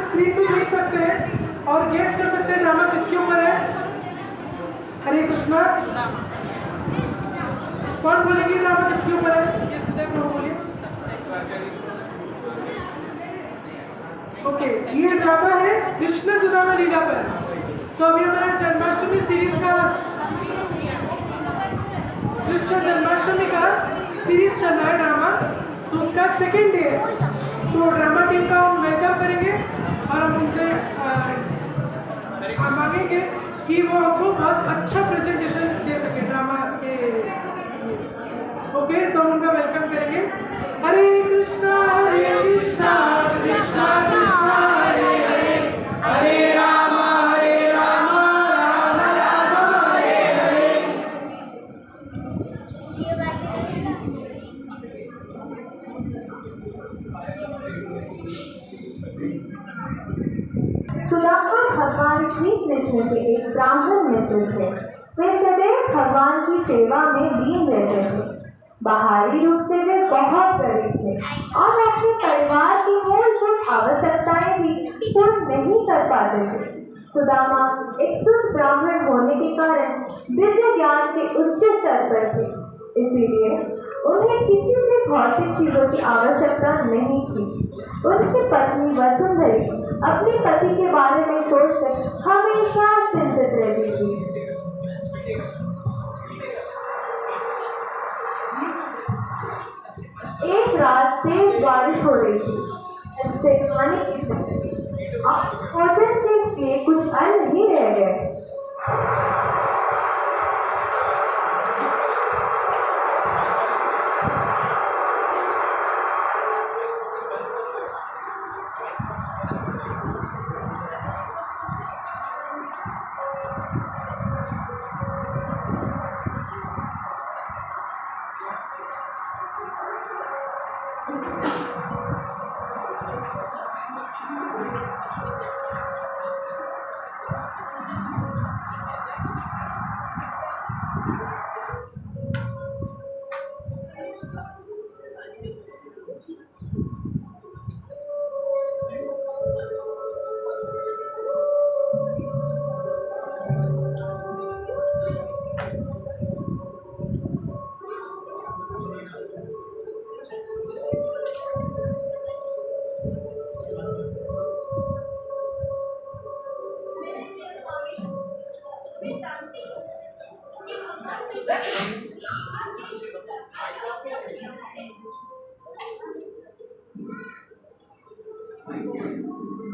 Screen पे देख सकते हैं और गेस कर सकते हैं ड्रामा किसके ऊपर है। हरे कृष्णा, कौन बोलेंगे ड्रामा किसके ऊपर है? ये सुधा प्रभु बोलिए। ओके, ये ड्रामा है कृष्ण सुदामा लीला पर। तो अभी हमारा जन्माष्टमी सीरीज का, कृष्ण जन्माष्टमी का सीरीज चल रहा है ड्रामा, तो उसका सेकेंड डे है। तो ड्रामा टीम का हम वेलकम करेंगे और हम उनसे मांगेंगे कि वो हमको बहुत अच्छा प्रेजेंटेशन दे सके ड्रामा के। ओके, तो उनका वेलकम करेंगे। हरे कृष्णा कृष्णा कृष्णा हरे हरे, हरे राम राम राम हरे हरे। सुदामा भगवान श्री कृष्ण के एक ब्राह्मण मित्र थे। वे सदैव भगवान की सेवा में लीन रहते थे। बाहरी रूप से वे बहुत गरीब थे और अपने परिवार की मूलभूत आवश्यकताएं भी पूर्ण नहीं कर पाते थे। सुदामा एक शुद्ध ब्राह्मण होने के कारण दिव्य ज्ञान के उच्च स्तर पर थे, इसीलिए उन्हें किसी भी भौतिक चीजों की आवश्यकता नहीं थी। उनकी पत्नी वसुंधरी अपने पति के बारे में सोचकर हमेशा चिंतित रहती थी। एक रात तेज बारिश हो रही थी, जिससे खाने की भोजन के लिए कुछ अन्न नहीं रह गए।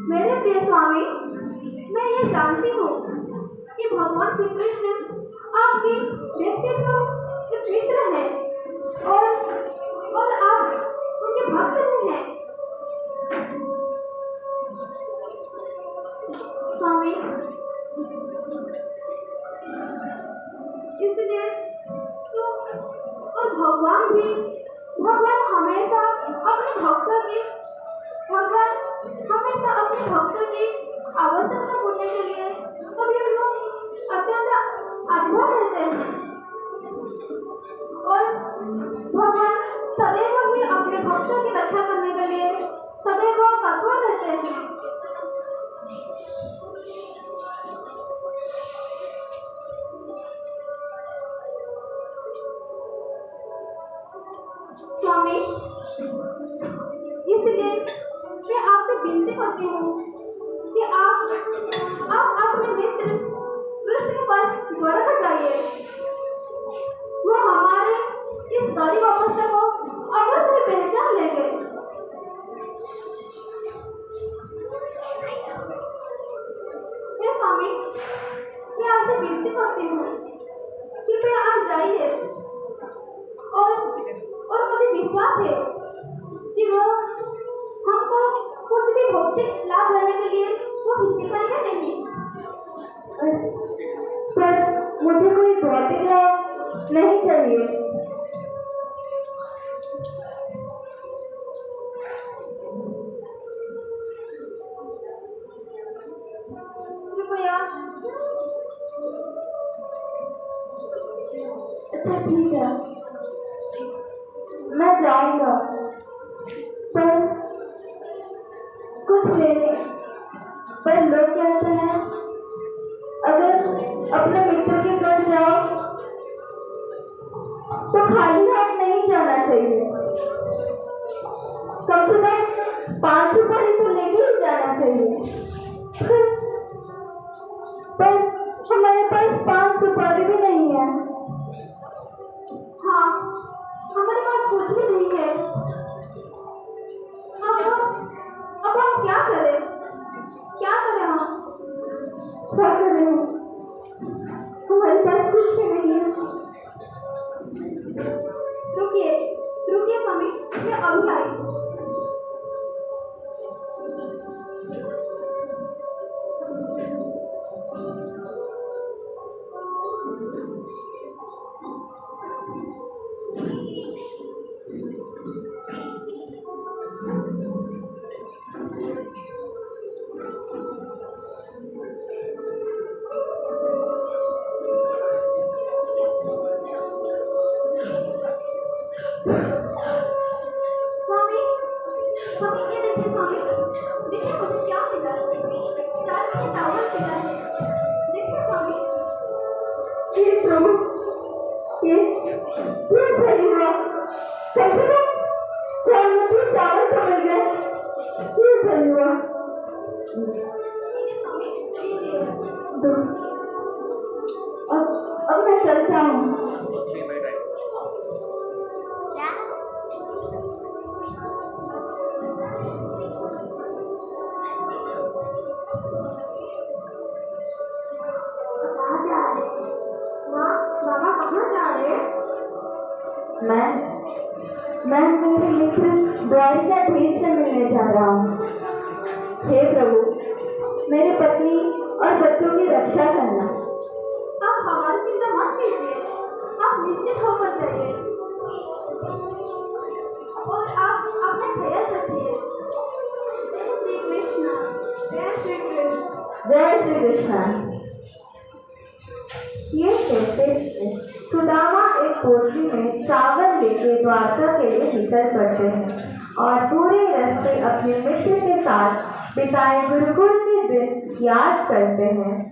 मेरे प्रिय स्वामी, मैं ये जानती हूँ कि भगवान श्री कृष्ण आपके व्यक्तित्व के मित्र हैं और आप उनके भक्त भी हैं। स्वामी, इसलिए तो और भगवान हमेशा अपने भक्तों की आवश्यकता पूर्ति के लिए कभी लोग अत्यंत अद्भुत रहते हैं और भगवान सदैव भी अपने भक्तों की रक्षा करने के लिए सदैव तत्पर रहते हैं। स्वामी, इसलिए मैं आपसे विनती करती हूँ कि आप अपने मित्र कृष्ण के पास द्वारका जाइए। वो हमारे इस गरीब अवस्था को अवश्य पहचान लेंगे। स्वामी, मैं आपसे विनती करती हूँ कि मैं आप जाइए और मुझे विश्वास है कि वो हमको कुछ भी भौतिक लाभ लेने के लिए वो हिचकिचाएगा नहीं। पर मुझे कोई भौतिक लाभ नहीं चाहिए। कृपया। अच्छा ठीक है, मैं जाऊंगा, पर कुछ लेने चाहिए, पर हमारे पास 5 सुपारी भी नहीं है। हाँ, हमारे पास कुछ भी नहीं है। अब हम क्या करें? क्या करें हम? क्या करें? हमारे पास कुछ भी नहीं है। रुकिए, रुकिए स्वामी, मैं अभी आई। स्वामी, स्वामी ये देखिए स्वामी, देखिए मुझे क्या मिला, 4 मुझे चावल मिला है। देखिए स्वामी। हे प्रभु, ये सही हुआ। कम से कम 4 मुट्ठी चावल तो मिल गए। ये सही हुआ। लीजिए स्वामी, लीजिए। अब मैं चलता हूँ। मामा कहाँ जा रहे हैं? मैं मेरे मित्र द्वारिकाधीश से मिलने जा रहा हूँ। हे प्रभु, मेरे पत्नी और बच्चों की रक्षा करना। आप हमारी चिंता मत कीजिए, आप निश्चित होकर जाइए और आप अपना ख्याल रखिए। जय श्री कृष्ण। जय श्री कृष्ण। जय श्री कृष्ण। ये कहते सुदामा एक पोटली में चावल लेके द्वारका के लिए निकल पड़ते हैं और पूरे रास्ते अपने मित्र के साथ बिताए गुरुकुल के दिन याद करते हैं।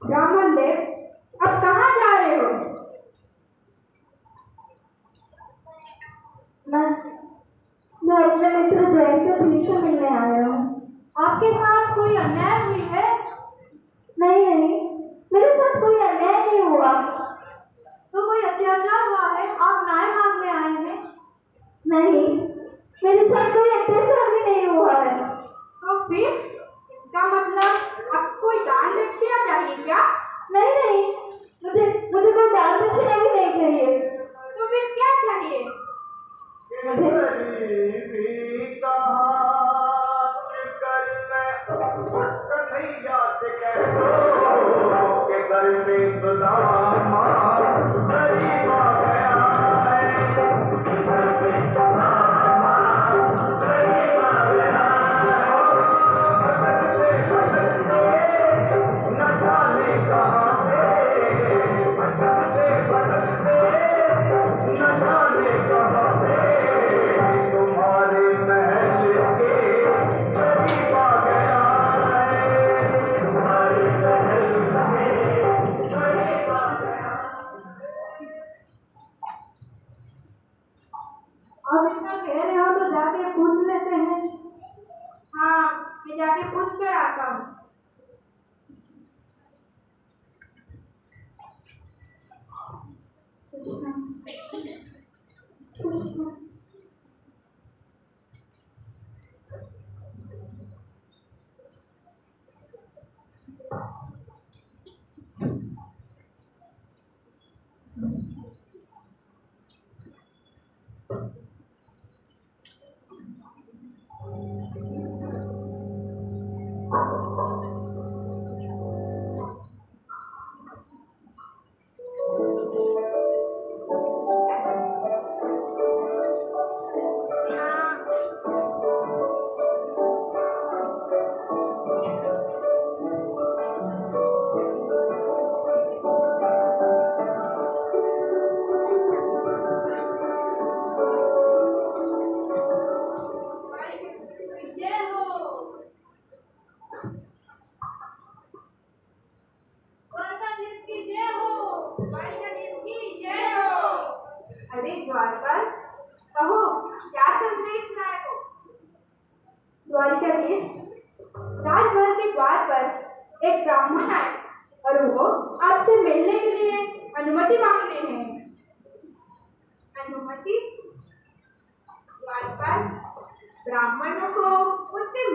ब्राह्मण देव, अब कहाँ जा रहे हो? मैं अपने मित्र द्वारिकाधीश से मिलने आया हूँ। आपके साथ कोई अन्याय हुई है? नहीं, मेरे साथ कोई अन्याय नहीं हुआ। तो कोई अत्याचार हुआ है? आप न्याय मांगने आए हैं? नहीं, मेरे साथ कोई अत्याचार भी नहीं हुआ है। तो फिर इसका मतलब अब कोई दान दक्षिणा चाहिए क्या? नहीं, मुझे कोई दान दक्षिणा भी नहीं चाहिए। तो फिर क्या चाहिए?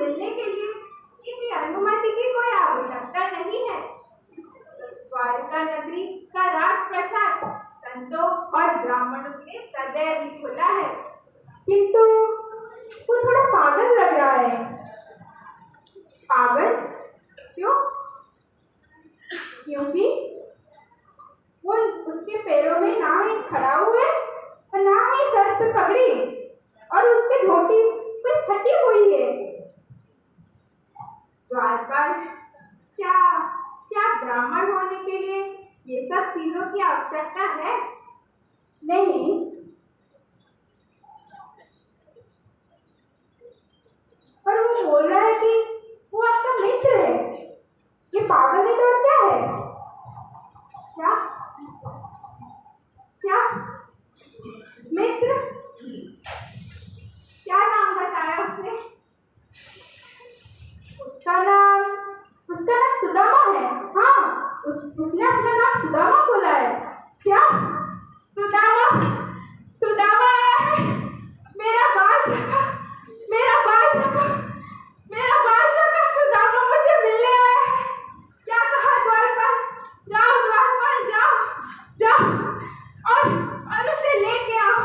मिलने के लिए किसी अनुमति की कोई आवश्यकता नहीं है। द्वारका नगरी का राजप्रसाद संतों और ब्राह्मणों के लिए सदैव ही खुला है। किंतु वो थोड़ा पागल लग रहा है। पागल क्यों? क्योंकि वो उसके पैरों में ना ही खड़ा हुए और ना ही सर पे पगड़ी और उसकी धोती कुछ फटी हुई है। द्वारपाल, क्या क्या ब्राह्मण होने के लिए ये सब चीजों की आवश्यकता है? नहीं। पर वो बोल रहा है कि वो आपका मित्र है। ये पागल है तो और क्या है? क्या क्या मित्र? क्या नाम बताया उसने? उसका नाम सुदामा है। हाँ, उसने अपना नाम सुदामा बोला है। क्या? सुदामा? सुदामा आया है? मेरा बाल सखा, मेरा बाल सखा, मेरा बाल सखा सुदामा मुझे मिलने आया है। क्या कहा द्वारपाल? जाओ द्वारपाल, जाओ जाओ और उसे लेके आओ।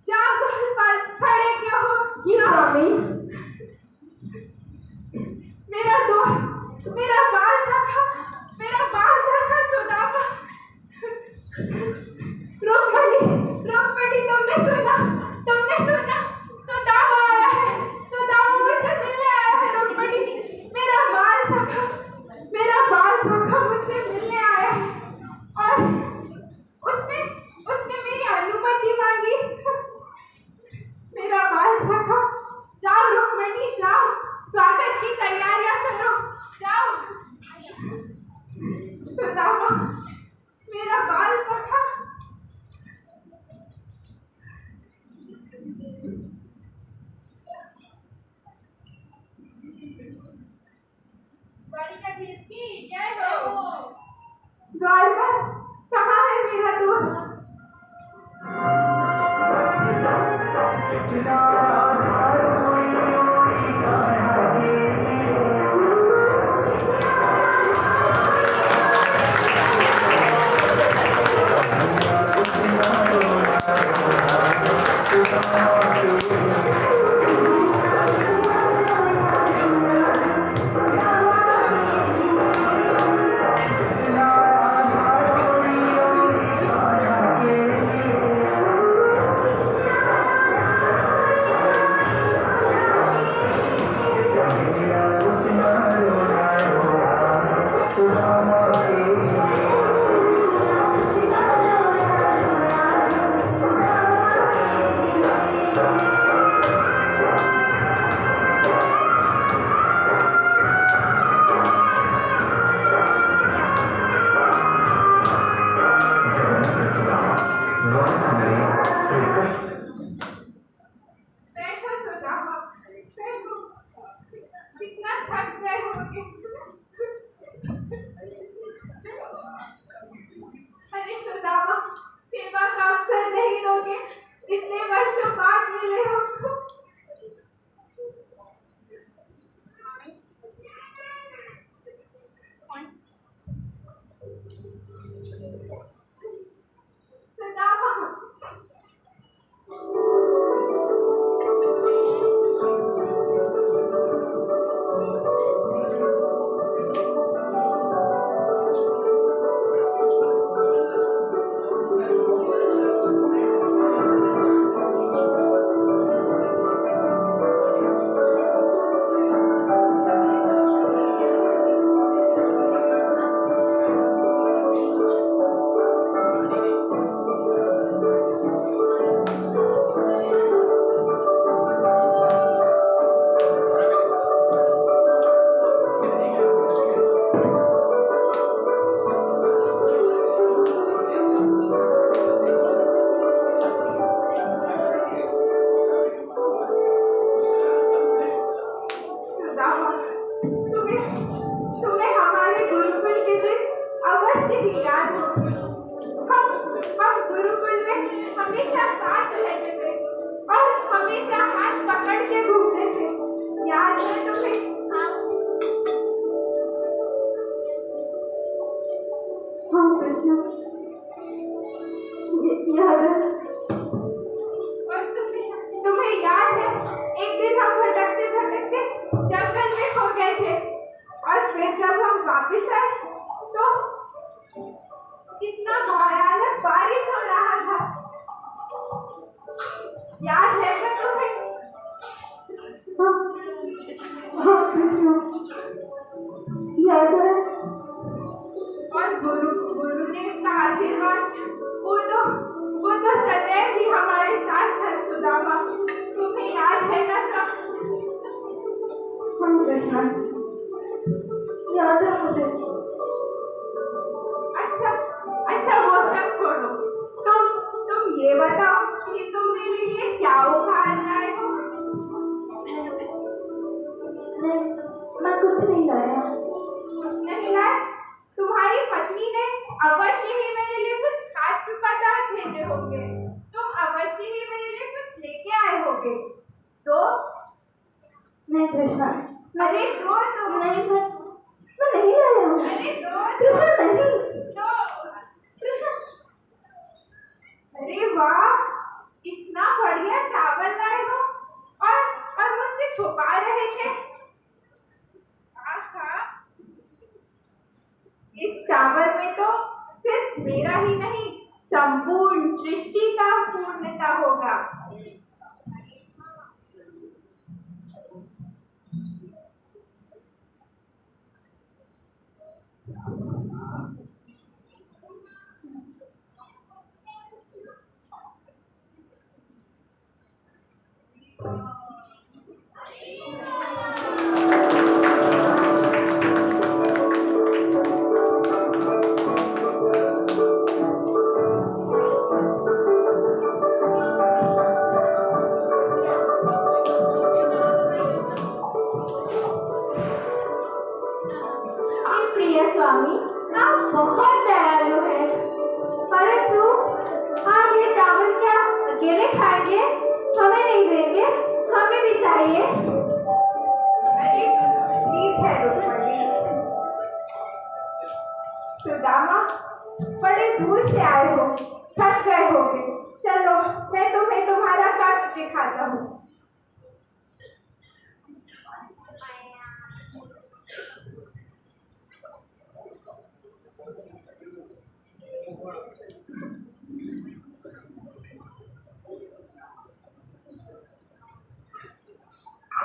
जाओ द्वारपाल, खड़े क्यों हो? जी स्वामी। मेरा बाल सखा सुदामा। रुक्मणी, तुमने सुना? सुदामा आया है, सुदामा मुझसे मिलने आया है। रुक्मणी, मेरा बाल सखा मुझसे मिलने आया है और उसने मेरी अनुमति मांगी। मेरा बाल सखा, जाओ रुक्मणी, जाओ, स्वागत की तैयारियां करो, जाओ। सुदामा, मेरा बाल सखा। द्वारिकाधीश की जय हो। द्वारपाल, कहाँ है मेरा दोस्त? हमेशा साथ रहते थे और हमेशा हाथ पकड़ के घूमते थे। याद है तुम कृष्ण, याद है। और तुम्हें याद है एक दिन हम भटकते भटकते जंगल में खो गए थे और फिर जब हम वापस आए तो कितना भयानक बारिश हो रहा था। याद है क्या तुम्हें? हाँ, हाँ कृष्ण, याद है। और गुरुदेव का आशीर्वाद वो तो सदैव ही हमारे साथ था सुदामा। तुम्हें याद है ना सब? हाँ कृष्ण, याद है मुझे। अच्छा अच्छा वो सब छोड़ो। तुम ये बताओ कि तुम मेरे लिए क्या उपहार लाए हो? नहीं, मैं कुछ नहीं लाया। कुछ नहीं लाए? तुम्हारी पत्नी ने अवश्य ही मेरे लिए कुछ खाद्य पदार्थ भेजे होंगे। तुम अवश्य ही मेरे लिए कुछ लेके आए होंगे। तो नहीं कृष्ण, अरे दो तुम। नहीं, मैं नहीं लाया हूँ। अरे दो कृष्ण नहीं। दो। कृष्ण, अरे वाह, इतना बढ़िया चावल लाए हो और मुझसे छुपा रहे थे। आहा, इस चावल में तो सिर्फ मेरा ही नहीं संपूर्ण सृष्टि का पूर्णता होगा। प्रिय स्वामी, आप बहुत दयालु हैं। परंतु आप ये चावल क्या अकेले खाएंगे? हमें नहीं देंगे? हमें भी चाहिए। अरे ठीक है रुक्मणी। सुदामा, बड़े दूर से आए हो, थक गए होगे। चलो मैं तुम्हें तुम्हारा कष्ट दिखाता हूँ।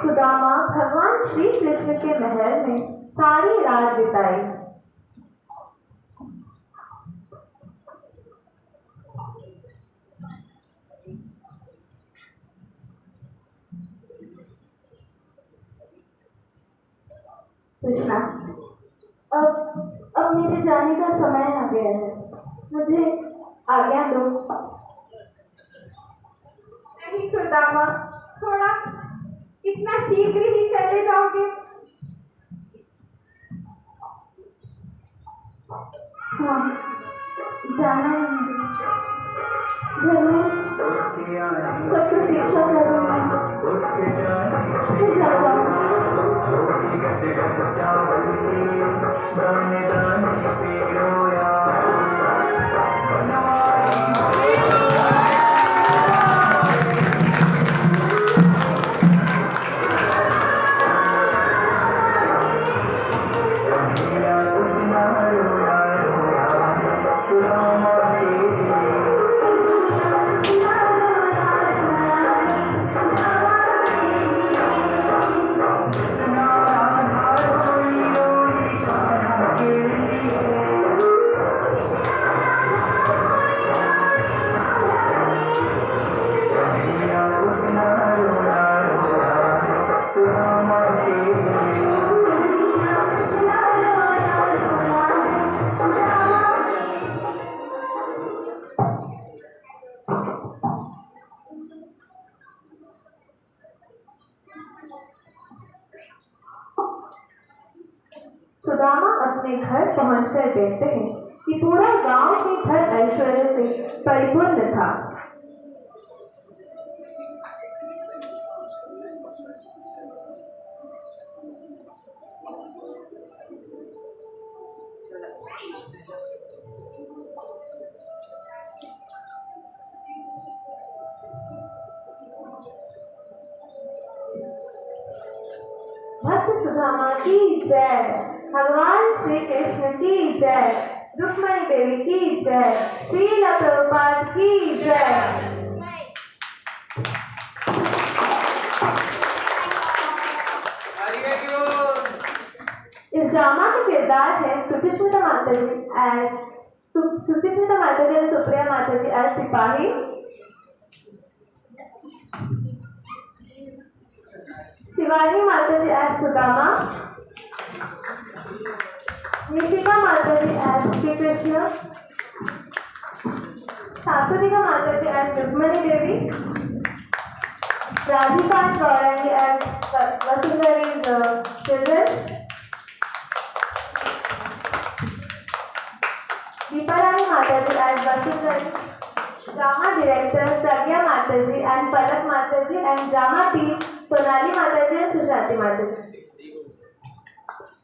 सुदामा भगवान श्री कृष्ण के महल में सारी रात बिताई। कृष्णा, अब मेरे जाने का समय आ गया है। मुझे आज्ञा दो। नहीं सुदामा, थोड़ा इतना शीघ्र ही चले जाओगे? हाँ, जाना है मुझे। घर में सब प्रतीक्षा कर रहे हैं। मैं जा सुदामा अपने घर पहुंचकर देखते हैं कि पूरा गांव ही धन ऐश्वर्य से परिपूर्ण था। सुदामा की जय, भगवान श्री कृष्ण की जय, रुक्मणी देवी की जय, श्रील प्रभुपाद की जय। इस ड्रामा के किरदार है सुचिस्मिता माताजी एज सुप्रिया माताजी एज सिपाही, शिवानी माताजी एज सुदामा, निशिका माताजी एज श्री कृष्ण, सात्विका माताजी एज रुक्मणी देवी, राधिका गौरांगी एज वसुंधरी चिल्ड्रन, दीपारानी माताजी एज वसुंधरी, ड्रामा डायरेक्टर प्रज्ञा माताजी एंड पलक माताजी एंड ड्रामा टीम सोनाली माताजी एंड सुशांति माताजी।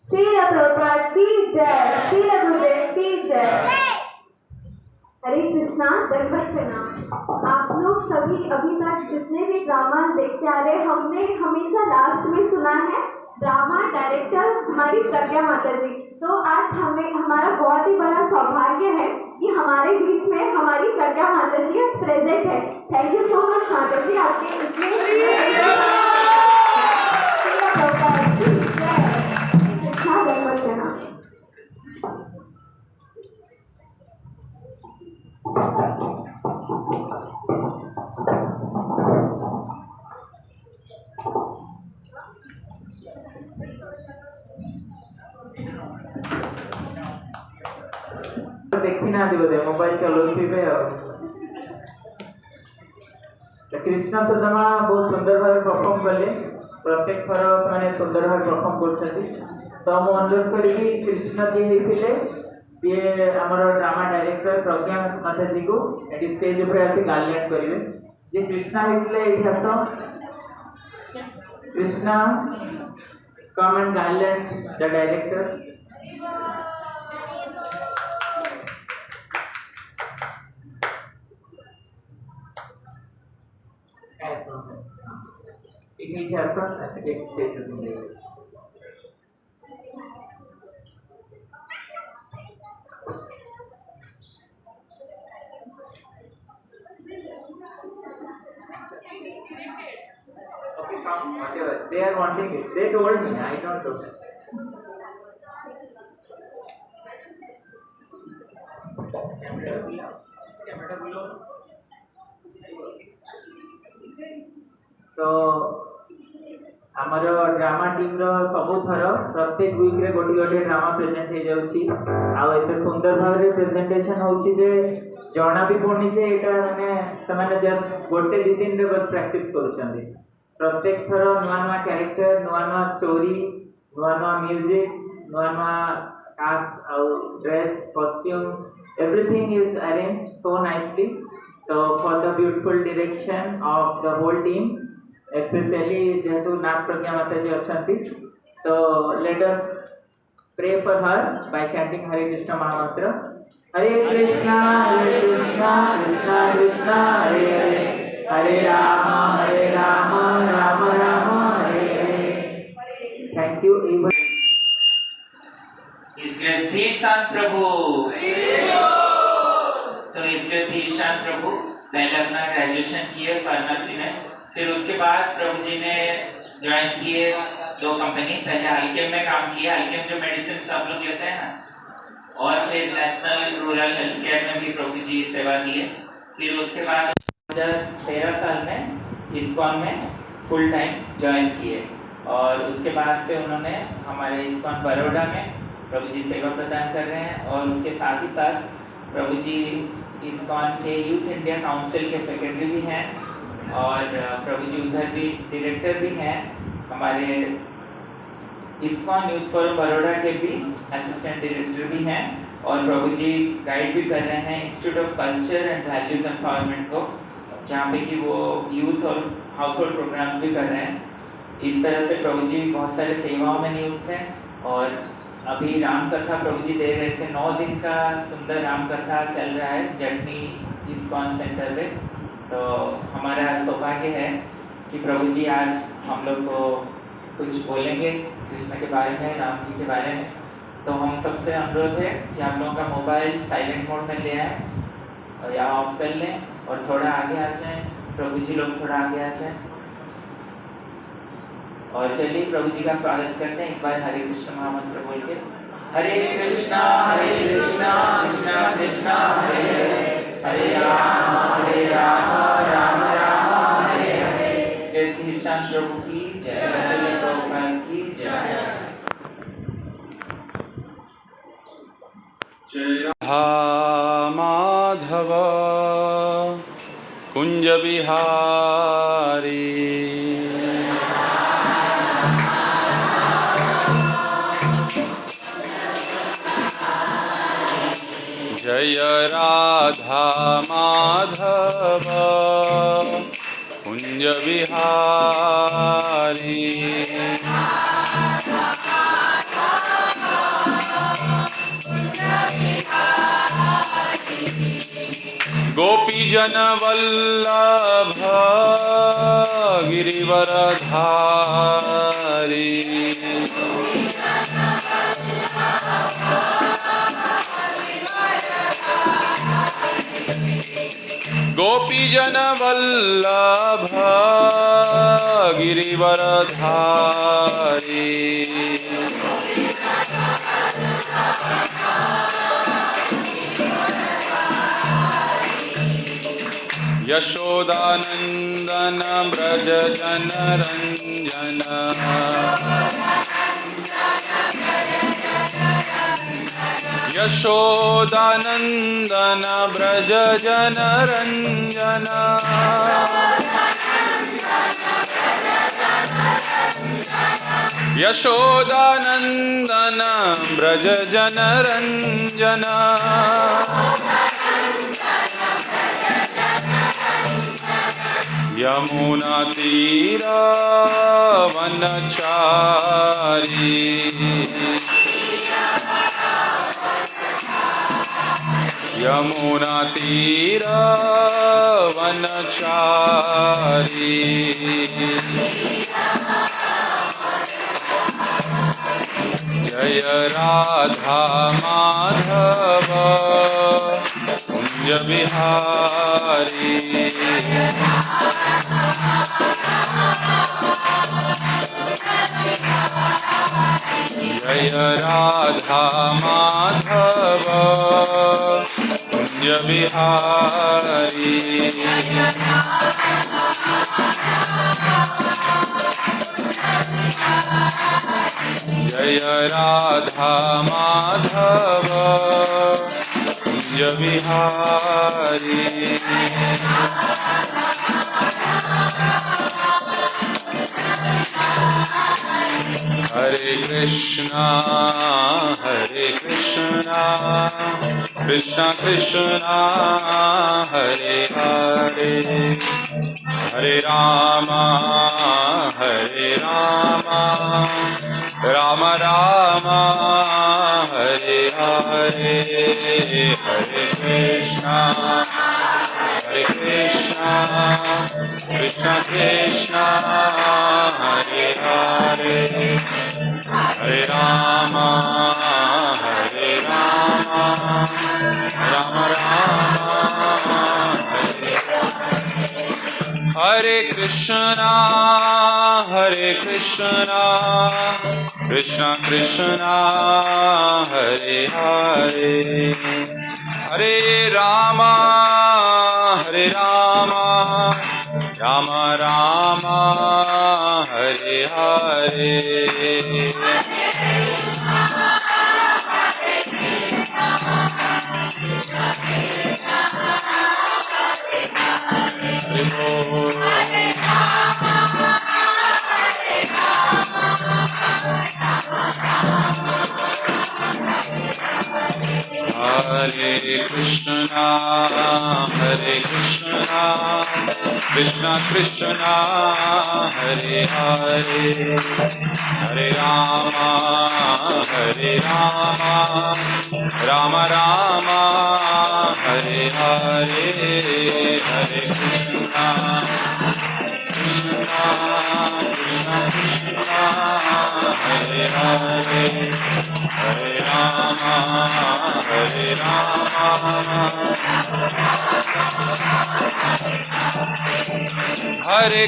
श्री प्रभुपाद की जय, श्री गुरुदेव की जय। हरे कृष्णा, दंडवत प्रणाम। आप लोग सभी अभी तक जितने भी ड्रामा देखते आ रहे, हमने हमेशा लास्ट में सुना है ड्रामा डायरेक्टर हमारी प्रज्ञा माता जी। तो आज हमारा बहुत ही बड़ा सौभाग्य है कि हमारे बीच में हमारी प्रज्ञा माता जी आज प्रेजेंट है। थैंक यू सो मच माता जी, आपके इतने देखी ना बोधे मोबाइल चलाउे कृष्ण सुदामा बहुत सुंदर भाव परफॉर्म कले, प्रत्येक थर मैंने सुंदर भाव परफॉर्म कर। तो मुझे अनुरोध करी कृष्ण जी होते सी आम ड्रामा डायरेक्टर प्रज्ञा माता जी को ये स्टेज उपर आसी गार्डियन करेंगे। जी कृष्णा होते ये as Krishna come and guardian the director. They are wanting it. They told me. I don't know. तो आमर ड्रामा टीम सबू थर प्रत्येक वीक रे गोटे गोटे ड्रामा प्रेजेंट हो जाउची। आ एते सुंदर भाव रे प्रेजेंटेशन होउची जे जना भी पड़नी जे एटा माने समान जस्ट गोटे दि दिन रे बस प्रैक्टिस करूछंदी। प्रत्येक थर नुआ नुआ कैरेक्टर, नुआ नुआ स्टोरी, नुआ नुआ म्यूजिक, नुआ नुआ कास्ट आउ dress costume, everything is arranged so nicely. So for the beautiful direction of the whole team, especially जेहेतु नाग प्रज्ञा माता जी अच्छी, तो let us pray for her by chanting Hare Krishna Mahamantra. Hare Krishna Krishna Krishna Hare Hare, Hare Rama Rama Rama Hare Hare। Thank you. इसके दीक्षांत प्रभु, तो इसके ईशान प्रभु पहले अपना ग्रेजुएशन किए फार्मेसी में, फिर उसके बाद प्रभु जी ने ज्वाइन किए 2 कंपनी। पहले अल्केम में काम किया, अल्केम जो मेडिसिन सब लोग लेते हैं ना, और फिर नेशनल रूरल हेल्थ केयर में भी प्रभु जी सेवा दिए। फिर उसके बाद 2013 साल में इस्कॉन में फुल टाइम ज्वाइन किए, और उसके बाद से उन्होंने हमारे इस्कॉन बड़ौदा में प्रभु जी सेवा प्रदान कर रहे हैं। और उसके साथ ही साथ प्रभु जी इस्कॉन के यूथ इंडिया काउंसिल के सेक्रेटरी भी हैं, और प्रभु जी उधर भी डायरेक्टर भी हैं। हमारे इस्कॉन यूथ फोरम बड़ौदा के भी असिस्टेंट डायरेक्टर भी हैं, और प्रभु जी गाइड भी कर रहे हैं institute of culture and values empowerment को, जहाँ पे कि वो यूथ और हाउस होल्ड प्रोग्राम्स भी कर रहे हैं। इस तरह से प्रभु जी बहुत सारे सेवाओं में नियुक्त हैं। और अभी राम कथा प्रभु जी दे रहे थे, 9 दिन का सुंदर राम कथा चल रहा है जटनी इस्कॉन सेंटर पे। तो हमारा सौभाग्य है कि प्रभु जी आज हम लोग को कुछ बोलेंगे कृष्ण के बारे में, राम जी के बारे में। तो हम सबसे अनुरोध है कि आप लोगों का मोबाइल साइलेंट मोड में ले आए या ऑफ कर लें और थोड़ा आगे आ जाएं। प्रभु जी लोग थोड़ा आगे आ जाएं और चलिए प्रभु जी का स्वागत करते हैं एक बार हरे कृष्ण महामंत्र बोल के। हरे कृष्णा कृष्णा कृष्णा हरे हरे, हरे राम राम राम हरे हरे। श्री शीर्षांश प्रभु की जय, श्री प्रभुपाद की जय। माधव कुंज बिहारी, जय राधा माधव कुंज बिहारी। गोपीजन वल्लभ गिरिवरधारी, गोपीजन वल्लभ गिरिवरधारी। यशोदानंदन ब्रज जन रंजन, यशोदानंदन ब्रज जन रंजन, यशोदानंदन ब्रज जन रंजन। यमुना तीरा वनचारी, यमुना तीरा वनचारी। जय राधा माधव कुंज बिहारी, जय राधा माधव कुंज बिहारी। जय राधा माधव कुंज बिहारी। हरे कृष्णा कृष्णा कृष्णा हरे हरे, हरे राम राम राम हरे हरे। हरे कृष्णा कृष्णा कृष्णा हरे हरे, हरे राम राम राम हरे। हरे कृष्णा कृष्णा कृष्णा हरे हरे, हरे राम राम राम हरे हरे। हरे कृष्णा कृष्णा कृष्णा हरे हरे, हरे राम राम राम हरे हरे। हरे Krishna Krishna Krishna Krishna Hare Hare Hare Rama Hare Rama Hare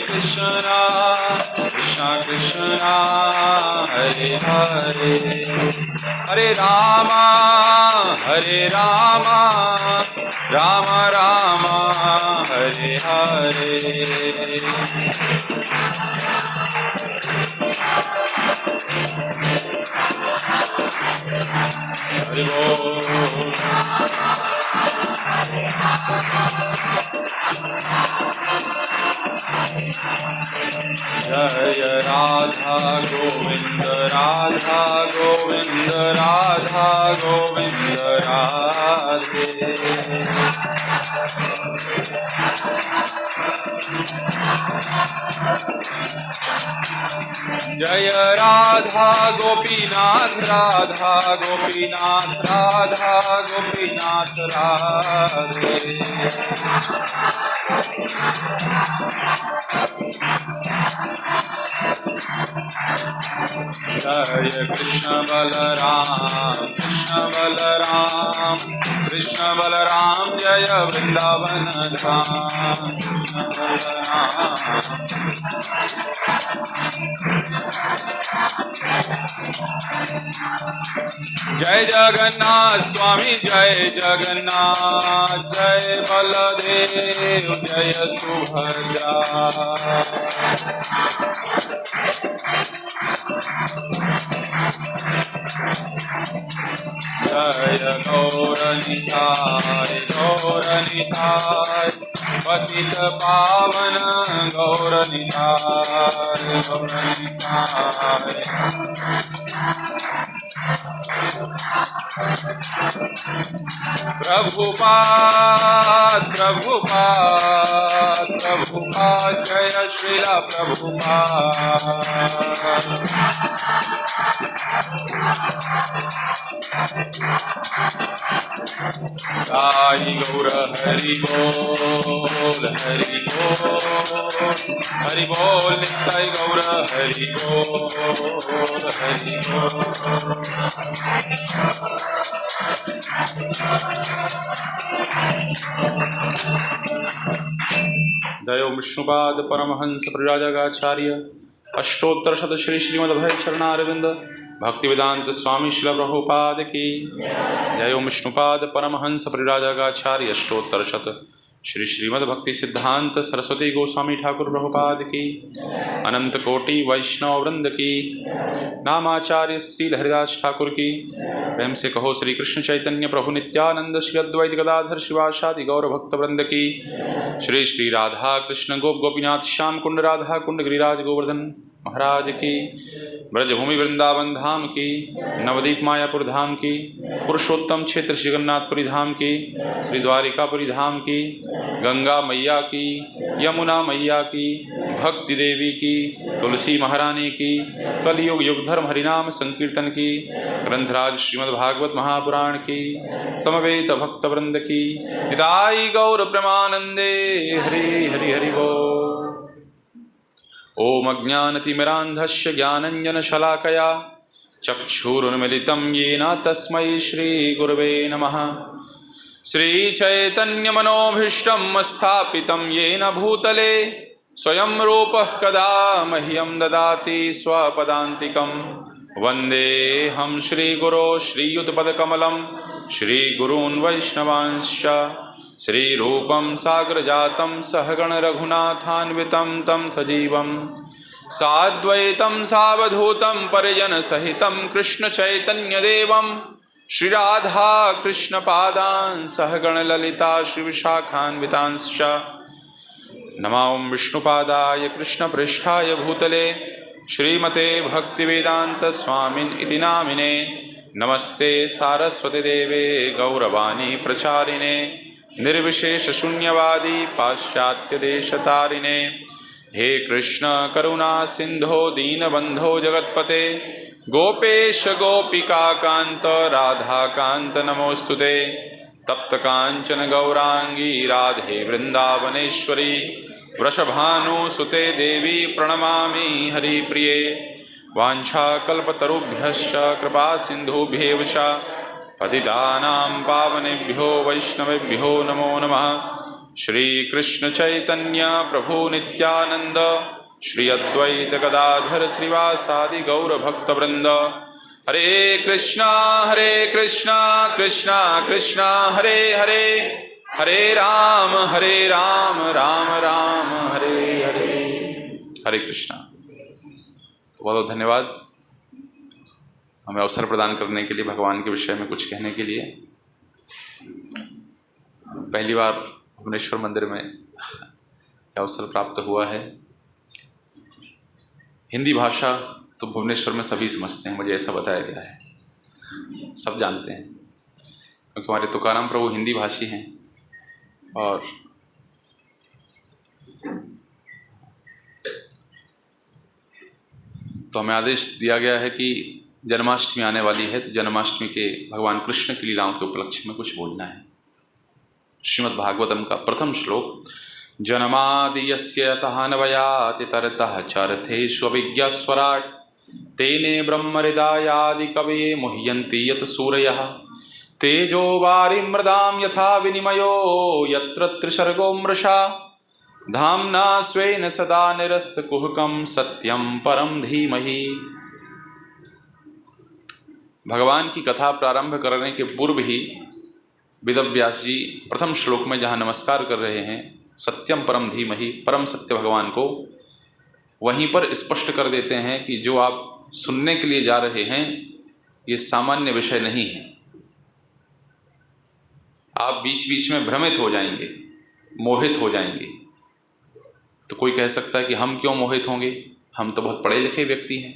Krishna Krishna Krishna Hare Hare Hare Rama Rama Rama Hare Hare Hare Bol Jaya Radha Govind Radha Govind Radha Govind Radhe Jaya Radha Gopinath Radha Gopinath Radha Gopinath Radhe Jaya Krishna Balaram Krishna Balaram Jaya Vrindavan Dham Jai Jagannath Swami Jai Jagannath Jai Baladev Jai Subhadra Jaya Gauranitai Patita Pavana Gauranitai Prabhupada Jaya Srila Prabhupada Jai Gaura Hari Bol Hari Bol Nitai Gaura Hari Bol जयो विष्णुपाद परमहंस परिव्राजकाचार्य अष्टोत्तर शत श्री श्रीमद्भय चरणारविंद भक्तिवेदांत स्वामी श्रील प्रभुपाद की जयो विष्णुपाद परमहंस परिव्राजकाचार्य अष्टोत्तर शत श्री श्रीमद् भक्ति सिद्धांत सरस्वती गोस्वामी ठाकुर प्रभुपाद की अनंत कोटि वैष्णव वृंद की नामाचार्य श्री हरिदास ठाकुर की प्रेम से कहो श्री कृष्ण चैतन्य प्रभु नित्यानंद श्री अद्वैत गदाधर शिवासादि गौर भक्त वृंद की श्री श्री राधा कृष्ण गोप गोपीनाथ श्याम कुंड राधा कुंड गिरिराज गोवर्धन महाराज की ब्रजभूमि वृंदावन धाम की नवदीप मायापुर धाम की पुरुषोत्तम क्षेत्र श्री जगन्नाथपुरी धाम की श्री द्वारिकापुरी धाम की गंगा मैया की यमुना मैया की भक्ति देवी की तुलसी महारानी की कलयुग युगधर्म हरिनाम संकीर्तन की ग्रंथराज श्रीमद् भागवत महापुराण की समवेत भक्त वृंद की निताई गौर प्रेमानंदे हरि हरि हरि बोल। ओम अज्ञानतिमिरान्धस्य ज्ञानञ्जनशलाकया चक्षुरुन्मिलितं येन तस्मै श्रीगुरवे नमः। श्रीचैतन्यमनोभीष्टं स्थापितं येन भूतले स्वयं रूपः कदा मह्यं ददाति स्वपदान्तिकं वन्देऽहं श्रीगुरो श्रीयुतपदकमलं श्रीगुरून् वैष्णवांश्च श्रीरूपं साग्रजातं सहगण रघुनाथान्वितं तं सजीवं साद्वैतं सावधूतं परिजनसहितं कृष्णचैतन्यदेवं श्रीराधा कृष्णपादान् सहगण ललिता श्रीविशाखान्वितांश्च नमो विष्णुपादाय कृष्णपृष्ठाय भूतले श्रीमते भक्तिवेदान्तस्वामिन् इति नामिने नमस्ते सारस्वती देवे गौरवाणी प्रचारिणे निर्विशेष शून्यवादी पाश्चात्य देशतारिणे हे कृष्ण करुणा सिंधो दीनबंधो जगत्पते गोपेश गोपिका कांत राधा कांत नमोस्तुते तप्त कांचन गौरांगी राधे वृंदावनेश्वरी वृषभानुसुते देवी प्रणमामि हरिप्रिये वाञ्छाकल्पतरुभ्यश्च कृपा सिन्धुभ्येव च पतितानां पावनेभ्यो वैष्णवेभ्यो नमो नमः। श्रीकृष्ण चैतन्य प्रभु नित्यानंद श्री अद्वैत गदाधर श्रीवासादि गौर भक्तवृंद। हरे कृष्णा कृष्णा कृष्णा हरे हरे, हरे राम राम राम हरे हरे। हरे कृष्णा। तो बहुत बहुत धन्यवाद हमें अवसर प्रदान करने के लिए, भगवान के विषय में कुछ कहने के लिए। पहली बार भुवनेश्वर मंदिर में अवसर प्राप्त हुआ है। हिंदी भाषा तो भुवनेश्वर में सभी समझते हैं, मुझे ऐसा बताया गया है, सब जानते हैं, क्योंकि हमारे तुकाराम प्रभु हिंदी भाषी हैं। और तो हमें आदेश दिया गया है कि जन्माष्टमी आने वाली है, तो जन्माष्टमी के भगवान कृष्ण की लीलाओं के उपलक्ष्य में कुछ बोलना है। श्रीमद् भागवतम का प्रथम श्लोक, जन्मादि यस्य तहान्वयाति तरतः चरथेषु अभिज्ञस्वराट् तेने ब्रह्महृदायादि कवये मुह्यन्ति यत् सूरयः तेजो वारिमृदां यथा विनिमयो यत्र त्रिसर्गो मृषा धाम्ना स्वेन सदा निरस्तकुहकं सत्यं परम धीमहि। भगवान की कथा प्रारंभ करने के पूर्व ही वेदव्यास जी प्रथम श्लोक में जहाँ नमस्कार कर रहे हैं सत्यम परम धीमहि, परम सत्य भगवान को, वहीं पर स्पष्ट कर देते हैं कि जो आप सुनने के लिए जा रहे हैं ये सामान्य विषय नहीं है। आप बीच बीच में भ्रमित हो जाएंगे, मोहित हो जाएंगे। तो कोई कह सकता है कि हम क्यों मोहित होंगे, हम तो बहुत पढ़े लिखे व्यक्ति हैं,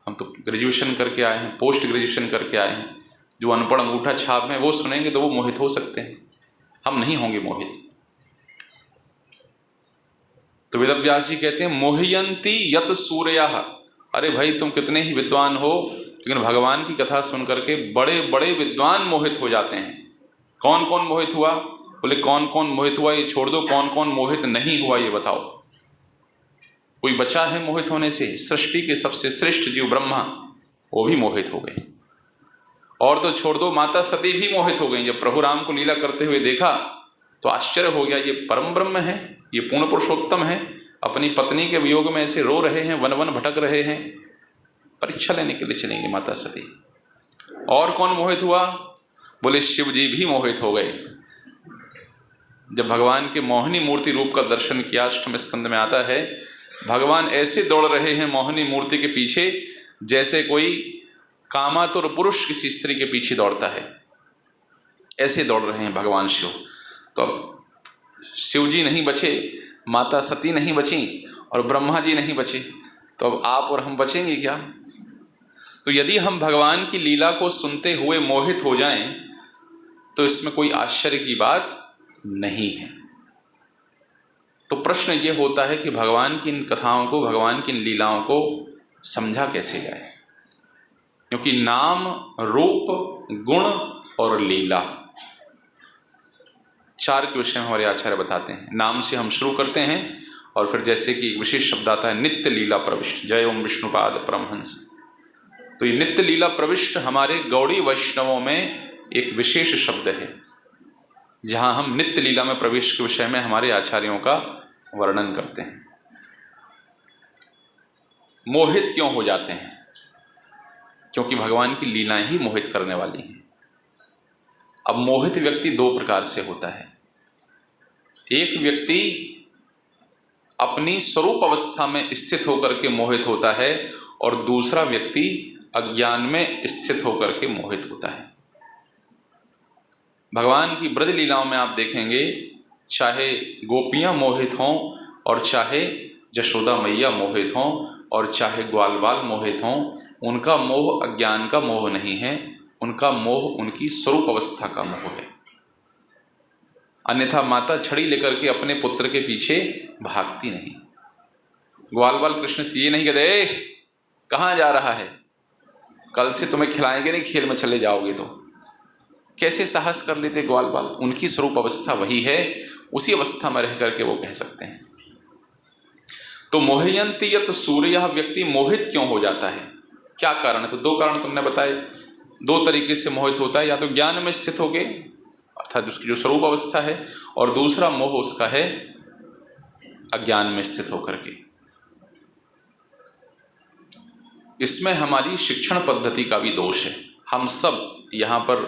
हम तो ग्रेजुएशन करके आए हैं, पोस्ट ग्रेजुएशन करके आए हैं। जो अनपढ़ अंगूठा छाप हैं वो सुनेंगे तो वो मोहित हो सकते हैं, हम नहीं होंगे मोहित। तो वेदव्यास जी कहते हैं मोहयंती यत सूर्यः। अरे भाई तुम कितने ही विद्वान हो, लेकिन भगवान की कथा सुन करके बड़े बड़े विद्वान मोहित हो जाते हैं। कौन कौन मोहित हुआ? बोले कौन कौन मोहित हुआ ये छोड़ दो, कौन कौन मोहित नहीं हुआ ये बताओ। कोई बचा है मोहित होने से? सृष्टि के सबसे श्रेष्ठ जीव ब्रह्मा, वो भी मोहित हो गए। और तो छोड़ दो, माता सती भी मोहित हो गई। जब प्रभु राम को लीला करते हुए देखा तो आश्चर्य हो गया, ये परम ब्रह्म है, ये पूर्ण पुरुषोत्तम है, अपनी पत्नी के वियोग में ऐसे रो रहे हैं, वन वन भटक रहे हैं, परीक्षा लेने के लिए चलेंगे माता सती। और कौन मोहित हुआ? बोले शिव जी भी मोहित हो गए। जब भगवान के मोहिनी मूर्ति रूप का दर्शन किया, अष्टम स्कंद में आता है, भगवान ऐसे दौड़ रहे हैं मोहिनी मूर्ति के पीछे जैसे कोई कामातुर पुरुष किसी स्त्री के पीछे दौड़ता है, ऐसे दौड़ रहे हैं भगवान शिव। तो अब शिव जी नहीं बचे, माता सती नहीं बची और ब्रह्मा जी नहीं बचे, तो अब आप और हम बचेंगे क्या? तो यदि हम भगवान की लीला को सुनते हुए मोहित हो जाएं तो इसमें कोई आश्चर्य की बात नहीं है। तो प्रश्न ये होता है कि भगवान की इन कथाओं को, भगवान की इन लीलाओं को समझा कैसे जाए? क्योंकि नाम, रूप, गुण और लीला, चार के विषय में हमारे आचार्य बताते हैं। नाम से हम शुरू करते हैं और फिर जैसे कि एक विशेष शब्द आता है नित्य लीला प्रविष्ट, जय ओम विष्णुपाद परमहंस। तो ये नित्य लीला प्रविष्ट हमारे गौड़ी वैष्णवों में एक विशेष शब्द है, जहां हम नित्य लीला में प्रवेश के विषय में हमारे आचार्यों का वर्णन करते हैं। मोहित क्यों हो जाते हैं? क्योंकि भगवान की लीलाएं ही मोहित करने वाली हैं। अब मोहित व्यक्ति दो प्रकार से होता है। एक व्यक्ति अपनी स्वरूप अवस्था में स्थित होकर के मोहित होता है और दूसरा व्यक्ति अज्ञान में स्थित होकर के मोहित होता है। भगवान की ब्रज लीलाओं में आप देखेंगे, चाहे गोपियां मोहित हों और चाहे यशोदा मैया मोहित हों और चाहे ग्वाल बाल मोहित हों, उनका मोह अज्ञान का मोह नहीं है, उनका मोह उनकी स्वरूप अवस्था का मोह है। अन्यथा माता छड़ी लेकर के अपने पुत्र के पीछे भागती नहीं। ग्वाल बाल कृष्ण से ये नहीं कहते कहाँ जा रहा है, कल से तुम्हें खिलाएंगे नहीं, खेल में चले जाओगे। तो कैसे साहस कर लेते ग्वाल बाल, उनकी स्वरूप अवस्था वही है, उसी अवस्था में रह करके वो कह सकते हैं। तो मोहयंती यत सूर्य, व्यक्ति मोहित क्यों हो जाता है, क्या कारण है? तो दो कारण तुमने बताए। दो तरीके से मोहित होता है, या तो ज्ञान में स्थित होके अर्थात उसकी जो स्वरूप अवस्था है, और दूसरा मोह उसका है अज्ञान में स्थित होकर के। इसमें हमारी शिक्षण पद्धति का भी दोष है। हम सब यहाँ पर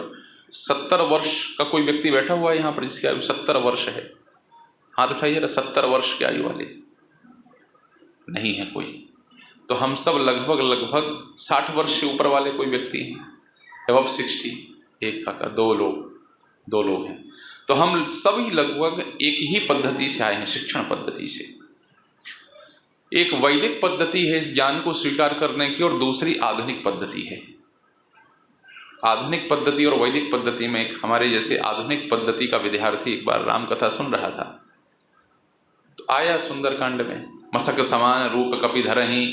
70 वर्ष का कोई व्यक्ति बैठा हुआ है यहाँ पर जिसकी आयु 70 वर्ष है? हाथ उठाइए जरा। 70 वर्ष की आयु वाले नहीं है कोई। तो हम सब लगभग 60 वर्ष से ऊपर वाले कोई व्यक्ति हैं, एबव 60, एक का दो लोग हैं। तो हम सभी लगभग एक ही पद्धति से आए हैं, शिक्षण पद्धति से। एक वैदिक पद्धति है इस ज्ञान को स्वीकार करने की, और दूसरी आधुनिक पद्धति है। आधुनिक पद्धति और वैदिक पद्धति में एक हमारे जैसे आधुनिक पद्धति का विद्यार्थी एक बार राम कथा सुन रहा था, तो आया सुंदरकांड में, मशक समान रूप कपि धरहि,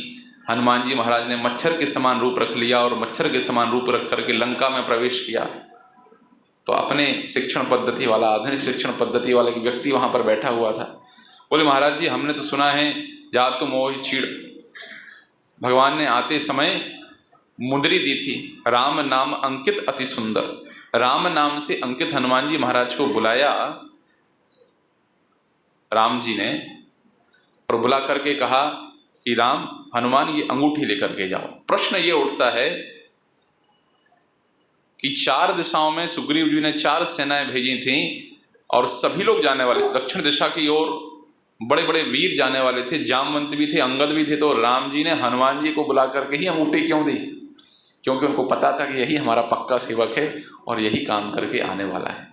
हनुमान जी महाराज ने मच्छर के समान रूप रख लिया और मच्छर के समान रूप रख करके लंका में प्रवेश किया। तो अपने शिक्षण पद्धति वाला, आधुनिक शिक्षण पद्धति वाला एक व्यक्ति वहाँ पर बैठा हुआ था। बोले महाराज जी, हमने तो सुना है जातु मोहि छीड़, भगवान ने आते समय मुंदरी दी थी, राम नाम अंकित अति सुंदर। राम नाम से अंकित हनुमान जी महाराज को बुलाया राम जी ने, और बुला करके कहा कि राम हनुमान ये अंगूठी लेकर के जाओ। प्रश्न ये उठता है कि 4 दिशाओं में सुग्रीव जी ने 4 सेनाएं भेजी थीं और सभी लोग जाने वाले थे दक्षिण दिशा की ओर, बड़े बड़े वीर जाने वाले थे, जामवंत भी थे, अंगद भी थे। तो राम जी ने हनुमान जी को बुला करके ही अंगूठी क्यों दी? क्योंकि उनको पता था कि यही हमारा पक्का सेवक है और यही काम करके आने वाला है।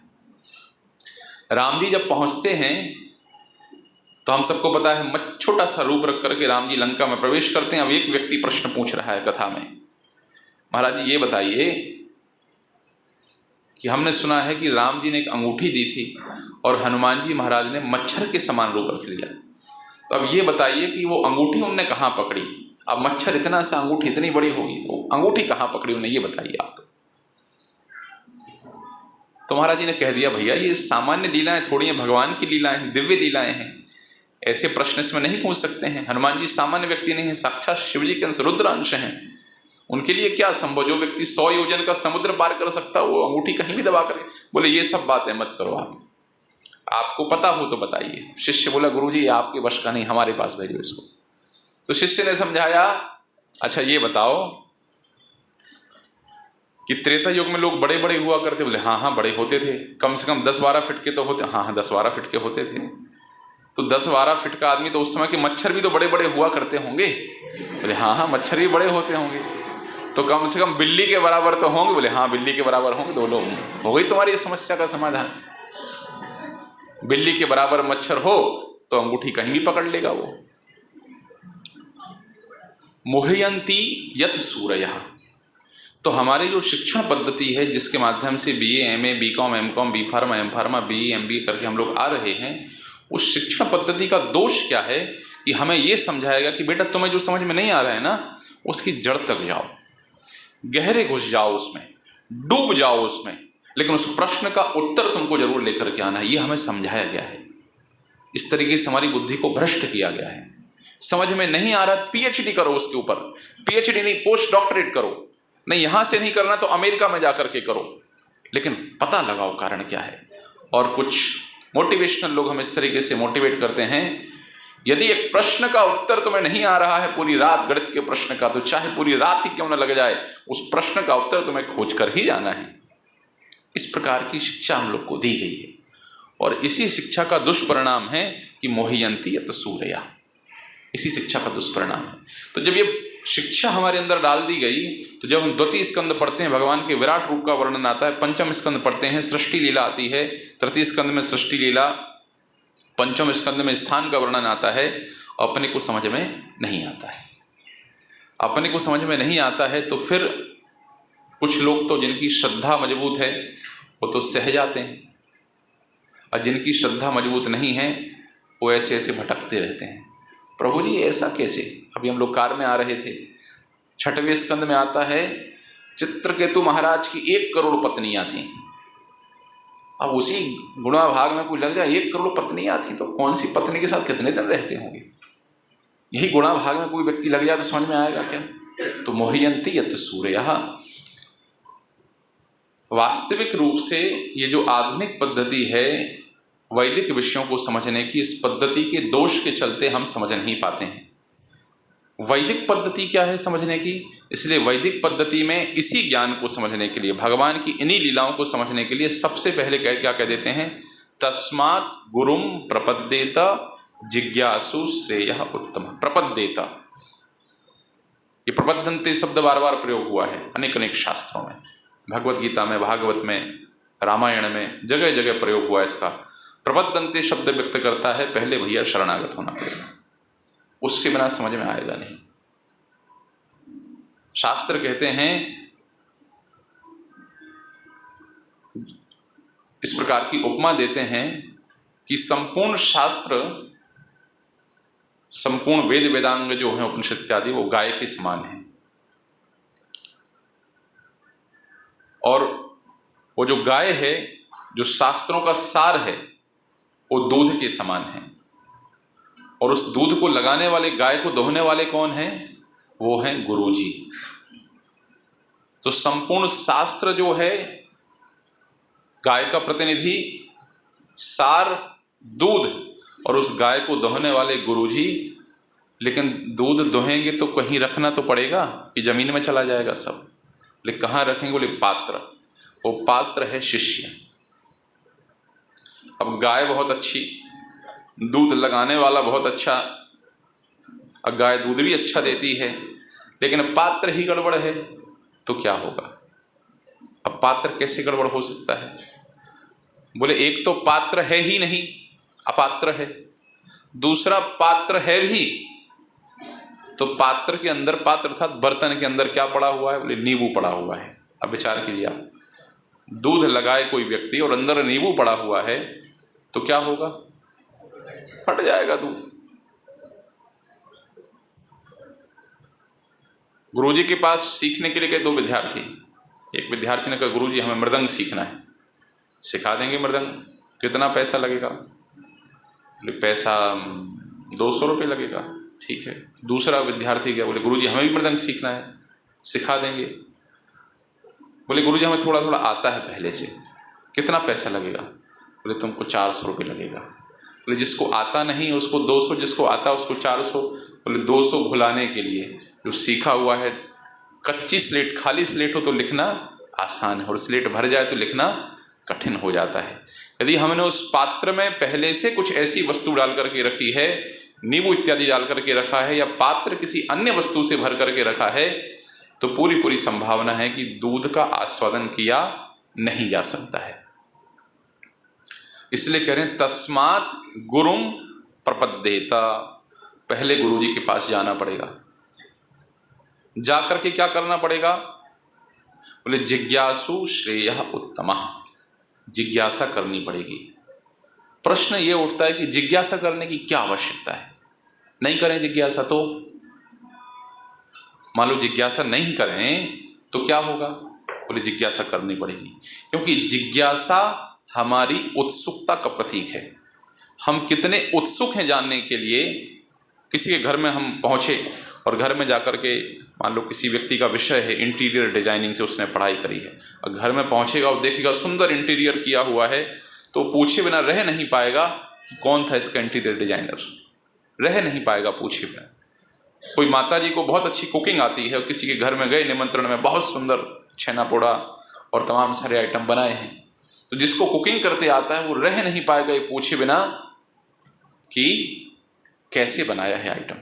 राम जी जब पहुंचते हैं तो हम सबको पता है छोटा सा रूप रख करके राम जी लंका में प्रवेश करते हैं। अब एक व्यक्ति प्रश्न पूछ रहा है कथा में, महाराज जी ये बताइए कि हमने सुना है कि राम जी ने एक अंगूठी दी थी और हनुमान जी महाराज ने मच्छर के समान रूप रख लिया। तो अब ये बताइए कि वो अंगूठी उनने कहाँ पकड़ी? अब मच्छर इतना सा, अंगूठी इतनी बड़ी होगी, तो अंगूठी कहाँ पकड़ी उन्हें, ये बताइए आप। तो महाराज जी ने कह दिया, भैया ये सामान्य लीलाएं थोड़ी हैं, भगवान की लीलाएं हैं, दिव्य लीलाएं हैं, ऐसे प्रश्न इसमें नहीं पूछ सकते हैं। हनुमान जी सामान्य व्यक्ति नहीं है, साक्षात शिव जी के अंश, रुद्र अंश हैं। उनके लिए क्या संभव? जो व्यक्ति 100 योजन का समुद्र पार कर सकता है वो अंगूठी कहीं भी दबा करके। बोले ये सब बातें मत करो, आपको पता हो तो बताइए। शिष्य बोला गुरुजी ये आपके वश का नहीं, हमारे पास भेजो इसको। तो शिष्य ने समझाया, अच्छा ये बताओ कि त्रेता युग में लोग बड़े बड़े हुआ करते? बोले हाँ हाँ बड़े होते थे, कम से कम 10-12 फीट के तो होते। हाँ हाँ 10-12 फीट के होते थे। तो 10-12 फीट का आदमी, तो उस समय के मच्छर भी तो बड़े बड़े हुआ करते होंगे? बोले हाँ हाँ मच्छर भी बड़े होते होंगे। तो कम से कम बिल्ली के बराबर तो होंगे? बोले हाँ बिल्ली के बराबर होंगे। दो लोग हो गई तुम्हारी समस्या का समाधान। बिल्ली के बराबर मच्छर हो तो अंगूठी कहीं भी पकड़ लेगा वो। मोहयंती यत सूरयः। तो हमारी जो शिक्षण पद्धति है जिसके माध्यम से BA MA BCom MCom B Pharma M Pharma BE MBA करके हम लोग आ रहे हैं, उस शिक्षण पद्धति का दोष क्या है कि हमें ये समझाएगा कि बेटा तुम्हें जो समझ में नहीं आ रहा है ना, उसकी जड़ तक जाओ, गहरे घुस जाओ उसमें, डूब जाओ उसमें, लेकिन उस प्रश्न का उत्तर तुमको जरूर लेकर के आना है। ये हमें समझाया गया है। इस तरीके से हमारी बुद्धि को भ्रष्ट किया गया है। समझ में नहीं आ रहा तो PhD करो उसके ऊपर, PhD नहीं पोस्ट डॉक्टरेट करो, नहीं यहाँ से नहीं करना तो अमेरिका में जाकर के करो, लेकिन पता लगाओ कारण क्या है। और कुछ मोटिवेशनल लोग हम इस तरीके से मोटिवेट करते हैं, यदि एक प्रश्न का उत्तर तुम्हें नहीं आ रहा है पूरी रात गणित के प्रश्न का, तो चाहे पूरी रात ही क्यों न लग जाए, उस प्रश्न का उत्तर तुम्हें खोज कर ही जाना है। इस प्रकार की शिक्षा हम लोग को दी गई है और इसी शिक्षा का दुष्परिणाम है कि मोहयंती यत सूरयः। इसी शिक्षा का दुष्परिणाम है। तो जब ये शिक्षा हमारे अंदर डाल दी गई, तो जब हम 2 स्कंद पढ़ते हैं भगवान के विराट रूप का वर्णन आता है, 5वें स्कंद पढ़ते हैं सृष्टि लीला आती है, 3 स्कंद में सृष्टि लीला, 5वें स्कंद में स्थान का वर्णन आता है, अपने को समझ में नहीं आता है। अपने को समझ में नहीं आता है तो फिर कुछ लोग तो जिनकी श्रद्धा मजबूत है वो तो सह जाते हैं, और जिनकी श्रद्धा मजबूत नहीं है वो ऐसे ऐसे भटकते रहते हैं। प्रभु जी ऐसा कैसे? अभी हम लोग कार में आ रहे थे, 6वें स्कंद में आता है चित्रकेतु महाराज की 1 करोड़ पत्नियां थीं। अब उसी गुणाभाग में कोई लग जाए, 1 करोड़ पत्नियां थी तो कौन सी पत्नी के साथ कितने दिन रहते होंगे। यही गुणाभाग में कोई व्यक्ति लग जाए तो समझ में आएगा क्या। तो मोहयंती यत् सूर्यः। वास्तविक रूप से ये जो आधुनिक पद्धति है वैदिक विषयों को समझने की, इस पद्धति के दोष के चलते हम समझ नहीं पाते हैं। वैदिक पद्धति क्या है समझने की, इसलिए वैदिक पद्धति में इसी ज्ञान को समझने के लिए, भगवान की इन्हीं लीलाओं को समझने के लिए सबसे पहले क्या कह देते हैं, तस्मात् गुरुम प्रपद्येत जिज्ञासु श्रेयः उत्तम। प्रपद्येत, ये प्रपद्यन्ते शब्द बार बार प्रयोग हुआ है अनेक अनेक शास्त्रों में, भगवत गीता में, भागवत में, रामायण में, जगह जगह प्रयोग हुआ है इसका। प्रपद्यन्ते शब्द व्यक्त करता है पहले भैया शरणागत होना पड़ेगा, उसके बिना समझ में आएगा नहीं। शास्त्र कहते हैं, इस प्रकार की उपमा देते हैं कि संपूर्ण शास्त्र, संपूर्ण वेद वेदांग जो है उपनिषद इत्यादि, वो गाय के समान है। और वो जो गाय है, जो शास्त्रों का सार है, वो दूध के समान है। और उस दूध को लगाने वाले, गाय को दोहने वाले कौन हैं, वो हैं गुरुजी। तो संपूर्ण शास्त्र जो है गाय का प्रतिनिधि, सार दूध, और उस गाय को दोहने वाले गुरुजी। लेकिन दूध दोहेंगे तो कहीं रखना तो पड़ेगा कि जमीन में चला जाएगा सब। लेकिन कहाँ रखेंगे, बोले पात्र। वो पात्र है शिष्य। अब गाय बहुत अच्छी, दूध लगाने वाला बहुत अच्छा, अब गाय दूध भी अच्छा देती है, लेकिन पात्र ही गड़बड़ है तो क्या होगा। अब पात्र कैसे गड़बड़ हो सकता है, बोले एक तो पात्र है ही नहीं, अपात्र है। दूसरा पात्र है भी, तो पात्र के अंदर, पात्र अर्थात बर्तन के अंदर क्या पड़ा हुआ है, बोले नींबू पड़ा हुआ है। अब विचार कीजिए आप, दूध लगाए कोई व्यक्ति और अंदर नींबू पड़ा हुआ है तो क्या होगा, फट जाएगा दूध। गुरुजी के पास सीखने के लिए गए 2 विद्यार्थी। एक विद्यार्थी ने कहा, गुरुजी हमें मृदंग सीखना है, सिखा देंगे मृदंग, कितना पैसा लगेगा, बोले पैसा 200 रुपये लगेगा, ठीक है। दूसरा विद्यार्थी गया, बोले गुरुजी हमें भी मृदंग सीखना है, सिखा देंगे। बोले गुरुजी हमें थोड़ा थोड़ा आता है पहले से, कितना पैसा लगेगा, बोले तुमको 400 रुपये लगेगा। बोले जिसको आता नहीं उसको 200, जिसको आता उसको 400। बोले 200 भुलाने के लिए, जो सीखा हुआ है, कच्ची स्लेट, खाली स्लेट हो तो लिखना आसान है, और स्लेट भर जाए तो लिखना कठिन हो जाता है। यदि हमने उस पात्र में पहले से कुछ ऐसी वस्तु डाल करके रखी है, नींबू इत्यादि डाल करके रखा है, या पात्र किसी अन्य वस्तु से भर करके रखा है, तो पूरी पूरी संभावना है कि दूध का आस्वादन किया नहीं जा सकता है। इसलिए कह रहे हैं तस्मात् गुरुम प्रपद्येत, पहले गुरुजी के पास जाना पड़ेगा। जाकर के क्या करना पड़ेगा, बोले जिज्ञासु श्रेयः उत्तमः, जिज्ञासा करनी पड़ेगी। प्रश्न ये उठता है कि जिज्ञासा करने की क्या आवश्यकता है, नहीं करें जिज्ञासा तो, मान लो जिज्ञासा नहीं करें तो क्या होगा, बोले जिज्ञासा करनी पड़ेगी, क्योंकि जिज्ञासा हमारी उत्सुकता का प्रतीक है। हम कितने उत्सुक हैं जानने के लिए। किसी के घर में हम पहुँचे और घर में जाकर के, मान लो किसी व्यक्ति का विषय है इंटीरियर डिजाइनिंग से उसने पढ़ाई करी है, और घर में पहुँचेगा और देखेगा सुंदर इंटीरियर किया हुआ है, तो पूछे बिना रह नहीं पाएगा कि कौन था इसका इंटीरियर डिजाइनर, रह नहीं पाएगा पूछे बिना। कोई माता जी को बहुत अच्छी कुकिंग आती है और किसी के घर में गए निमंत्रण में, बहुत सुंदर छेना पोड़ा और तमाम सारे आइटम बनाए हैं, तो जिसको कुकिंग करते आता है वो रह नहीं पाएगा ये पूछे बिना कि कैसे बनाया है आइटम।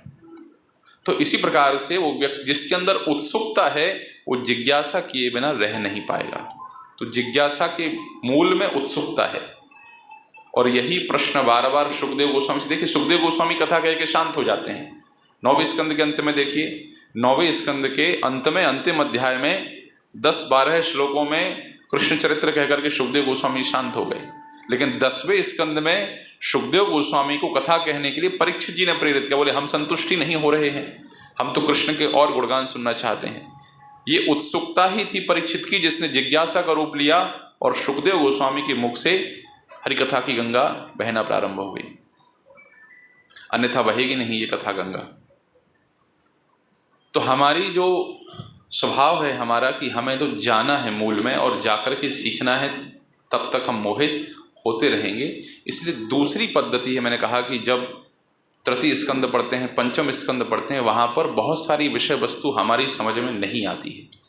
तो इसी प्रकार से वो व्यक्ति जिसके अंदर उत्सुकता है वो जिज्ञासा किए बिना रह नहीं पाएगा। तो जिज्ञासा के मूल में उत्सुकता है, और यही प्रश्न बार बार सुखदेव गोस्वामी से, देखिए सुखदेव गोस्वामी कथा कह के शांत हो जाते हैं। 9वें स्कंद के अंत में देखिए, 9वें स्कंद के अंत में अंतिम अध्याय में 10-12 श्लोकों में कृष्ण चरित्र कहकर के सुखदेव गोस्वामी शांत हो गए। लेकिन 10वें स्कंद में सुखदेव गोस्वामी को कथा कहने के लिए परीक्षित जी ने प्रेरित किया। बोले हम संतुष्टि नहीं हो रहे हैं, हम तो कृष्ण के और गुणगान सुनना चाहते हैं। ये उत्सुकता ही थी परीक्षित की जिसने जिज्ञासा का रूप लिया, और सुखदेव गोस्वामी के मुख से हरिकथा की गंगा बहना प्रारंभ हो गई, अन्यथा बहेगी नहीं ये कथा गंगा। तो हमारी जो स्वभाव है हमारा कि हमें तो जाना है मूल में और जाकर के सीखना है, तब तक हम मोहित होते रहेंगे। इसलिए दूसरी पद्धति है, मैंने कहा कि जब तृतीय स्कंद पढ़ते हैं, पंचम स्कंद पढ़ते हैं, वहाँ पर बहुत सारी विषय वस्तु हमारी समझ में नहीं आती है।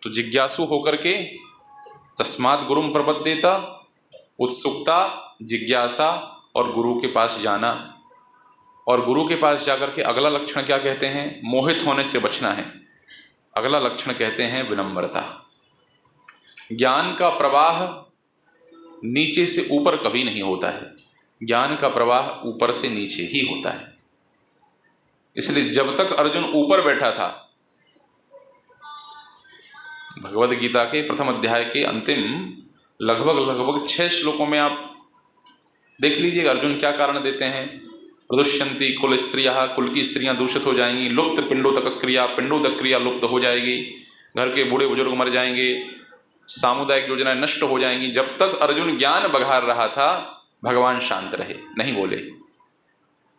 तो जिज्ञासु होकर के तस्मात् गुरुम प्रपद्येत, उत्सुकता, जिज्ञासा और गुरु के पास जाना। और गुरु के पास जाकर के अगला लक्षण क्या कहते हैं? मोहित होने से बचना है। अगला लक्षण कहते हैं विनम्रता। ज्ञान का प्रवाह नीचे से ऊपर कभी नहीं होता है, ज्ञान का प्रवाह ऊपर से नीचे ही होता है। इसलिए जब तक अर्जुन ऊपर बैठा था, भगवद गीता के प्रथम अध्याय के अंतिम लगभग 6 श्लोकों में आप देख लीजिए अर्जुन क्या कारण देते हैं। प्रदुष्यंती कुल स्त्रियाः, कुल की स्त्रियां दूषित हो जाएंगी। लुप्त पिंडोदक क्रिया, पिंडोदक क्रिया लुप्त हो जाएगी। घर के बूढ़े बुजुर्ग मर जाएंगे। सामुदायिक योजनाएं नष्ट हो जाएंगी। जब तक अर्जुन ज्ञान बघार रहा था, भगवान शांत रहे, नहीं बोले।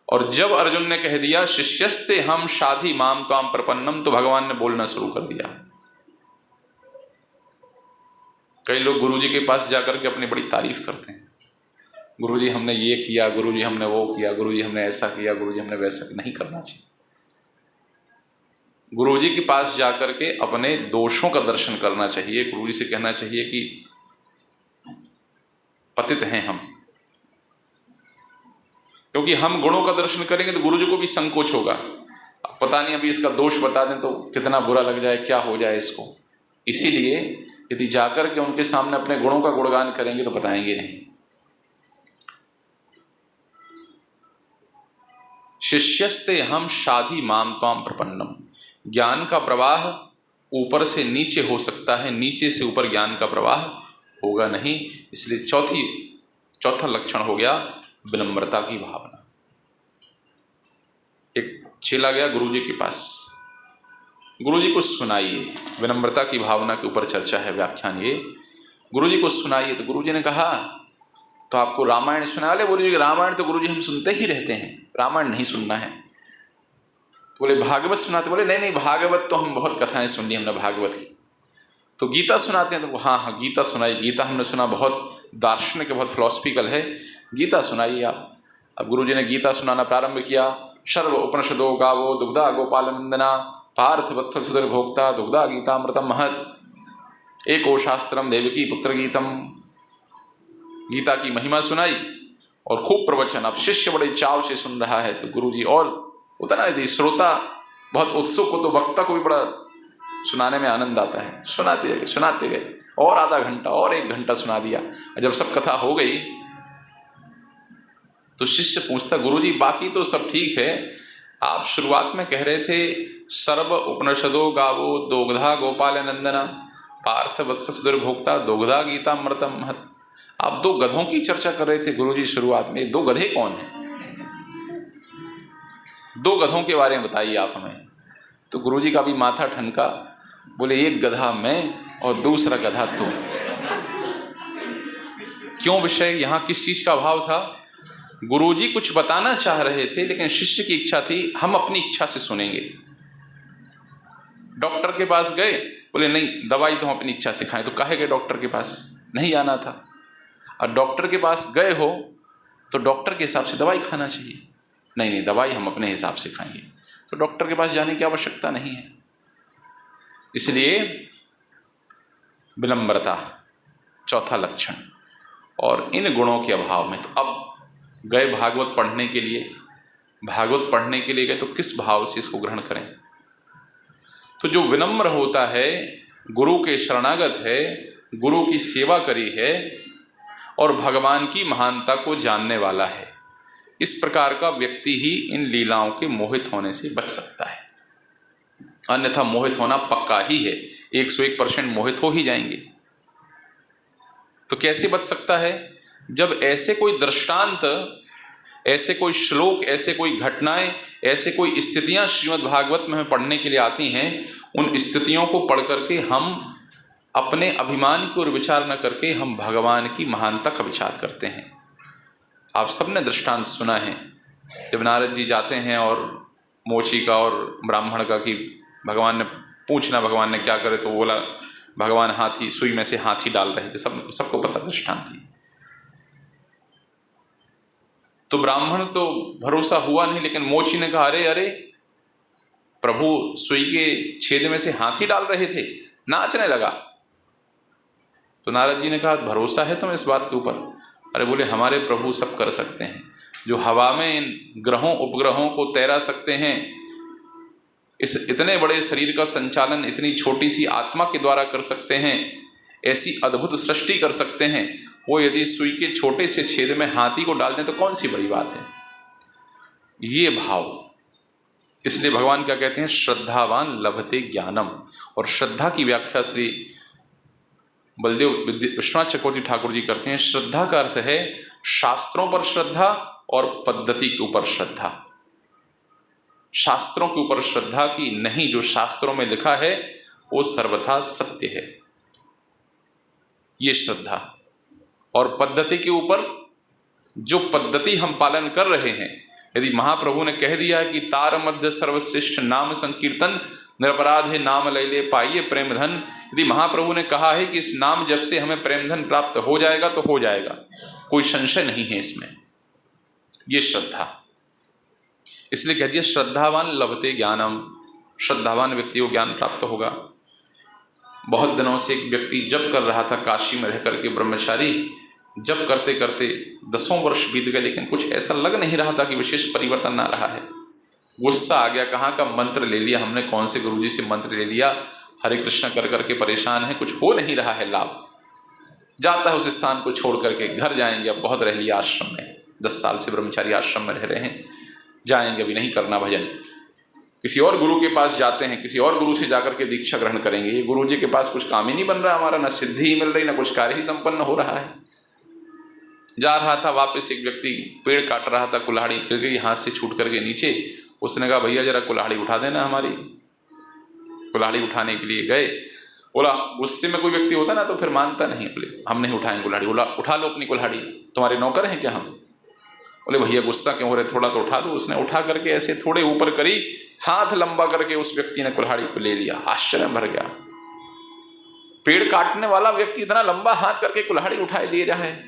और जब अर्जुन ने कह दिया शिष्यस्ते हम शाधि माम त्वाम प्रपन्नम, तो भगवान ने बोलना शुरू कर दिया। कई लोग गुरुजी के पास जाकर के अपनी बड़ी तारीफ करते हैं, गुरुजी हमने ये किया, गुरुजी हमने वो किया, गुरुजी हमने ऐसा किया, गुरुजी हमने वैसा किया। नहीं करना चाहिए। गुरुजी के पास जाकर के अपने दोषों का दर्शन करना चाहिए। गुरुजी से कहना चाहिए कि पतित हैं हम, क्योंकि हम गुणों का दर्शन करेंगे तो गुरुजी को भी संकोच होगा। अब पता नहीं अभी इसका दोष बता दें तो कितना बुरा लग जाए, क्या हो जाए इसको। इसीलिए यदि जाकर के उनके सामने अपने गुणों का गुणगान करेंगे तो बताएंगे नहीं। शिष्यस्ते हम शाधि माम त्वाम प्रपन्नम। ज्ञान का प्रवाह ऊपर से नीचे हो सकता है, नीचे से ऊपर ज्ञान का प्रवाह होगा नहीं। इसलिए चौथा लक्षण हो गया विनम्रता की भावना। एक चेला गया गुरुजी के पास, गुरुजी को सुनाइए। विनम्रता की भावना के ऊपर चर्चा है, व्याख्यान ये। गुरुजी को सुनाइए। तो गुरुजी ने कहा तो आपको रामायण सुना ले। गुरुजी रामायण तो गुरुजी हम सुनते ही रहते हैं, रामायण नहीं सुनना है। तो बोले भागवत सुनाते? बोले नहीं, भागवत तो हम बहुत कथाएं सुन ली हमने भागवत की। तो गीता सुनाते हैं? तो हाँ गीता सुनाई। गीता हमने सुना, बहुत दार्शनिक, बहुत फिलोसफिकल है, गीता सुनाइए आप। अब गुरुजी ने गीता सुनाना प्रारंभ किया। सर्व उपनिषदो गावो दुग्धा गोपालनंदना, पार्थ वत्सल सुधर भोक्ता, दुग्धा गीतामृतम महत्, एको शास्त्रम देवकी पुत्र गीतम। गीता की महिमा सुनाई और खूब प्रवचन। अब शिष्य बड़े चाव से सुन रहा है। तो गुरुजी और होता ना, यदि श्रोता बहुत उत्सुक हो तो वक्ता को भी बड़ा सुनाने में आनंद आता है। सुनाते गए और आधा घंटा और 1 घंटा सुना दिया। जब सब कथा हो गई तो शिष्य पूछता गुरुजी बाकी तो सब ठीक है, आप शुरुआत में कह रहे थे सर्व उपनिषदो गावो दोग्धा गोपाल नंदना, पार्थ वत्स सुधर भोक्ता, दोग्धा गीतामृतम महत्। आप 2 गधों की चर्चा कर रहे थे गुरुजी शुरुआत में। 2 गधे कौन हैं? 2 गधों के बारे में बताइए आप हमें। तो गुरुजी का भी माथा ठनका। बोले एक गधा मैं और दूसरा गधा तुम। क्यों विषय, यहाँ किस चीज का अभाव था? गुरुजी कुछ बताना चाह रहे थे, लेकिन शिष्य की इच्छा थी हम अपनी इच्छा से सुनेंगे। डॉक्टर के पास गए, बोले नहीं दवाई तो हम अपनी इच्छा से खाएं। तो काहे गए डॉक्टर के पास? नहीं आना था। और डॉक्टर के पास गए हो तो डॉक्टर के हिसाब से दवाई खाना चाहिए। नहीं दवाई हम अपने हिसाब से खाएंगे। तो डॉक्टर के पास जाने की आवश्यकता नहीं है। इसलिए विनम्रता चौथा लक्षण। और इन गुणों के अभाव में तो अब गए भागवत पढ़ने के लिए, भागवत पढ़ने के लिए गए तो किस भाव से इसको ग्रहण करें? तो जो विनम्र होता है, गुरु के शरणागत है, गुरु की सेवा करी है और भगवान की महानता को जानने वाला है, इस प्रकार का व्यक्ति ही इन लीलाओं के मोहित होने से बच सकता है। अन्यथा मोहित होना पक्का ही है, 101% मोहित हो ही जाएंगे। तो कैसे बच सकता है? जब ऐसे कोई दृष्टांत, ऐसे कोई श्लोक, ऐसे कोई घटनाएं, ऐसे कोई स्थितियां श्रीमद् भागवत में हमें पढ़ने के लिए आती हैं, उन स्थितियों को पढ़ करके हम अपने अभिमान की ओर विचार न करके हम भगवान की महानता का विचार करते हैं। आप सबने दृष्टांत सुना है, जब नारद जी जाते हैं और मोची का और ब्राह्मण का कि भगवान ने पूछना भगवान ने क्या करे, तो बोला भगवान हाथी सुई में से हाथी डाल रहे थे, सबको पता दृष्टांत थी। तो ब्राह्मण तो भरोसा हुआ नहीं, लेकिन मोची ने कहा अरे अरे प्रभु सुई के छेद में से हाथी डाल रहे थे, नाचने लगा। तो नारद जी ने कहा भरोसा है तुम्हें इस बात के ऊपर? अरे बोले हमारे प्रभु सब कर सकते हैं, जो हवा में इन ग्रहों उपग्रहों को तैरा सकते हैं, इस इतने बड़े शरीर का संचालन इतनी छोटी सी आत्मा के द्वारा कर सकते हैं, ऐसी अद्भुत सृष्टि कर सकते हैं, वो यदि सुई के छोटे से छेद में हाथी को डाल दें तो कौन सी बड़ी बात है। ये भाव, इसलिए भगवान क्या कहते हैं, श्रद्धावान लभते ज्ञानम। और श्रद्धा की व्याख्या श्री बलदेव विश्वनाथ चक्रवर्ती ठाकुर जी करते हैं। श्रद्धा का अर्थ है शास्त्रों पर श्रद्धा और पद्धति के ऊपर श्रद्धा। शास्त्रों के ऊपर श्रद्धा की नहीं, जो शास्त्रों में लिखा है वो सर्वथा सत्य है, ये श्रद्धा। और पद्धति के ऊपर, जो पद्धति हम पालन कर रहे हैं, यदि महाप्रभु ने कह दिया है कि तार मध्य सर्वश्रेष्ठ नाम संकीर्तन निरपराधे नाम लैले पाइए प्रेम धन, यदि महाप्रभु ने कहा है कि इस नाम जब से हमें प्रेम धन प्राप्त हो जाएगा तो हो जाएगा, कोई संशय नहीं है इसमें, ये श्रद्धा। इसलिए कह दिया श्रद्धावान लभते ज्ञानम, श्रद्धावान व्यक्ति को ज्ञान प्राप्त होगा। बहुत दिनों से एक व्यक्ति जप कर रहा था काशी में रह करके, ब्रह्मचारी, जप करते करते 10 वर्ष बीत गए, लेकिन कुछ ऐसा लग नहीं रहा था कि विशेष परिवर्तन आ रहा है। गुस्सा आ गया, कहाँ का मंत्र ले लिया हमने, कौन से गुरुजी से मंत्र ले लिया, हरे कृष्ण कर करके परेशान है, कुछ हो नहीं रहा है लाभ। जाता है उस स्थान को छोड़ करके, घर जाएंगे, अब बहुत रह लिया आश्रम में, 10 साल से ब्रह्मचारी आश्रम में रह रहे हैं, जाएंगे अभी नहीं करना भजन। किसी और गुरु के पास जाते हैं, किसी और गुरु से जाकर के दीक्षा ग्रहण करेंगे। ये गुरु जी के पास कुछ काम ही नहीं बन रहा हमारा, न सिद्धि ही मिल रही, न कुछ कार्य ही संपन्न हो रहा है। जा रहा था, वापस एक व्यक्ति पेड़ काट रहा था, कुल्हाड़ी गिर गई हाथ से छूट करके नीचे। उसने कहा भैया जरा कुल्हाड़ी उठा देना हमारी। कुल्हाड़ी उठाने के लिए गए, बोला गुस्से में कोई व्यक्ति होता ना तो फिर मानता नहीं, बोले हम नहीं उठाएंगे कुल्हाड़ी। बोला उठा लो अपनी कुल्हाड़ी, तुम्हारे नौकर हैं क्या हम? बोले भैया गुस्सा क्यों हो रहे, थोड़ा तो उठा दो। उसने उठा करके ऐसे थोड़े ऊपर करी, हाथ लंबा करके उस व्यक्ति ने कुल्हाड़ी को ले लिया। आश्चर्य भर गया, पेड़ काटने वाला व्यक्ति इतना लंबा हाथ करके कुल्हाड़ी उठाए ले रहा है,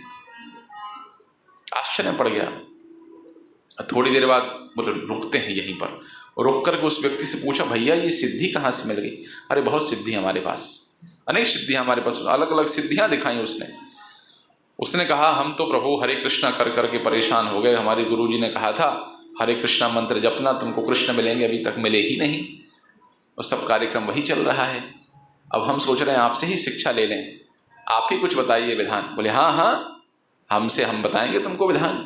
आश्चर्य पड़ गया। थोड़ी देर बाद बोले रुकते हैं यहीं पर, और रुक करके उस व्यक्ति से पूछा भैया ये सिद्धि कहाँ से मिल गई? अरे बहुत सिद्धि हमारे पास, अनेक सिद्धियाँ हमारे पास, अलग अलग सिद्धियाँ दिखाई उसने कहा हम तो प्रभु हरे कृष्णा कर करके परेशान हो गए, हमारे गुरुजी ने कहा था हरे कृष्णा मंत्र जपना, तुमको कृष्ण मिलेंगे, अभी तक मिले ही नहीं, और सब कार्यक्रम वही चल रहा है। अब हम सोच रहे हैं आपसे ही शिक्षा ले लें, आप ही कुछ बताइए विधान। बोले हाँ हाँ हमसे हम बताएंगे तुमको विधान,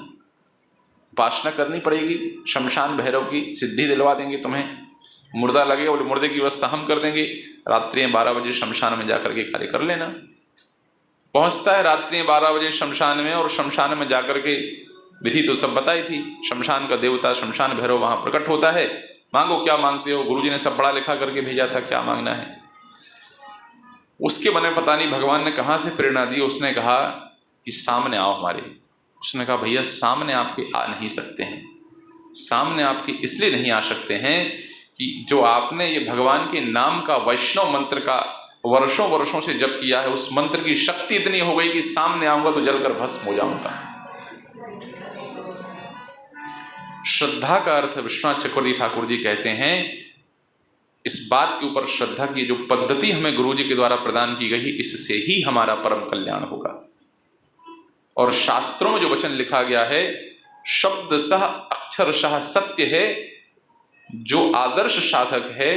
उपासना करनी पड़ेगी शमशान भैरव की, सिद्धि दिलवा देंगे तुम्हें। मुर्दा लगेगा, बोले मुर्दे की व्यवस्था हम कर देंगे, रात्रि 12 बजे शमशान में जाकर के कार्य कर लेना। पहुंचता है रात्रि 12 बजे शमशान में, और शमशान में जाकर के विधि तो सब बताई थी, शमशान का देवता शमशान भैरव वहाँ प्रकट होता है, मांगो क्या मांगते हो, गुरुजी ने सब पढ़ा लिखा करके भेजा था क्या मांगना है। उसके मन में पता नहीं भगवान ने कहाँ से प्रेरणा दी, उसने कहा कि सामने आओ हमारे। उसने कहा भैया सामने आपके आ नहीं सकते हैं, सामने आपके इसलिए नहीं आ सकते हैं कि जो आपने ये भगवान के नाम का वैष्णव मंत्र का वर्षों वर्षों से जप किया है, उस मंत्र की शक्ति इतनी हो गई कि सामने आऊंगा तो जलकर भस्म हो जाऊंगा। श्रद्धा का अर्थ विश्वनाथ चक्रवर्ती ठाकुर जी कहते हैं इस बात के ऊपर श्रद्धा की जो पद्धति हमें गुरु जी के द्वारा प्रदान की गई, इससे ही हमारा परम कल्याण होगा। और शास्त्रों में जो वचन लिखा गया है शब्द सह अक्षरशः सत्य है। जो आदर्श साधक है,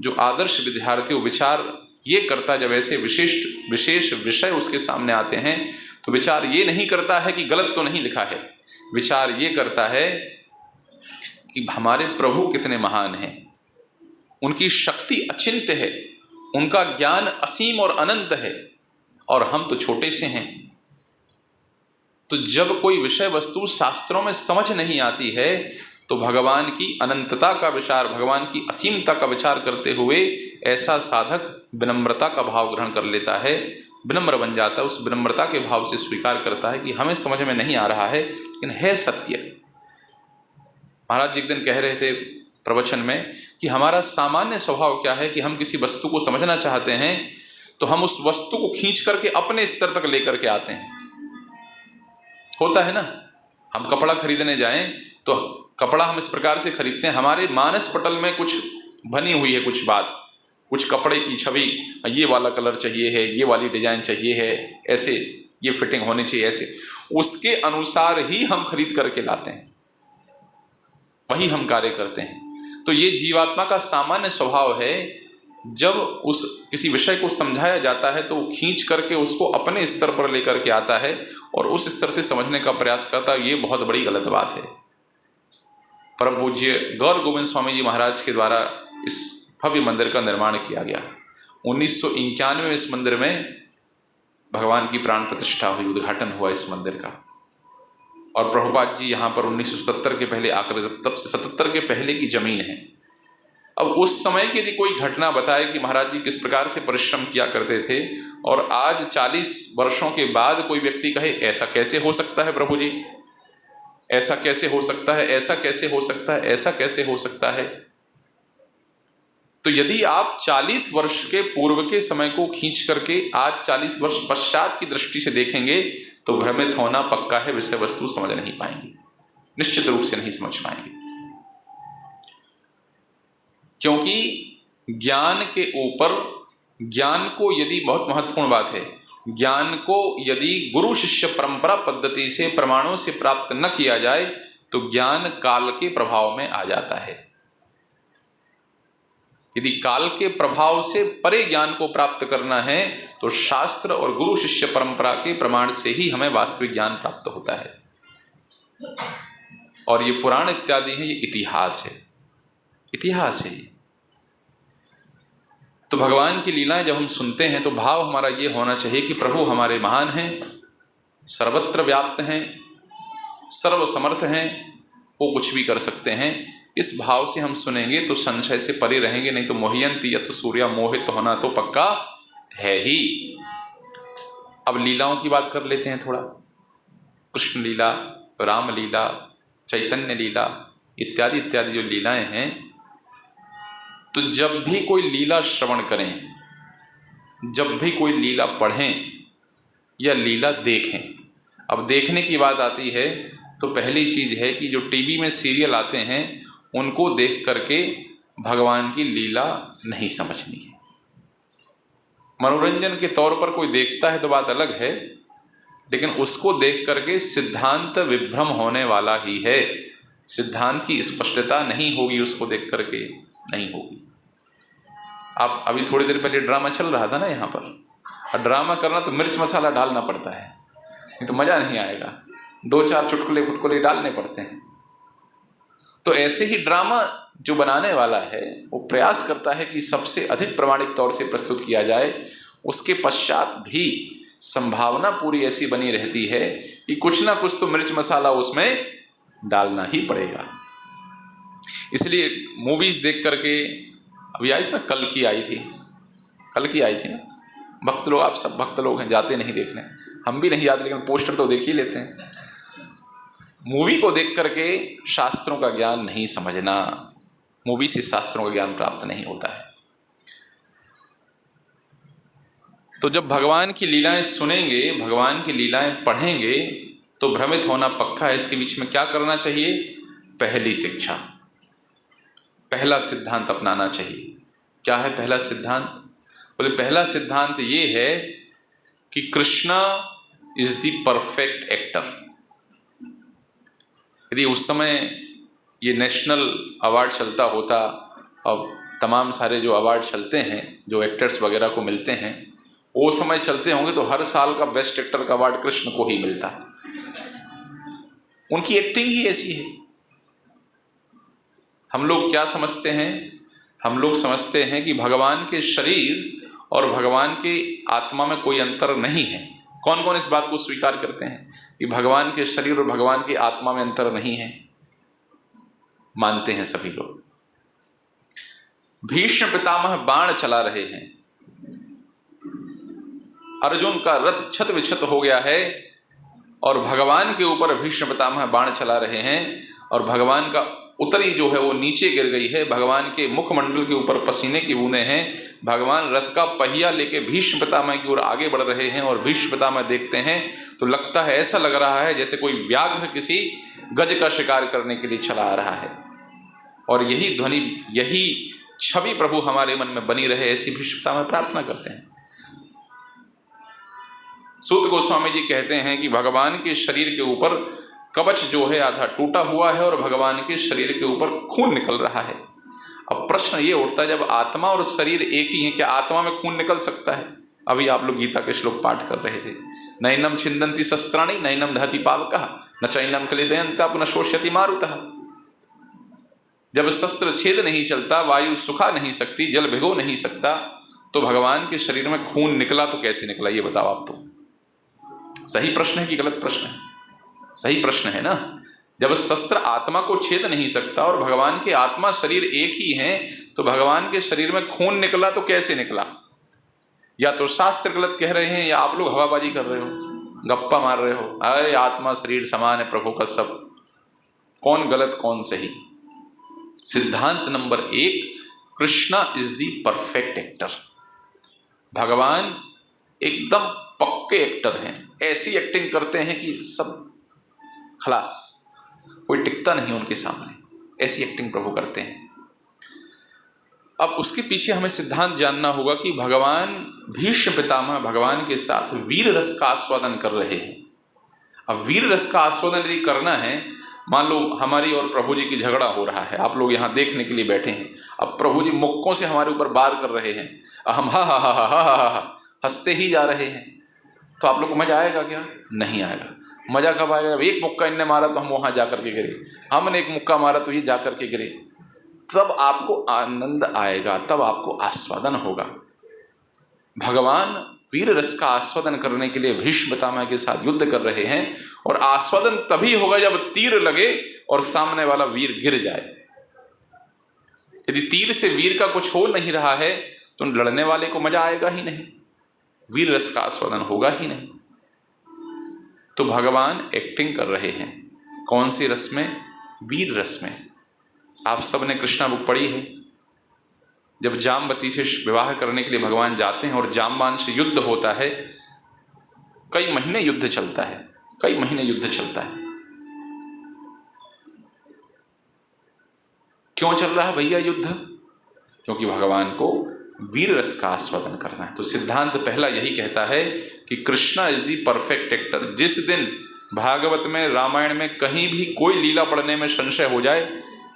जो आदर्श विद्यार्थी विचार ये करता, जब ऐसे विशेष विषय उसके सामने आते हैं तो विचार ये नहीं करता है कि गलत तो नहीं लिखा है, विचार ये करता है कि हमारे प्रभु कितने महान हैं, उनकी शक्ति अचिंत्य है, उनका ज्ञान असीम और अनंत है, और हम तो छोटे से हैं। तो जब कोई विषय वस्तु शास्त्रों में समझ नहीं आती है तो भगवान की अनंतता का विचार, भगवान की असीमता का विचार करते हुए ऐसा साधक विनम्रता का भाव ग्रहण कर लेता है, विनम्र बन जाता है, उस विनम्रता के भाव से स्वीकार करता है कि हमें समझ में नहीं आ रहा है लेकिन है सत्य। महाराज जी एक दिन कह रहे थे प्रवचन में कि हमारा सामान्य स्वभाव क्या है कि हम किसी वस्तु को समझना चाहते हैं तो हम उस वस्तु को खींच करके अपने स्तर तक लेकर के आते हैं। होता है ना, हम कपड़ा खरीदने जाएं तो कपड़ा हम इस प्रकार से खरीदते हैं, हमारे मानस पटल में कुछ बनी हुई है, कुछ बात, कुछ कपड़े की छवि, ये वाला कलर चाहिए है, ये वाली डिजाइन चाहिए है, ऐसे ये फिटिंग होनी चाहिए, ऐसे उसके अनुसार ही हम खरीद करके लाते हैं, वही हम कार्य करते हैं। तो ये जीवात्मा का सामान्य स्वभाव है, जब उस किसी विषय को समझाया जाता है तो खींच करके उसको अपने स्तर पर लेकर के आता है और उस स्तर से समझने का प्रयास करता है। ये बहुत बड़ी गलत बात है। परम पूज्य गौर गोविंद स्वामी जी महाराज के द्वारा इस भव्य मंदिर का निर्माण किया गया। 1991 में इस मंदिर में भगवान की प्राण प्रतिष्ठा हुई, उद्घाटन हुआ इस मंदिर का। और प्रभुपाद जी यहाँ पर 1970 के पहले आकर, तब से 77 के पहले की जमीन है। अब उस समय की यदि कोई घटना बताए कि महाराज जी किस प्रकार से परिश्रम किया करते थे, और आज 40 वर्षों के बाद कोई व्यक्ति कहे ऐसा कैसे हो सकता है प्रभु जी, ऐसा कैसे हो सकता है, ऐसा कैसे हो सकता है, ऐसा कैसे हो सकता है। तो यदि आप 40 वर्ष के पूर्व के समय को खींच करके आज 40 वर्ष पश्चात की दृष्टि से देखेंगे तो भ्रमित होना पक्का है, विषय वस्तु समझ नहीं पाएंगे, निश्चित रूप से नहीं समझ पाएंगे। क्योंकि ज्ञान के ऊपर, ज्ञान को यदि, बहुत महत्वपूर्ण बात है, ज्ञान को यदि गुरु शिष्य परंपरा पद्धति से प्रमाणों से प्राप्त न किया जाए तो ज्ञान काल के प्रभाव में आ जाता है। यदि काल के प्रभाव से परे ज्ञान को प्राप्त करना है तो शास्त्र और गुरु शिष्य परंपरा के प्रमाण से ही हमें वास्तविक ज्ञान प्राप्त होता है। और ये पुराण इत्यादि है, ये इतिहास है, इतिहास है। तो भगवान की लीलाएं जब हम सुनते हैं तो भाव हमारा ये होना चाहिए कि प्रभु हमारे महान हैं, सर्वत्र व्याप्त हैं, सर्वसमर्थ हैं, वो कुछ भी कर सकते हैं। इस भाव से हम सुनेंगे तो संशय से परे रहेंगे, नहीं तो मोहयंती यत सूर्या, मोहित होना तो पक्का है ही। अब लीलाओं की बात कर लेते हैं थोड़ा। कृष्ण लीला, राम लीला, चैतन्य लीला इत्यादि इत्यादि जो लीलाएं हैं, तो जब भी कोई लीला श्रवण करें, जब भी कोई लीला पढ़ें या लीला देखें, अब देखने की बात आती है तो पहली चीज़ है कि जो टीवी में सीरियल आते हैं उनको देख करके भगवान की लीला नहीं समझनी है। मनोरंजन के तौर पर कोई देखता है तो बात अलग है, लेकिन उसको देख करके सिद्धांत विभ्रम होने वाला ही है। सिद्धांत की स्पष्टता नहीं होगी, उसको देख करके नहीं होगी। आप अभी थोड़ी देर पहले ड्रामा चल रहा था ना यहाँ पर, और ड्रामा करना तो मिर्च मसाला डालना पड़ता है, नहीं तो मज़ा नहीं आएगा, 2-4 चुटकुले फुटकुले डालने पड़ते हैं। तो ऐसे ही ड्रामा जो बनाने वाला है वो प्रयास करता है कि सबसे अधिक प्रामाणिक तौर से प्रस्तुत किया जाए। उसके पश्चात भी संभावना पूरी ऐसी बनी रहती है कि कुछ ना कुछ तो मिर्च मसाला उसमें डालना ही पड़ेगा। इसलिए मूवीज़ देख करके, अभी आई थी ना, कल की आई थी ना, भक्त लोग, आप सब भक्त लोग हैं, जाते नहीं देखने, हम भी नहीं जाते, लेकिन पोस्टर तो देख ही लेते हैं। मूवी को देख करके शास्त्रों का ज्ञान नहीं समझना, मूवी से शास्त्रों का ज्ञान प्राप्त नहीं होता है। तो जब भगवान की लीलाएं सुनेंगे, भगवान की लीलाएं पढ़ेंगे तो भ्रमित होना पक्का है। इसके बीच में क्या करना चाहिए? पहली शिक्षा, पहला सिद्धांत अपनाना चाहिए। क्या है पहला सिद्धांत? बोले पहला सिद्धांत ये है कि Krishna is the perfect actor. यदि उस समय ये नेशनल अवार्ड चलता होता, अब तमाम सारे जो अवार्ड चलते हैं, जो एक्टर्स वगैरह को मिलते हैं, वो समय चलते होंगे तो हर साल का बेस्ट एक्टर का अवार्ड कृष्ण को ही मिलता। उनकी एक्टिंग ही ऐसी है। हम लोग क्या समझते हैं? हम लोग समझते हैं कि भगवान के शरीर और भगवान के आत्मा में कोई अंतर नहीं है। कौन कौन इस बात को स्वीकार करते हैं कि भगवान के शरीर और भगवान की आत्मा में अंतर नहीं है? मानते हैं सभी लोग। भीष्म पितामह बाण चला रहे हैं, अर्जुन का रथ छत विछत हो गया है और भगवान के ऊपर भीष्म पितामह बाण चला रहे हैं और भगवान का उत्तरी जो है वो नीचे गिर गई है, भगवान के मुखमंडल के ऊपर पसीने की बूंदें हैं। भगवान रथ का पहिया लेके भीष्म पितामह की ओर आगे बढ़ रहे हैं और भीष्म पितामह देखते हैं तो लगता है, ऐसा लग रहा है जैसे कोई व्याघ्र किसी गज का शिकार करने के लिए चला आ रहा है। और यही ध्वनि, यही छवि प्रभु हमारे मन में बनी रहे, ऐसी भीष्म पितामह प्रार्थना करते हैं। सूत गोस्वामी जी कहते हैं कि भगवान के शरीर के ऊपर कवच जो है आधा टूटा हुआ है और भगवान के शरीर के ऊपर खून निकल रहा है। अब प्रश्न ये उठता है, जब आत्मा और शरीर एक ही है, क्या आत्मा में खून निकल सकता है? अभी आप लोग गीता के श्लोक पाठ कर रहे थे, नैनम छिंदंती शस्त्राणि नैनम दहति पावकः न चैनम क्लेदयन्ता पुनः शोष्यति मारुतः। जब शस्त्र छेद नहीं चलता, वायु सुखा नहीं सकती, जल भिगो नहीं सकता, तो भगवान के शरीर में खून निकला तो कैसे निकला, ये बताओ आप। तो सही प्रश्न है कि गलत प्रश्न है? सही प्रश्न है ना। जब शस्त्र आत्मा को छेद नहीं सकता और भगवान के आत्मा शरीर एक ही है, तो भगवान के शरीर में खून निकला तो कैसे निकला? या तो शास्त्र गलत कह रहे हैं या आप लोग हवाबाजी कर रहे हो, गप्पा मार रहे हो। अरे आत्मा शरीर समान है प्रभु का सब, कौन गलत कौन सही? सिद्धांत number 1, Krishna is the perfect actor. भगवान एकदम पक्के एक्टर हैं, ऐसी एक्टिंग करते हैं कि सब खलास, कोई टिकता नहीं उनके सामने, ऐसी एक्टिंग प्रभु करते हैं। अब उसके पीछे हमें सिद्धांत जानना होगा कि भगवान भीष्म पितामह भगवान के साथ वीर रस का आस्वादन कर रहे हैं। अब वीर रस का आस्वादन यदि करना है, मान लो हमारी और प्रभु जी की झगड़ा हो रहा है, आप लोग यहाँ देखने के लिए बैठे हैं, अब प्रभु जी मुक्कों से हमारे ऊपर वार कर रहे हैं, हम हा हा हा हा हा हा हंसते ही जा रहे हैं, तो आप लोग को मजा आएगा क्या? नहीं आएगा। मजा कब आएगा? एक मुक्का इनने मारा तो हम वहाँ जा करके गिरे, हमने एक मुक्का मारा तो ये जा करके गिरे, तब आपको आनंद आएगा, तब आपको आस्वादन होगा। भगवान वीर रस का आस्वादन करने के लिए भीष्म पितामह के साथ युद्ध कर रहे हैं और आस्वादन तभी होगा जब तीर लगे और सामने वाला वीर गिर जाए। यदि तीर से वीर का कुछ हो नहीं रहा है तो लड़ने वाले को मजा आएगा ही नहीं, वीर रस का आस्वादन होगा ही नहीं। तो भगवान एक्टिंग कर रहे हैं, कौन सी रस में? वीर रस में। आप सब ने कृष्णा बुक पढ़ी है, जब जामवती से विवाह करने के लिए भगवान जाते हैं और जामवान से युद्ध होता है, कई महीने युद्ध चलता है, कई महीने युद्ध चलता है। क्यों चल रहा है भैया युद्ध? क्योंकि भगवान को वीर रस का आस्वादन करना है। तो सिद्धांत पहला यही कहता है कि Krishna is the perfect actor. जिस दिन भागवत में, रामायण में कहीं भी कोई लीला पढ़ने में संशय हो जाए,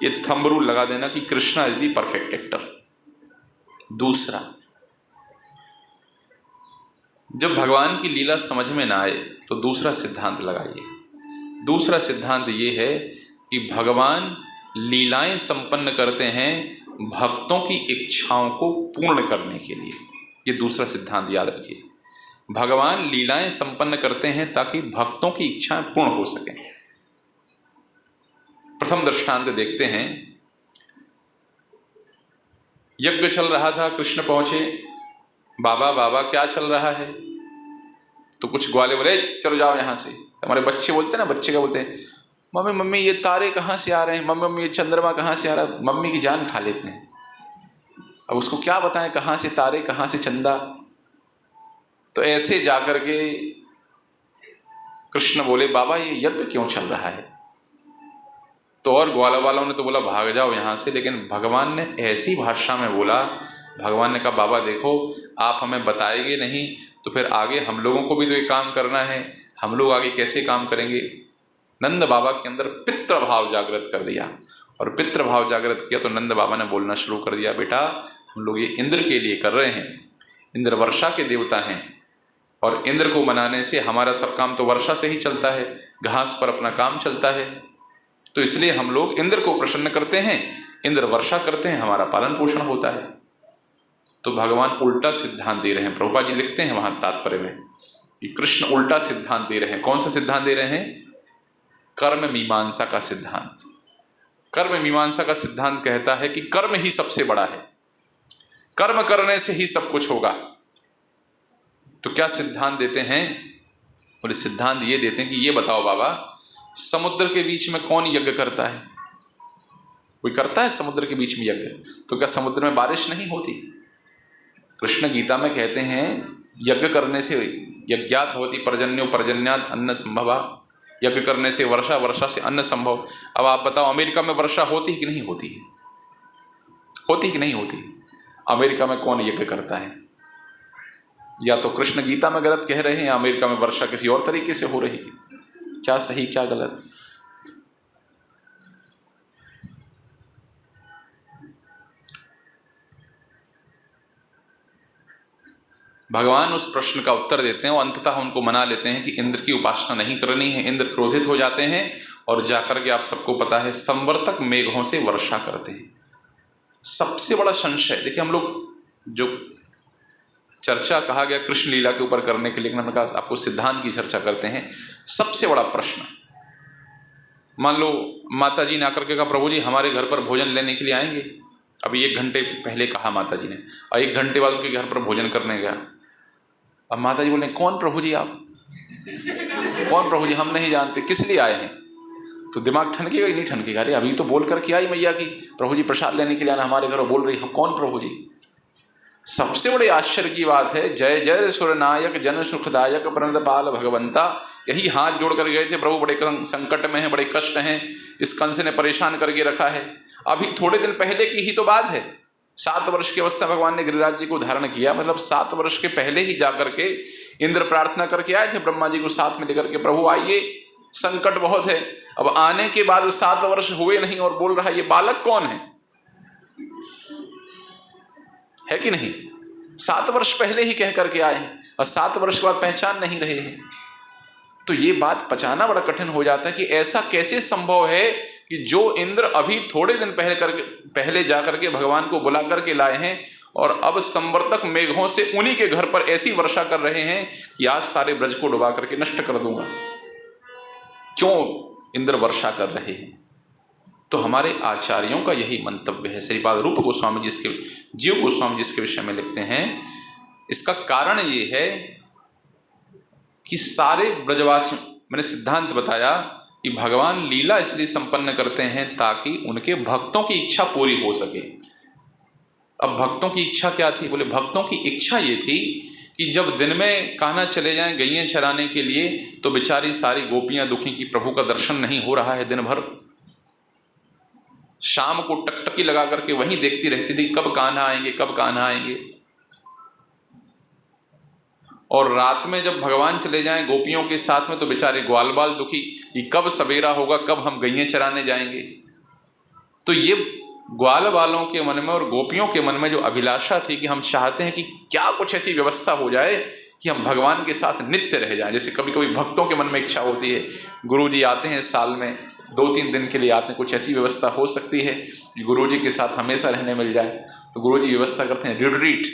ये थंब रूल लगा देना कि Krishna is the perfect actor. दूसरा, जब भगवान की लीला समझ में ना आए तो दूसरा सिद्धांत लगाइए। दूसरा सिद्धांत ये है कि भगवान लीलाएं संपन्न करते हैं भक्तों की इच्छाओं को पूर्ण करने के लिए। ये दूसरा सिद्धांत याद रखिए, भगवान लीलाएं संपन्न करते हैं ताकि भक्तों की इच्छाएं पूर्ण हो सकें। प्रथम दृष्टांत देखते हैं, यज्ञ चल रहा था, कृष्ण पहुंचे, बाबा बाबा क्या चल रहा है? तो कुछ ग्वाले बोले चलो जाओ यहाँ से। हमारे बच्चे बोलते हैं ना, बच्चे क्या बोलते हैं, मम्मी मम्मी ये तारे कहाँ से आ रहे हैं, मम्मी मम्मी ये चंद्रमा कहाँ से आ रहा है, मम्मी की जान खा लेते हैं। अब उसको क्या बताएं कहाँ से तारे कहाँ से चंदा। तो ऐसे जाकर के कृष्ण बोले बाबा ये यज्ञ क्यों चल रहा है? तो और ग्वाला वालों ने तो बोला भाग जाओ यहाँ से, लेकिन भगवान ने ऐसी भाषा में बोला, भगवान ने कहा बाबा देखो आप हमें बताएंगे नहीं तो फिर आगे हम लोगों को भी तो ये काम करना है, हम लोग आगे कैसे काम करेंगे। नंद बाबा के अंदर पितृभाव जागृत कर दिया, और पितृभाव जागृत किया तो नंद बाबा ने बोलना शुरू कर दिया, बेटा हम लोग ये इंद्र के लिए कर रहे हैं, इंद्र वर्षा के देवता हैं और इंद्र को मनाने से हमारा सब काम तो वर्षा से ही चलता है, घास पर अपना काम चलता है, तो इसलिए हम लोग इंद्र को प्रसन्न करते हैं, इंद्र वर्षा करते हैं, हमारा पालन पोषण होता है। तो भगवान उल्टा सिद्धांत दे रहे हैं। प्रभुपाद जी लिखते हैं वहाँ तात्पर्य में कि कृष्ण उल्टा सिद्धांत दे रहे हैं। कौन सा सिद्धांत दे रहे हैं? कर्म मीमांसा का सिद्धांत। कर्म मीमांसा का सिद्धांत कहता है कि कर्म ही सबसे बड़ा है, कर्म करने से ही सब कुछ होगा। तो क्या सिद्धांत देते हैं? और सिद्धांत ये देते हैं कि ये बताओ बाबा, समुद्र के बीच में कौन यज्ञ करता है? कोई करता है समुद्र के बीच में यज्ञ? तो क्या समुद्र में बारिश नहीं होती? कृष्ण गीता में कहते हैं यज्ञ करने से यज्ञात भवति पर्जन्यो पर्जन्यात अन्न संभवा, यज्ञ करने से वर्षा, वर्षा से अन्न संभव। अब आप बताओ अमेरिका में वर्षा होती है कि नहीं होती है? होती कि नहीं होती? अमेरिका में कौन यज्ञ करता है? या तो कृष्ण गीता में गलत कह रहे हैं या अमेरिका में वर्षा किसी और तरीके से हो रही है। क्या सही क्या गलत? भगवान उस प्रश्न का उत्तर देते हैं और अंततः उनको मना लेते हैं कि इंद्र की उपासना नहीं करनी है। इंद्र क्रोधित हो जाते हैं और जाकर के, आप सबको पता है, संवर्तक मेघों से वर्षा करते हैं। सबसे बड़ा संशय देखिए, हम लोग जो चर्चा कहा गया कृष्ण लीला के ऊपर करने के लिए, मैंने कहा आपको सिद्धांत की चर्चा करते हैं। सबसे बड़ा प्रश्न, मान लो माता जी ने आकर के कहा प्रभु जी हमारे घर पर भोजन लेने के लिए आएंगे। अभी 1 घंटे पहले कहा माता जी ने, और 1 घंटे बाद उनके घर पर भोजन करने गया। अब माता जी बोले कौन प्रभु जी आप? कौन प्रभु जी? हम नहीं जानते, किस लिए आए हैं? तो दिमाग ठनकेगा ही नहीं ठनकेगा? अरे अभी तो बोल करके आई मैया की प्रभु जी प्रसाद लेने के लिए आना हमारे घर, बोल रही हम कौन प्रभु जी? सबसे बड़े आश्चर्य की बात है, जय जय सुरनायक जन सुखदायक प्रणतपाल भगवंता, यही हाथ जोड़ कर गए थे प्रभु बड़े संकट में हैं, बड़े कष्ट हैं, इस कंस ने परेशान करके रखा है। अभी थोड़े दिन पहले की ही तो बात है, 7 वर्ष की अवस्था भगवान ने गिरिराज जी को धारण किया। मतलब 7 वर्ष के पहले ही जाकर के इंद्र प्रार्थना करके आए थे ब्रह्मा जी को साथ में लेकर के, प्रभु आइए संकट बहुत है। अब आने के बाद 7 वर्ष हुए नहीं और बोल रहा है ये बालक कौन है कि नहीं? 7 वर्ष पहले ही कह करके आए हैं और 7 वर्ष के बाद पहचान नहीं रहे हैं। तो ये बात पचाना बड़ा कठिन हो जाता है कि ऐसा कैसे संभव है कि जो इंद्र अभी थोड़े दिन पहले जाकर के भगवान को बुला करके लाए हैं और अब संवर्तक मेघों से उन्हीं के घर पर ऐसी वर्षा कर रहे हैं कि आज सारे ब्रज को डुबा करके नष्ट कर दूंगा। क्यों इंद्र वर्षा कर रहे हैं? तो हमारे आचार्यों का यही मंतव्य है। श्रीपाद रूप गोस्वामी जी इसके, जीव गोस्वामी जी इसके विषय में लिखते हैं, इसका कारण ये है कि सारे ब्रजवासी, मैंने सिद्धांत बताया कि भगवान लीला इसलिए संपन्न करते हैं ताकि उनके भक्तों की इच्छा पूरी हो सके। अब भक्तों की इच्छा क्या थी? बोले भक्तों की इच्छा ये थी कि जब दिन में कान्हा चले जाएं गैयें चराने के लिए तो बेचारी सारी गोपियां दुखी कि प्रभु का दर्शन नहीं हो रहा है दिन भर। शाम को टकटकी लगा करके वहीं देखती रहती थी कब कान्हा आएंगे, कब कान्हा आएंगे। और रात में जब भगवान चले जाएं गोपियों के साथ में तो बेचारे ग्वाल बाल दुखी कि कब सवेरा होगा, कब हम गैयें चराने जाएंगे। तो ये ग्वाल बालों के मन में और गोपियों के मन में जो अभिलाषा थी कि हम चाहते हैं कि क्या कुछ ऐसी व्यवस्था हो जाए कि हम भगवान के साथ नित्य रह जाएं। जैसे कभी कभी भक्तों के मन में इच्छा होती है, गुरु जी आते हैं साल में 2-3 दिन के लिए आते हैं, कुछ ऐसी व्यवस्था हो सकती है कि गुरु जी के साथ हमेशा रहने मिल जाए। तो गुरु जी व्यवस्था करते हैं रिट्रीट,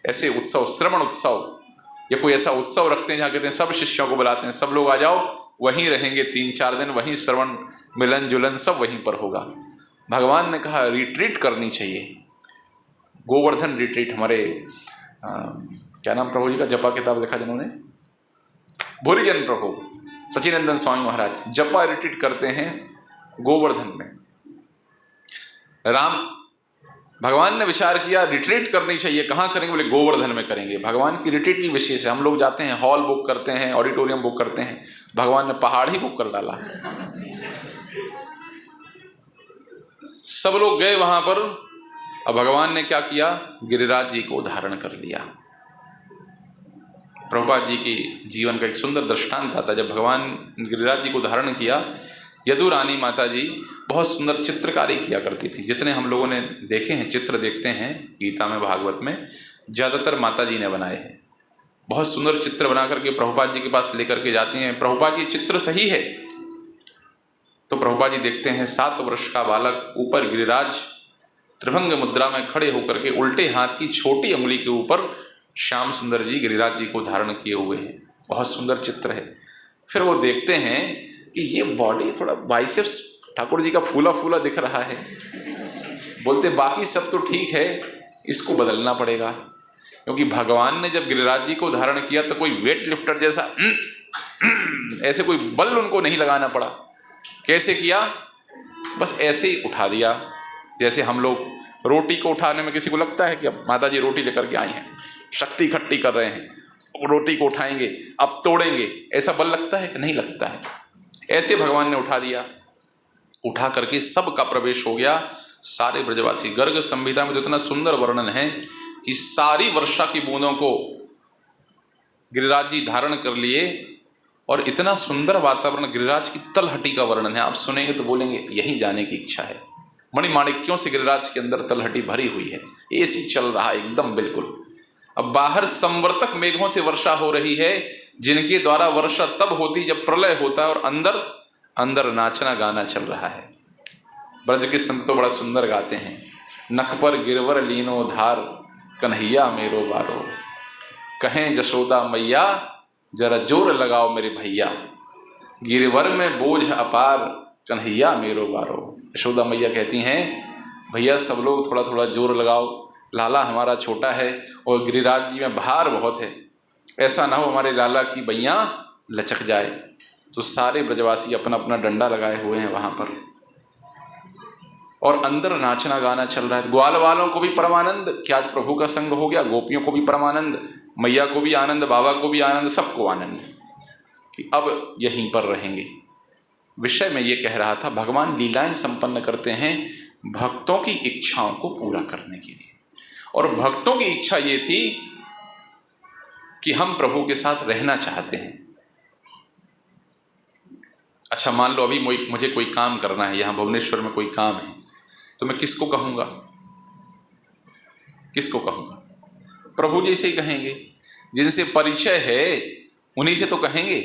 ऐसे उत्सव, श्रवण उत्सव या कोई ऐसा उत्सव रखते हैं जहाँ कहते हैं सब शिष्यों को बुलाते हैं, सब लोग आ जाओ, वहीं रहेंगे 3-4 दिन, वहीं श्रवण मिलन जुलन सब वहीं पर होगा। भगवान ने कहा रिट्रीट करनी चाहिए, गोवर्धन रिट्रीट। हमारे क्या नाम प्रभु जी का जपा किताब लिखा जिन्होंने, भूरिजन प्रभु सचिनंदन स्वामी महाराज जपा रिट्रीट करते हैं गोवर्धन में। राम भगवान ने विचार किया रिट्रीट करनी चाहिए, कहाँ करेंगे? बोले गोवर्धन में करेंगे। भगवान की रिट्रीट भी विशेष है। हम लोग जाते हैं, हॉल बुक करते हैं, ऑडिटोरियम बुक करते हैं, भगवान ने पहाड़ ही बुक कर डाला। सब लोग गए वहां पर। अब भगवान ने क्या किया? गिरिराज जी को धारण कर लिया। प्रभुपाद जी की जीवन का एक सुंदर दृष्टांत आता, जब भगवान गिरिराज जी को धारण किया, यदु रानी माता जी बहुत सुंदर चित्रकारी किया करती थी। जितने हम लोगों ने देखे हैं, चित्र देखते हैं गीता में, भागवत में, ज़्यादातर माता जी ने बनाए हैं। बहुत सुंदर चित्र बना करके प्रभुपाद जी के पास लेकर के जाती हैं। प्रभुपाद जी चित्र सही है तो प्रभुपाद जी देखते हैं 7 वर्ष का बालक ऊपर गिरिराज त्रिभंग मुद्रा में खड़े होकर के उल्टे हाथ की छोटी उंगली के ऊपर श्याम सुंदर जी गिरिराज जी को धारण किए हुए हैं। बहुत सुंदर चित्र है। फिर वो देखते हैं कि ये बॉडी थोड़ा बाइसेप्स ठाकुर जी का फूला फूला दिख रहा है। बोलते बाकी सब तो ठीक है, इसको बदलना पड़ेगा, क्योंकि भगवान ने जब गिरिराज जी को धारण किया तो कोई वेट लिफ्टर जैसा ऐसे कोई बल उनको नहीं लगाना पड़ा। कैसे किया? बस ऐसे ही उठा दिया। जैसे हम लोग रोटी को उठाने में किसी को लगता है कि अब माता जी रोटी लेकर के आई हैं, शक्ति इकट्ठी कर रहे हैं, रोटी को उठाएंगे, अब तोड़ेंगे, ऐसा बल लगता है कि नहीं लगता है। ऐसे भगवान ने उठा दिया। उठा करके सबका प्रवेश हो गया। सारे ब्रजवासी, गर्ग संहिता में तो इतना सुंदर वर्णन है कि सारी वर्षा की बूंदों को गिरिराज जी धारण कर लिए, और इतना सुंदर वातावरण, गिरिराज की तलहटी का वर्णन है। आप सुनेंगे तो बोलेंगे यहीं जाने की इच्छा है। मणिमाणिक्यों से गिरिराज के अंदर तलहटी भरी हुई है, एसी चल रहा है एकदम बिल्कुल। अब बाहर संवर्तक मेघों से वर्षा हो रही है, जिनके द्वारा वर्षा तब होती जब प्रलय होता है, और अंदर अंदर नाचना गाना चल रहा है। ब्रज के संत तो बड़ा सुंदर गाते हैं, नख पर गिरवर लीनो धार, कन्हैया मेरो बारो, कहें जशोदा मैया जरा जोर लगाओ मेरे भैया, गिरवर में बोझ अपार, कन्हैया मेरो बारो। यशोदा मैया कहती हैं भैया सब लोग थोड़ा थोड़ा जोर लगाओ, लाला हमारा छोटा है और गिरिराज जी में भार बहुत है, ऐसा ना हो हमारे लाला की बैया लचक जाए। तो सारे ब्रजवासी अपना अपना डंडा लगाए हुए हैं वहाँ पर, और अंदर नाचना गाना चल रहा है। ग्वाल वालों को भी परमानंद कि आज प्रभु का संग हो गया, गोपियों को भी परमानंद, मैया को भी आनंद, बाबा को भी आनंद, सबको आनंद कि अब यहीं पर रहेंगे। विषय में ये कह रहा था, भगवान लीलाएं संपन्न करते हैं भक्तों की इच्छाओं को पूरा करने के लिए, और भक्तों की इच्छा ये थी कि हम प्रभु के साथ रहना चाहते हैं। अच्छा मान लो अभी मुझे कोई काम करना है, यहाँ भुवनेश्वर में कोई काम है, तो मैं किसको कहूँगा? किसको कहूँगा? प्रभु जी से ही कहेंगे, जिनसे परिचय है उन्हीं से तो कहेंगे।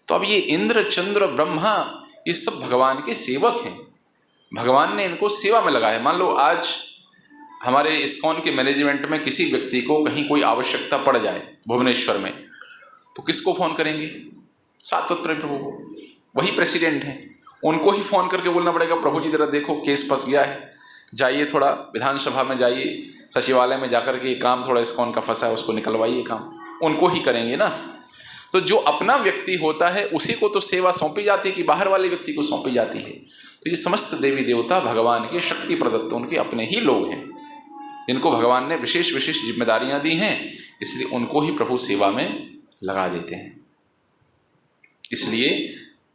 तो अब ये इंद्र चंद्र ब्रह्मा ये सब भगवान के सेवक हैं, भगवान ने इनको सेवा में लगाया है। मान लो आज हमारे इस्कॉन के मैनेजमेंट में किसी व्यक्ति को कहीं कोई आवश्यकता पड़ जाए भुवनेश्वर में, तो किसको फ़ोन करेंगे? सातवत्र प्रभु को, वही प्रेसिडेंट हैं, उनको ही फ़ोन करके बोलना पड़ेगा प्रभु जी ज़रा देखो केस फंस गया है, जाइए थोड़ा विधानसभा में जाइए, सचिवालय में जाकर के ये काम थोड़ा इस्कॉन का फंसा है उसको निकलवाइए, काम उनको ही करेंगे ना। तो जो अपना व्यक्ति होता है उसी को तो सेवा सौंपी जाती है कि बाहर वाले व्यक्ति को सौंपी जाती है। तो ये समस्त देवी देवता भगवान के शक्ति प्रदत्त उनके अपने ही लोग हैं, जिनको भगवान ने विशेष विशेष जिम्मेदारियां दी हैं, इसलिए उनको ही प्रभु सेवा में लगा देते हैं। इसलिए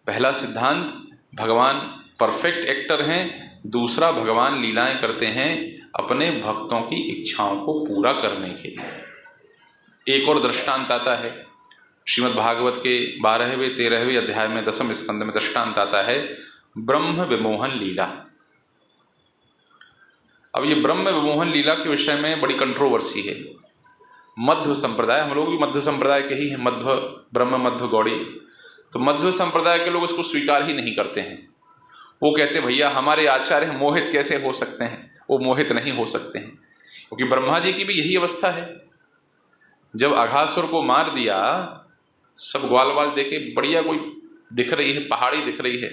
पहला सिद्धांत, भगवान परफेक्ट एक्टर हैं, दूसरा भगवान लीलाएं करते हैं अपने भक्तों की इच्छाओं को पूरा करने के लिए। एक और दृष्टांत आता है श्रीमद् भागवत के 12वें 13वें अध्याय में 10वें स्कंद में दृष्टांत आता है ब्रह्म विमोहन लीला। अब ये ब्रह्म विमोहन लीला के विषय में बड़ी कंट्रोवर्सी है। मध्व संप्रदाय, हम लोग भी मध्व संप्रदाय के ही हैं, मध्व ब्रह्म मध्व गौड़ी, तो मध्व संप्रदाय के लोग इसको स्वीकार ही नहीं करते हैं। वो कहते भैया हमारे आचार्य मोहित कैसे हो सकते हैं, वो मोहित नहीं हो सकते हैं, क्योंकि ब्रह्मा जी की भी यही अवस्था है। जब अघासुर को मार दिया, सब ग्वाल वाल देखे बढ़िया कोई दिख रही है, पहाड़ी दिख रही है,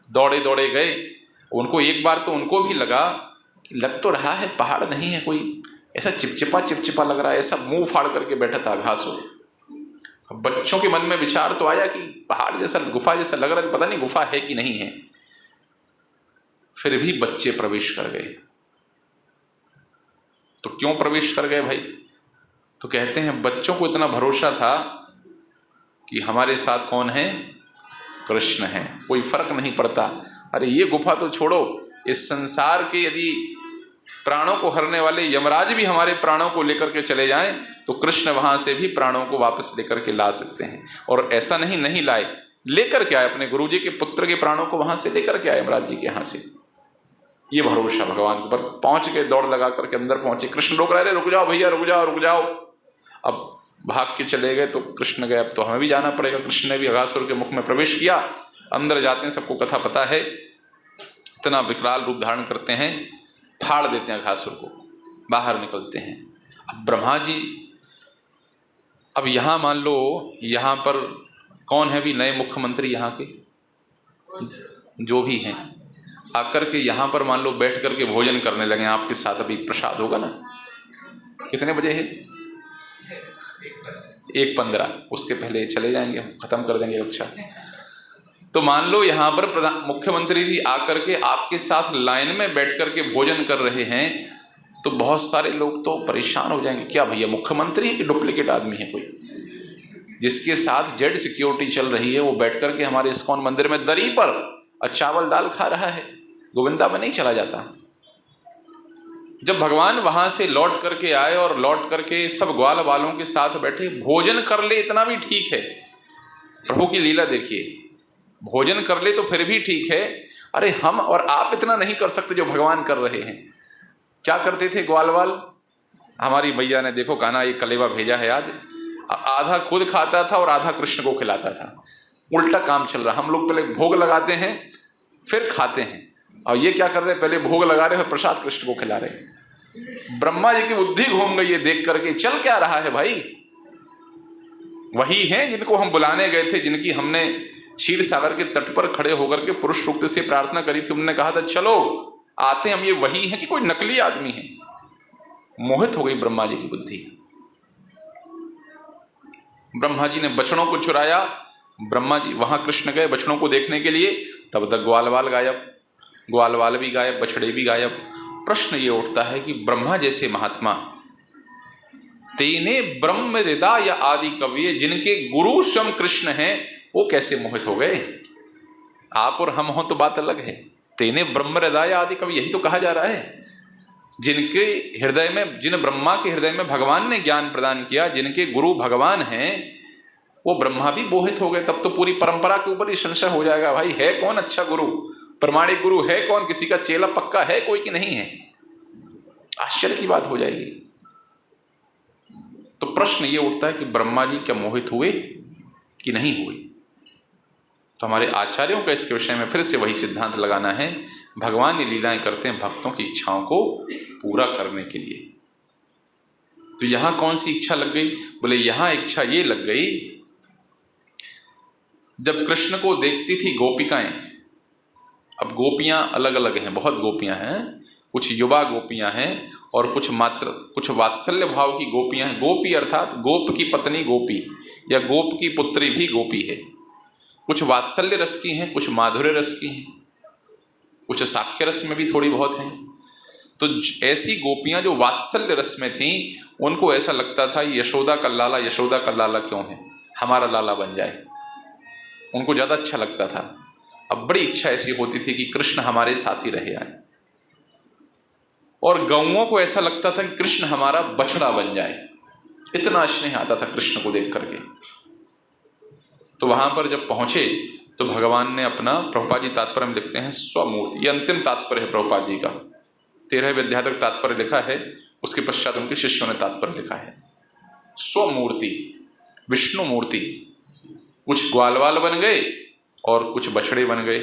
दौड़े दौड़े गए। उनको एक बार तो उनको भी लगा कि लग तो रहा है पहाड़ नहीं है, कोई ऐसा चिपचिपा चिपचिपा लग रहा है, ऐसा मुंह फाड़ करके बैठा था अघासुर। बच्चों के मन में विचार तो आया कि पहाड़ जैसा, गुफा जैसा लग रहा है, पता नहीं गुफा है कि नहीं है। फिर भी बच्चे प्रवेश कर गए। तो क्यों प्रवेश कर गए भाई? तो कहते हैं बच्चों को इतना भरोसा था कि हमारे साथ कौन है? कृष्ण है, कोई फर्क नहीं पड़ता। अरे ये गुफा तो छोड़ो, इस संसार के यदि प्राणों को हरने वाले यमराज भी हमारे प्राणों को लेकर के चले जाएं तो कृष्ण वहां से भी प्राणों को वापस लेकर के ला सकते हैं। और ऐसा नहीं लाए, लेकर के आए, अपने गुरुजी के पुत्र के प्राणों को वहां से लेकर के आए यमराज जी के यहाँ से। ये भरोसा भगवान के ऊपर। पहुंच के दौड़ लगा करके अंदर पहुंचे, कृष्ण रोक रहे, रुक जाओ भैया, रुक जाओ रुक जाओ। अब भाग के चले गए तो कृष्ण गए, अब तो हमें भी जाना पड़ेगा। कृष्ण ने भी अघासुर के मुख में प्रवेश किया। अंदर जाते हैं, सबको कथा पता है, इतना विकराल रूप धारण करते हैं, फाड़ देते हैं अघासुर को, बाहर निकलते हैं। अब ब्रह्मा जी, अब यहाँ मान लो यहाँ पर कौन है भी नए मुख्यमंत्री यहाँ के? जो भी हैं आकर के यहाँ पर मान लो बैठ करके भोजन करने लगे, आपके साथ अभी प्रसाद होगा ना, कितने बजे है? 1:15, उसके पहले चले जाएंगे, ख़त्म कर देंगे कक्षा। तो मान लो यहाँ पर मुख्यमंत्री जी आकर के आपके साथ लाइन में बैठ कर के भोजन कर रहे हैं, तो बहुत सारे लोग तो परेशान हो जाएंगे, क्या भैया मुख्यमंत्री है कि डुप्लीकेट आदमी है कोई? जिसके साथ जेड सिक्योरिटी चल रही है वो बैठ कर के हमारे इस्कॉन मंदिर में दरी पर चावल दाल खा रहा है, गोविंदा में नहीं चला जाता। जब भगवान वहां से लौट करके आए और लौट करके सब ग्वाल वालों के साथ बैठे, भोजन कर ले इतना भी ठीक है। प्रभु की लीला देखिए, भोजन कर ले तो फिर भी ठीक है, अरे हम और आप इतना नहीं कर सकते जो भगवान कर रहे हैं। क्या करते थे ग्वाल वाल? हमारी भैया ने देखो कान्हा एक कलेवा भेजा है आज, आधा खुद खाता था और आधा कृष्ण को खिलाता था। उल्टा काम चल रहा, हम लोग पहले भोग लगाते हैं फिर खाते हैं, और ये क्या कर रहे हैं, पहले भोग लगा रहे हैं प्रसाद कृष्ण को खिला रहे हैं। ब्रह्मा जी की बुद्धि घूम गई ये देख करके, चल क्या रहा है भाई? वही हैं जिनको हम बुलाने गए थे, जिनकी हमने क्षीर सागर के तट पर खड़े होकर के पुरुष सूक्त से प्रार्थना करी थी। उन्होंने कहा था चलो आते हम, ये वही हैं कि कोई नकली आदमी है? मोहित हो गई ब्रह्मा जी की बुद्धि। ब्रह्मा जी ने बछड़ों को चुराया, ब्रह्मा जी वहां कृष्ण गए बछड़ों को देखने के लिए, तब तक ग्वालवाल गायब, ग्वालवाल भी गायब, बछड़े भी गायब। प्रश्न ये उठता है कि ब्रह्मा जैसे महात्मा, तेने ब्रह्म हृदय या आदि कवि, जिनके गुरु स्वयं कृष्ण हैं, वो कैसे मोहित हो गए? आप और हम हो तो बात अलग है, तेने ब्रह्म हृदय आदि कवि, यही तो कहा जा रहा है। जिनके हृदय में, जिन ब्रह्मा के हृदय में भगवान ने ज्ञान प्रदान किया, जिनके गुरु भगवान हैं, वो ब्रह्मा भी मोहित हो गए। तब तो पूरी परंपरा के ऊपर ही संशय हो जाएगा, भाई है कौन अच्छा गुरु, प्रमाणिक गुरु है कौन, किसी का चेला पक्का है कोई कि नहीं है? आश्चर्य की बात हो जाएगी। तो प्रश्न ये उठता है कि ब्रह्मा जी क्या मोहित हुए कि नहीं हुए? तो हमारे आचार्यों का इसके विषय में फिर से वही सिद्धांत लगाना है, भगवान ये लीलाएं करते हैं भक्तों की इच्छाओं को पूरा करने के लिए। तो यहां कौन सी इच्छा लग गई? बोले यहां इच्छा ये लग गई, जब कृष्ण को देखती थी गोपिकाएं, अब गोपियां अलग अलग हैं, बहुत गोपियां हैं, कुछ युवा गोपियां हैं और कुछ वात्सल्य भाव की गोपियां हैं। गोपी अर्थात गोप की पत्नी गोपी या गोप की पुत्री भी गोपी है। कुछ वात्सल्य रस की हैं, कुछ माधुर्य रस की हैं, कुछ साख्य रस में भी थोड़ी बहुत हैं। तो ऐसी गोपियां जो वात्सल्य रस में थीं, उनको ऐसा लगता था यशोदा का लाला, यशोदा का लाला क्यों है, हमारा लाला बन जाए, उनको ज़्यादा अच्छा लगता था। अब बड़ी इच्छा ऐसी होती थी कि कृष्ण हमारे साथ ही रहे आए, और गौओं को ऐसा लगता था कि कृष्ण हमारा बछड़ा बन जाए। इतना स्नेह आता था कृष्ण को देख करके। तो वहां पर जब पहुंचे तो भगवान ने अपना, प्रभुपाद जी तात्पर्य में लिखते हैं स्वमूर्ति, ये अंतिम तात्पर्य है प्रभुपाद जी का, 13वें अध्याय तक तात्पर्य लिखा है, उसके पश्चात उनके शिष्यों ने तात्पर्य लिखा है। स्वमूर्ति, विष्णु मूर्ति, कुछ ग्वालवाल बन गए और कुछ बछड़े बन गए।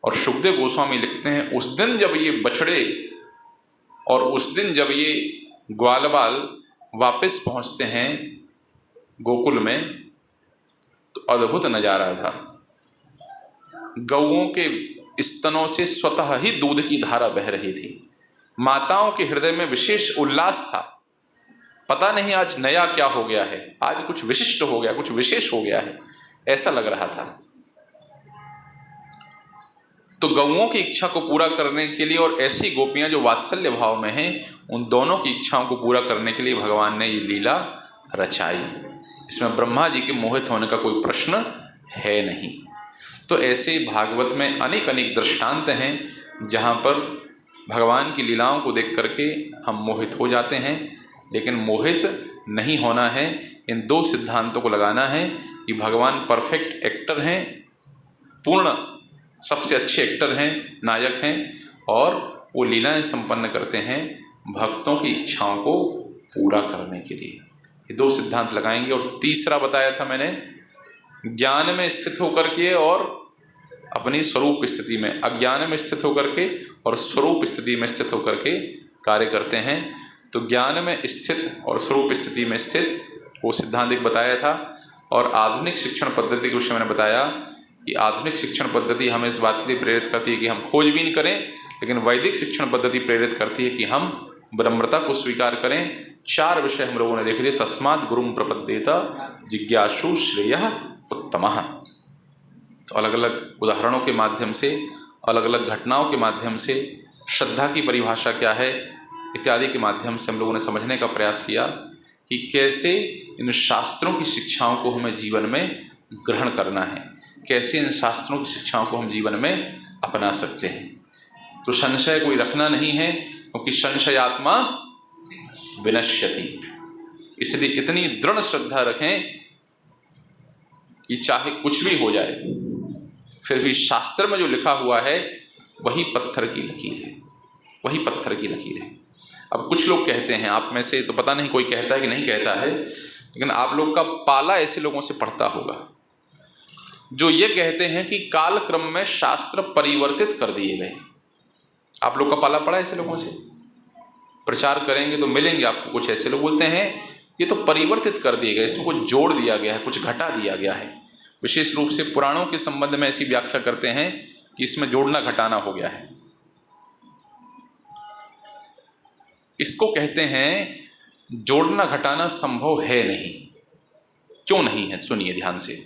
और सुखदेव गोस्वामी लिखते हैं उस दिन जब ये बछड़े और उस दिन जब ये ग्वालवाल वापस पहुंचते हैं गोकुल में, तो अद्भुत नजारा था। गौओं के स्तनों से स्वतः ही दूध की धारा बह रही थी। माताओं के हृदय में विशेष उल्लास था, पता नहीं आज नया क्या हो गया है, आज कुछ विशिष्ट हो गया, कुछ विशेष हो गया है, ऐसा लग रहा था। तो गौओं की इच्छा को पूरा करने के लिए और ऐसी गोपियां जो वात्सल्य भाव में हैं, उन दोनों की इच्छाओं को पूरा करने के लिए भगवान ने ये लीला रचाई। इसमें ब्रह्मा जी के मोहित होने का कोई प्रश्न है नहीं। तो ऐसे भागवत में अनेक अनेक दृष्टांत हैं जहाँ पर भगवान की लीलाओं को देख करके हम मोहित हो जाते हैं, लेकिन मोहित नहीं होना है। इन दो सिद्धांतों को लगाना है कि भगवान परफेक्ट एक्टर हैं, पूर्ण सबसे अच्छे एक्टर हैं, नायक हैं, और वो लीलाएं संपन्न करते हैं भक्तों की इच्छाओं को पूरा करने के लिए। ये दो सिद्धांत लगाएंगे। और तीसरा बताया था मैंने, ज्ञान में स्थित होकर के और अपनी स्वरूप स्थिति में, अज्ञान में स्थित होकर के और स्वरूप स्थिति में स्थित होकर के कार्य करते हैं। तो ज्ञान में स्थित और स्वरूप स्थिति में स्थित वो सिद्धांत एक बताया था। और आधुनिक शिक्षण पद्धति के विषय मैंने बताया कि आधुनिक शिक्षण पद्धति हमें इस बात के लिए प्रेरित करती है कि हम खोजबीन करें, लेकिन वैदिक शिक्षण पद्धति प्रेरित करती है कि हम ब्रह्मता को स्वीकार करें। 4 विषय हम लोगों ने देख लिए। तस्मात् गुरुं प्रपद्येत जिज्ञासु श्रेयः उत्तमः। तो अलग अलग उदाहरणों के माध्यम से, अलग अलग घटनाओं के माध्यम से श्रद्धा की परिभाषा क्या है इत्यादि के माध्यम से हम लोगों ने समझने का प्रयास किया कि कैसे इन शास्त्रों की शिक्षाओं को हमें जीवन में ग्रहण करना है, कैसे इन शास्त्रों की शिक्षाओं को हम जीवन में अपना सकते हैं। तो संशय कोई रखना नहीं है, क्योंकि संशयात्मा विनश्यति। इसलिए इतनी दृढ़ श्रद्धा रखें कि चाहे कुछ भी हो जाए, फिर भी शास्त्र में जो लिखा हुआ है वही पत्थर की लकीर है, वही पत्थर की लकीर है। अब कुछ लोग कहते हैं, आप में से तो पता नहीं कोई कहता है कि नहीं कहता है, लेकिन आप लोग का पाला ऐसे लोगों से पड़ता होगा जो ये कहते हैं कि काल क्रम में शास्त्र परिवर्तित कर दिए गए। आप लोग का पाला पड़ा ऐसे लोगों से? प्रचार करेंगे तो मिलेंगे आपको कुछ ऐसे लोग बोलते हैं ये तो परिवर्तित कर दिए गए, इसमें कुछ जोड़ दिया गया है, कुछ घटा दिया गया है। विशेष रूप से पुराणों के संबंध में ऐसी व्याख्या करते हैं कि इसमें जोड़ना घटाना हो गया है। इसको कहते हैं जोड़ना घटाना संभव है नहीं। क्यों नहीं है? सुनिए ध्यान से।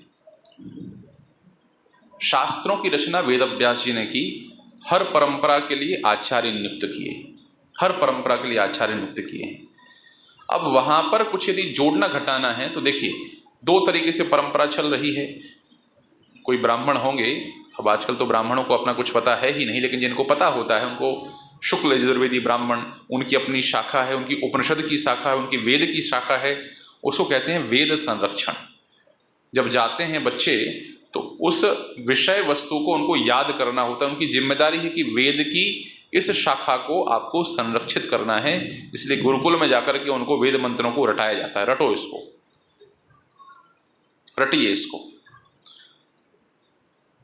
शास्त्रों की रचना वेद व्यास जी ने की, हर परंपरा के लिए आचार्य नियुक्त किए, हर परंपरा के लिए आचार्य नियुक्त किए हैं। अब वहां पर कुछ यदि जोड़ना घटाना है तो देखिए 2 तरीके से परंपरा चल रही है। कोई ब्राह्मण होंगे, अब आजकल तो ब्राह्मणों को अपना कुछ पता है ही नहीं, लेकिन जिनको पता होता है उनको शुक्ल यजुर्वेदी ब्राह्मण, उनकी अपनी शाखा है, उनकी उपनिषद की शाखा है, उनकी वेद की शाखा है, उसको कहते हैं वेद संरक्षण। जब जाते हैं बच्चे तो उस विषय वस्तु को उनको याद करना होता है, उनकी जिम्मेदारी है कि वेद की इस शाखा को आपको संरक्षित करना है। इसलिए गुरुकुल में जाकर के उनको वेद मंत्रों को रटाया जाता है, रटो इसको, रटिए इसको।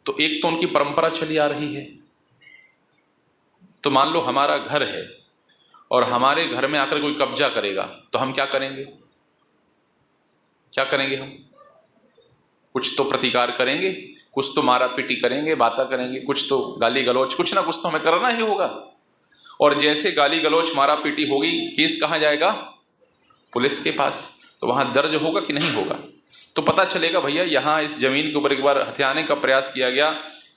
तो एक तो उनकी परंपरा चली आ रही है। तो मान लो हमारा घर है और हमारे घर में आकर कोई कब्जा करेगा तो हम क्या करेंगे? क्या करेंगे? हम कुछ तो प्रतिकार करेंगे, कुछ तो मारा पीटी करेंगे, बातें करेंगे, कुछ तो गाली गलौच, कुछ ना कुछ तो हमें करना ही होगा। और जैसे गाली गलौच मारा पीटी होगी, केस कहाँ जाएगा? पुलिस के पास। तो वहाँ दर्ज होगा कि नहीं होगा? तो पता चलेगा भैया यहाँ इस जमीन के ऊपर एक बार हथियाने का प्रयास किया गया,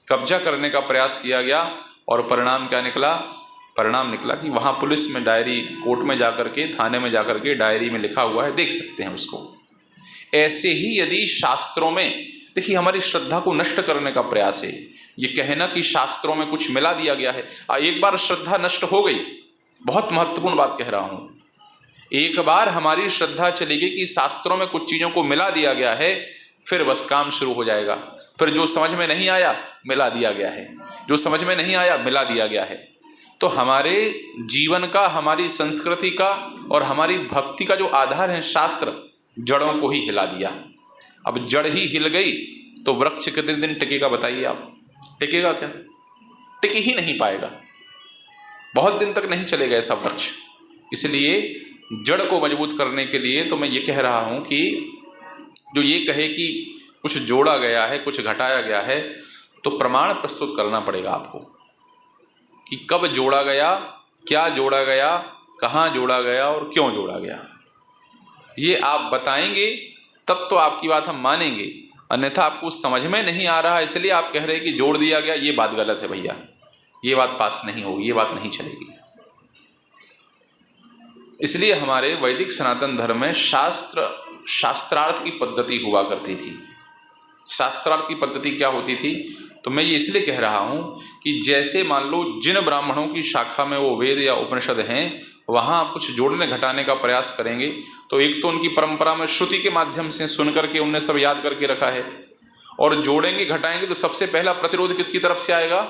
कब्जा करने का प्रयास किया गया, और परिणाम क्या निकला? परिणाम निकला कि वहाँ पुलिस में डायरी, कोर्ट में जाकर के, थाने में जाकर के डायरी में लिखा हुआ है, देख सकते हैं उसको। ऐसे ही यदि शास्त्रों में, देखिए हमारी श्रद्धा को नष्ट करने का प्रयास है ये कहना कि शास्त्रों में कुछ मिला दिया गया है। एक बार श्रद्धा नष्ट हो गई, बहुत महत्वपूर्ण बात कह रहा हूँ, एक बार हमारी श्रद्धा चली गई कि शास्त्रों में कुछ चीज़ों को मिला दिया गया है, फिर बस काम शुरू हो जाएगा। फिर जो समझ में नहीं आया मिला दिया गया है, जो समझ में नहीं आया मिला दिया गया है। तो हमारे जीवन का, हमारी संस्कृति का और हमारी भक्ति का जो आधार है शास्त्र, जड़ों को ही हिला दिया। अब जड़ ही हिल गई तो वृक्ष कितने दिन टिकेगा बताइए आप? टिकेगा क्या? टिक ही नहीं पाएगा, बहुत दिन तक नहीं चलेगा ऐसा वृक्ष। इसलिए जड़ को मजबूत करने के लिए तो मैं ये कह रहा हूँ कि जो ये कहे कि कुछ जोड़ा गया है, कुछ घटाया गया है, तो प्रमाण प्रस्तुत करना पड़ेगा आपको कि कब जोड़ा गया, क्या जोड़ा गया, कहाँ जोड़ा गया और क्यों जोड़ा गया। ये आप बताएंगे तब तो आपकी बात हम मानेंगे, अन्यथा आपको समझ में नहीं आ रहा इसलिए आप कह रहे हैं कि जोड़ दिया गया, ये बात गलत है भैया, ये बात पास नहीं होगी, ये बात नहीं चलेगी। इसलिए हमारे वैदिक सनातन धर्म में शास्त्रार्थ की पद्धति हुआ करती थी। शास्त्रार्थ की पद्धति क्या होती थी? तो मैं ये इसलिए कह रहा हूँ कि जैसे मान लो जिन ब्राह्मणों की शाखा में वो वेद या उपनिषद हैं, वहाँ आप कुछ जोड़ने घटाने का प्रयास करेंगे तो एक तो उनकी परंपरा में श्रुति के माध्यम से सुन करके उनने सब याद करके रखा है, और जोड़ेंगे घटाएंगे तो सबसे पहला प्रतिरोध किसकी तरफ से आएगा?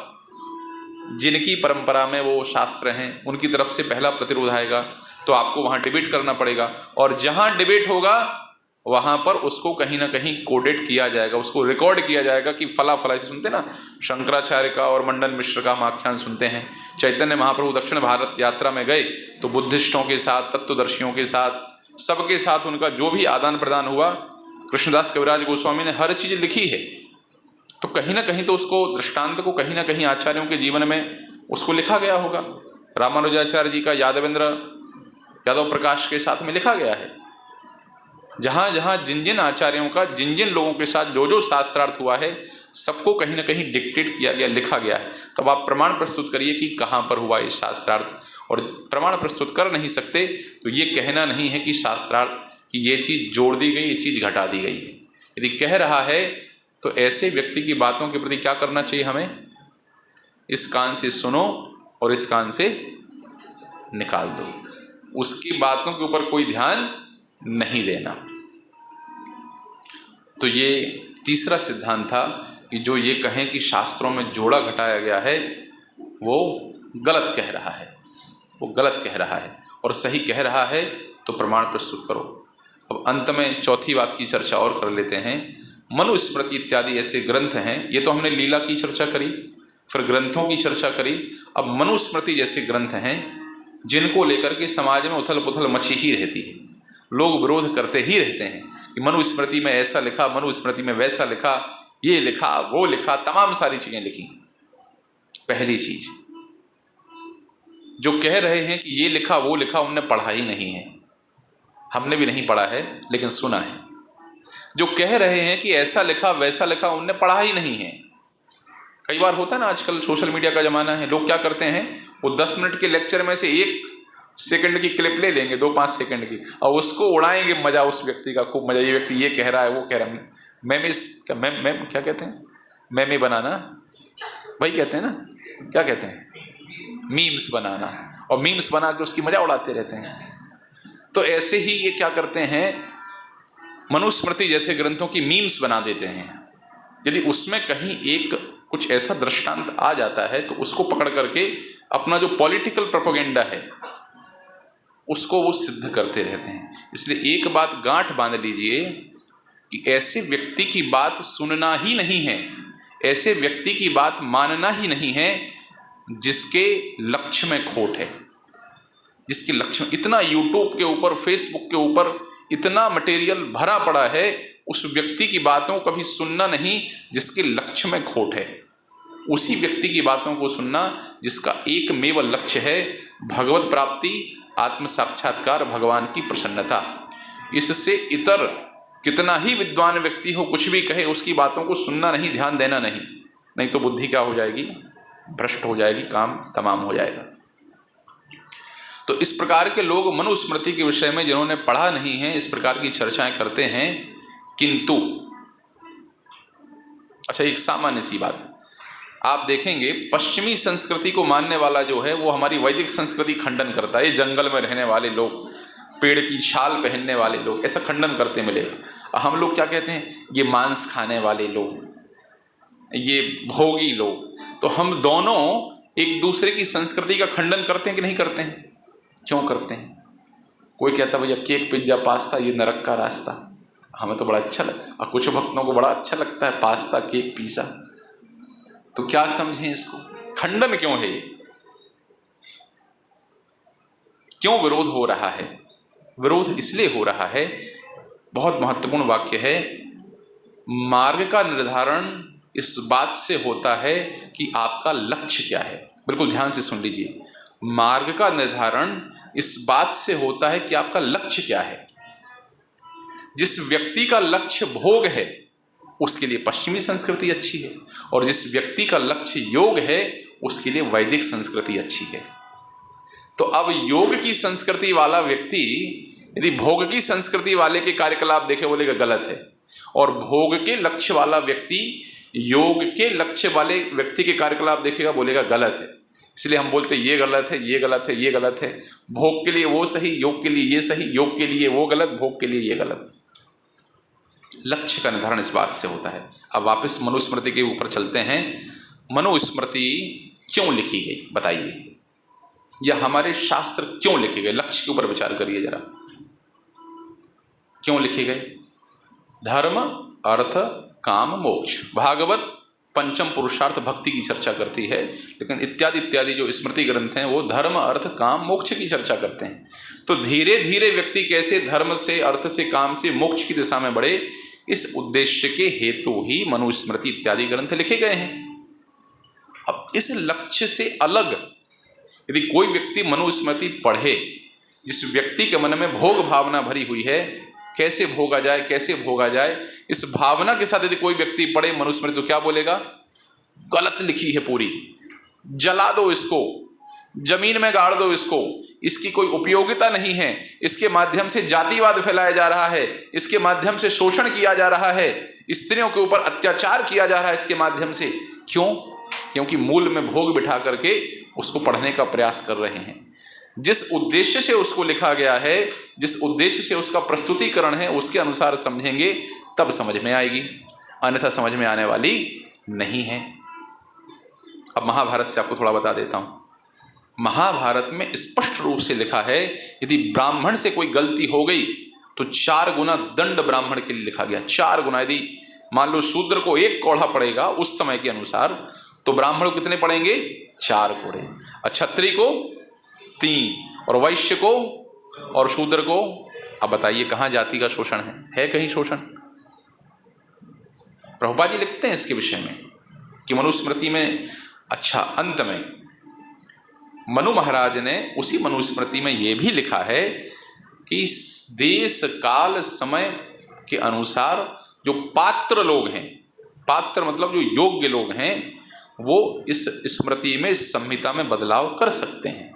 जिनकी परंपरा में वो शास्त्र हैं उनकी तरफ से पहला प्रतिरोध आएगा। तो आपको वहाँ डिबेट करना पड़ेगा, और जहाँ डिबेट होगा वहाँ पर उसको कहीं ना कहीं कोडेट किया जाएगा, उसको रिकॉर्ड किया जाएगा कि फला फला। से सुनते ना शंकराचार्य का और मंडन मिश्र का हम आख्यान सुनते हैं। चैतन्य महाप्रभु दक्षिण भारत यात्रा में गए तो बुद्धिस्टों के साथ, तत्वदर्शियों के साथ, सबके साथ उनका जो भी आदान प्रदान हुआ, कृष्णदास कविराज गोस्वामी ने हर चीज़ लिखी है, तो कहीं ना कहीं तो उसको दृष्टांत को कहीं ना कहीं आचार्यों के जीवन में उसको लिखा गया होगा। रामानुजाचार्य जी का यादव प्रकाश के साथ में लिखा गया है। जहाँ जहाँ जिन जिन आचार्यों का जिन जिन लोगों के साथ जो जो शास्त्रार्थ हुआ है सबको कहीं ना कहीं डिक्टेट किया गया, लिखा गया है। तब आप प्रमाण प्रस्तुत करिए कि कहाँ पर हुआ ये शास्त्रार्थ। और प्रमाण प्रस्तुत कर नहीं सकते तो ये कहना नहीं है कि शास्त्रार्थ कि ये चीज़ जोड़ दी गई, ये चीज़ घटा दी गई है। यदि कह रहा है तो ऐसे व्यक्ति की बातों के प्रति क्या करना चाहिए हमें? इस कान से सुनो और इस कान से निकाल दो, उसकी बातों के ऊपर कोई ध्यान नहीं देना। तो ये तीसरा सिद्धांत था कि जो ये कहें कि शास्त्रों में जोड़ा घटाया गया है वो गलत कह रहा है, वो गलत कह रहा है। और सही कह रहा है तो प्रमाण प्रस्तुत करो। अब अंत में चौथी बात की चर्चा और कर लेते हैं। मनुस्मृति इत्यादि ऐसे ग्रंथ हैं, ये तो हमने लीला की चर्चा करी, फिर ग्रंथों की चर्चा करी। अब मनुस्मृति जैसे ग्रंथ हैं जिनको लेकर के समाज में उथल पुथल मची ही रहती है, लोग विरोध करते ही रहते हैं कि मनुस्मृति में ऐसा लिखा, मनुस्मृति में वैसा लिखा, ये लिखा, वो लिखा, तमाम सारी चीज़ें लिखी। पहली चीज, जो कह रहे हैं कि ये लिखा वो लिखा, उनने पढ़ा ही नहीं है। हमने भी नहीं पढ़ा है लेकिन सुना है। जो कह रहे हैं कि ऐसा लिखा वैसा लिखा, उनने पढ़ा ही नहीं है। कई बार होता है ना, आजकल सोशल मीडिया का ज़माना है, लोग क्या करते हैं वो 10 मिनट के लेक्चर में से 1 सेकंड की क्लिप ले लेंगे, 2-5 सेकंड की, और उसको उड़ाएंगे मजा उस व्यक्ति का, खूब मजा। ये व्यक्ति ये कह रहा है, वो कह रहा है। मैम क्या कहते हैं, मैमे बनाना, वही कहते हैं ना, क्या कहते हैं, मीम्स बनाना, और मीम्स बना के उसकी मजा उड़ाते रहते हैं। तो ऐसे ही ये क्या करते हैं, मनुस्मृति जैसे ग्रंथों की मीम्स बना देते हैं। यदि उसमें कहीं एक कुछ ऐसा दृष्टांत आ जाता है तो उसको पकड़ करके अपना जो पॉलिटिकल प्रोपेगेंडा है उसको वो सिद्ध करते रहते हैं। इसलिए एक बात गांठ बांध लीजिए कि ऐसे व्यक्ति की बात सुनना ही नहीं है, ऐसे व्यक्ति की बात मानना ही नहीं है जिसके लक्ष्य में खोट है, जिसके लक्ष्य में इतना यूट्यूब के ऊपर, फेसबुक के ऊपर इतना मटेरियल भरा पड़ा है, उस व्यक्ति की बातों को कभी सुनना नहीं जिसके लक्ष्य में खोट है। उसी व्यक्ति की बातों को सुनना जिसका एकमेव लक्ष्य है भगवत प्राप्ति, आत्म साक्षात्कार, भगवान की प्रसन्नता। इससे इतर कितना ही विद्वान व्यक्ति हो, कुछ भी कहे, उसकी बातों को सुनना नहीं, ध्यान देना नहीं, नहीं तो बुद्धि क्या हो जाएगी, भ्रष्ट हो जाएगी, काम तमाम हो जाएगा। तो इस प्रकार के लोग मनुस्मृति के विषय में जिन्होंने पढ़ा नहीं है इस प्रकार की चर्चाएं करते हैं। किंतु अच्छा, एक सामान्य सी बात आप देखेंगे, पश्चिमी संस्कृति को मानने वाला जो है वो हमारी वैदिक संस्कृति खंडन करता है। ये जंगल में रहने वाले लोग, पेड़ की छाल पहनने वाले लोग, ऐसा खंडन करते मिलेगा। हम लोग क्या कहते हैं, ये मांस खाने वाले लोग, ये भोगी लोग। तो हम दोनों एक दूसरे की संस्कृति का खंडन करते हैं कि नहीं करते हैं? क्यों करते हैं? कोई कहता भैया केक, पिज्जा, पास्ता ये नरक का रास्ता, हमें तो बड़ा अच्छा लगता, और कुछ भक्तों को बड़ा अच्छा लगता है पास्ता, केक, पिज्जा। तो क्या समझें इसको, खंडन क्यों है ये, क्यों विरोध हो रहा है? विरोध इसलिए हो रहा है, बहुत महत्वपूर्ण वाक्य है, मार्ग का निर्धारण इस बात से होता है कि आपका लक्ष्य क्या है। बिल्कुल ध्यान से सुन लीजिए, मार्ग का निर्धारण इस बात से होता है कि आपका लक्ष्य क्या है। जिस व्यक्ति का लक्ष्य भोग है उसके लिए पश्चिमी संस्कृति अच्छी है, और जिस व्यक्ति का लक्ष्य योग है उसके लिए वैदिक संस्कृति अच्छी है। तो अब योग की संस्कृति वाला व्यक्ति यदि भोग की संस्कृति वाले के कार्यकलाप देखे बोलेगा गलत है, और भोग के लक्ष्य वाला व्यक्ति योग के लक्ष्य वाले व्यक्ति के कार्यकलाप देखेगा बोलेगा गलत है। इसलिए हम बोलते ये गलत है, ये गलत है, ये गलत है। भोग के लिए वो सही, योग के लिए ये सही, योग के लिए वो गलत, भोग के लिए ये गलत। लक्ष्य का निर्धारण इस बात से होता है। अब वापस मनुस्मृति के ऊपर चलते हैं। मनुस्मृति क्यों लिखी गई बताइए, या हमारे शास्त्र क्यों लिखे गए? लक्ष्य के ऊपर विचार करिए जरा, क्यों लिखे गए? धर्म, अर्थ, काम, मोक्ष। भागवत पंचम पुरुषार्थ भक्ति की चर्चा करती है, लेकिन इत्यादि इत्यादि जो स्मृति ग्रंथ हैं वो धर्म, अर्थ, काम, मोक्ष की चर्चा करते हैं। तो धीरे धीरे व्यक्ति कैसे धर्म से, अर्थ से, काम से मोक्ष की दिशा में बढ़े, इस उद्देश्य के हेतु ही मनुस्मृति इत्यादि ग्रंथ लिखे गए हैं। अब इस लक्ष्य से अलग यदि कोई व्यक्ति मनुस्मृति पढ़े, जिस व्यक्ति के मन में भोग भावना भरी हुई है, कैसे भोगा जाए कैसे भोगा जाए, इस भावना के साथ यदि कोई व्यक्ति पढ़े मनुस्मृति तो क्या बोलेगा? गलत लिखी है पूरी, जला दो इसको, जमीन में गाड़ दो इसको, इसकी कोई उपयोगिता नहीं है, इसके माध्यम से जातिवाद फैलाया जा रहा है, इसके माध्यम से शोषण किया जा रहा है, स्त्रियों के ऊपर अत्याचार किया जा रहा है इसके माध्यम से। क्यों? क्योंकि मूल में भोग बिठा करके उसको पढ़ने का प्रयास कर रहे हैं। जिस उद्देश्य से उसको लिखा गया है, जिस उद्देश्य से उसका प्रस्तुतिकरण है, उसके अनुसार समझेंगे तब समझ में आएगी, अन्यथा समझ में आने वाली नहीं है। अब महाभारत से आपको थोड़ा बता देता हूँ। महाभारत में स्पष्ट रूप से लिखा है यदि ब्राह्मण से कोई गलती हो गई तो 4 गुना दंड ब्राह्मण के लिए लिखा गया। 4 गुना। यदि मान लो शूद्र को 1 कोढ़ा पड़ेगा उस समय के अनुसार, तो ब्राह्मण को कितने पड़ेंगे? 4 कोढ़े। और क्षत्रिय को 3, और वैश्य को और शूद्र को। अब बताइए कहाँ जाति का शोषण है कहीं शोषण? प्रभुपाद जी लिखते हैं इसके विषय में कि मनुस्मृति में, अच्छा अंत में मनु महाराज ने उसी मनुस्मृति में ये भी लिखा है कि देश काल समय के अनुसार जो पात्र लोग हैं, पात्र मतलब जो योग्य लोग हैं, वो इस स्मृति में, इस संहिता में बदलाव कर सकते हैं।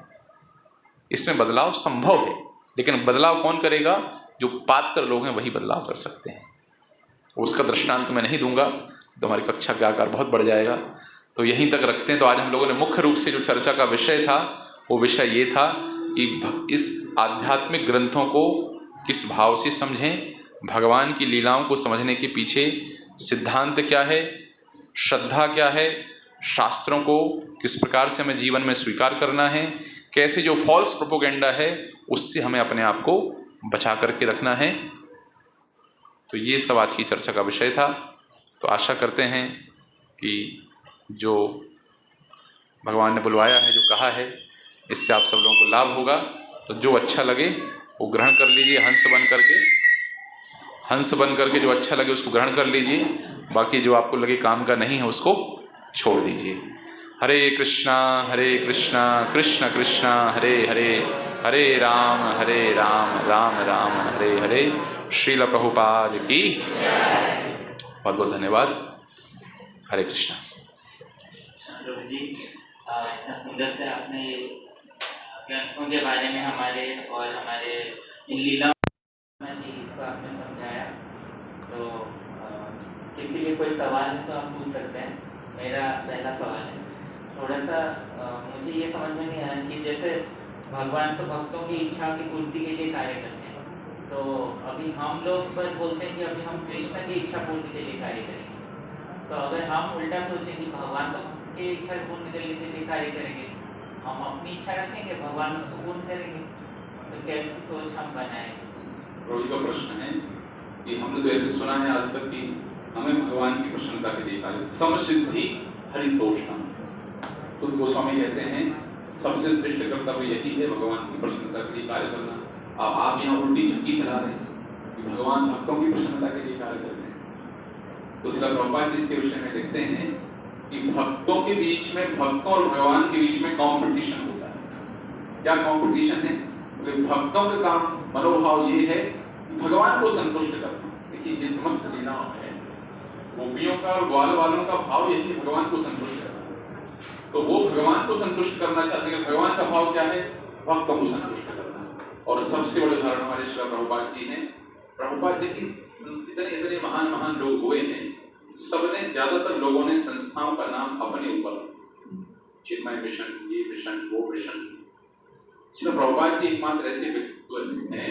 इसमें बदलाव संभव है, लेकिन बदलाव कौन करेगा? जो पात्र लोग हैं वही बदलाव कर सकते हैं। उसका दृष्टांत मैं नहीं दूंगा तो हमारी कक्षा का आकार बहुत बढ़ जाएगा, तो यहीं तक रखते हैं। तो आज हम लोगों ने मुख्य रूप से जो चर्चा का विषय था वो विषय ये था कि इस आध्यात्मिक ग्रंथों को किस भाव से समझें, भगवान की लीलाओं को समझने के पीछे सिद्धांत क्या है, श्रद्धा क्या है, शास्त्रों को किस प्रकार से हमें जीवन में स्वीकार करना है, कैसे जो फॉल्स प्रोपोगेंडा है उससे हमें अपने आप को बचा करके रखना है। तो ये सब आज की चर्चा का विषय था। तो आशा करते हैं कि जो भगवान ने बुलवाया है, जो कहा है, इससे आप सब लोगों को लाभ होगा। तो जो अच्छा लगे वो ग्रहण कर लीजिए, हंस बन करके जो अच्छा लगे उसको ग्रहण कर लीजिए, बाकी जो आपको लगे काम का नहीं है उसको छोड़ दीजिए। हरे कृष्णा कृष्ण कृष्ण हरे हरे, हरे राम राम राम हरे हरे। श्रील प्रभुपाद की बहुत बहुत धन्यवाद। हरे कृष्णा। प्रभु जी, इतना सुंदर से आपने ग्रंथों के बारे में हमारे इन लीलाओं इसको आपने समझाया। तो किसी लिए कोई सवाल है तो आप पूछ सकते हैं। मेरा पहला सवाल है, थोड़ा सा मुझे ये समझ में नहीं आया कि जैसे भगवान तो भक्तों की इच्छा की पूर्ति के लिए कार्य करते हैं, तो अभी हम लोग पर बोलते हैं कि अभी हम कृष्ण की इच्छा पूर्ति के लिए कार्य करेंगे। तो अगर हम उल्टा सोचें कि भगवान तो भक्त की इच्छा पूर्ण करने के लिए कार्य करेंगे, हम अपनी इच्छा रखेंगे, भगवान उसको पूर्ण करेंगे, तो कैसी सोच हम बनाएं? रोजी का प्रश्न है कि हमने तो ऐसे सुना है आज तक कि हमें भगवान की प्रसन्नता के लिए कार्य, समसिद्धि हरितोषणम। तो गोस्वामी कहते हैं सबसे श्रेष्ठ कर्तव्य यही है, भगवान की प्रसन्नता के लिए कार्य करना। अब आप यहाँ उल्टी झक्की चला रहे हैं कि भगवान भक्तों की प्रसन्नता के लिए कार्य कर रहे हैं। तो श्रील प्रभुपाद इसके विषय में लिखते हैं कि भक्तों के बीच में, भक्तों और भगवान के बीच में कंपटीशन होता है। क्या कंपटीशन है? भक्तों का काम, मनोभाव ये है कि भगवान को संतुष्ट करना। देखिए ये समस्त लीलाओं में गोपियों का और ग्वाल वालों का भाव यही है, भगवान को संतुष्ट करना। तो वो भगवान को संतुष्ट करना चाहते हैं। भगवान का भाव क्या है? भक्तों को संतुष्ट करना। और सबसे बड़े उदाहरण हमारे श्रील प्रभुपाद जी हैं। प्रभुपाद जी की इतने महान महान लोग हुए हैं, सबने, ज्यादातर लोगों ने संस्थाओं का नाम अपने ऊपर, चिन्मय मिशन, ये मिशन, वो मिशन। श्रील प्रभुपाद जी एकमात्र ऐसे व्यक्तित्व हैं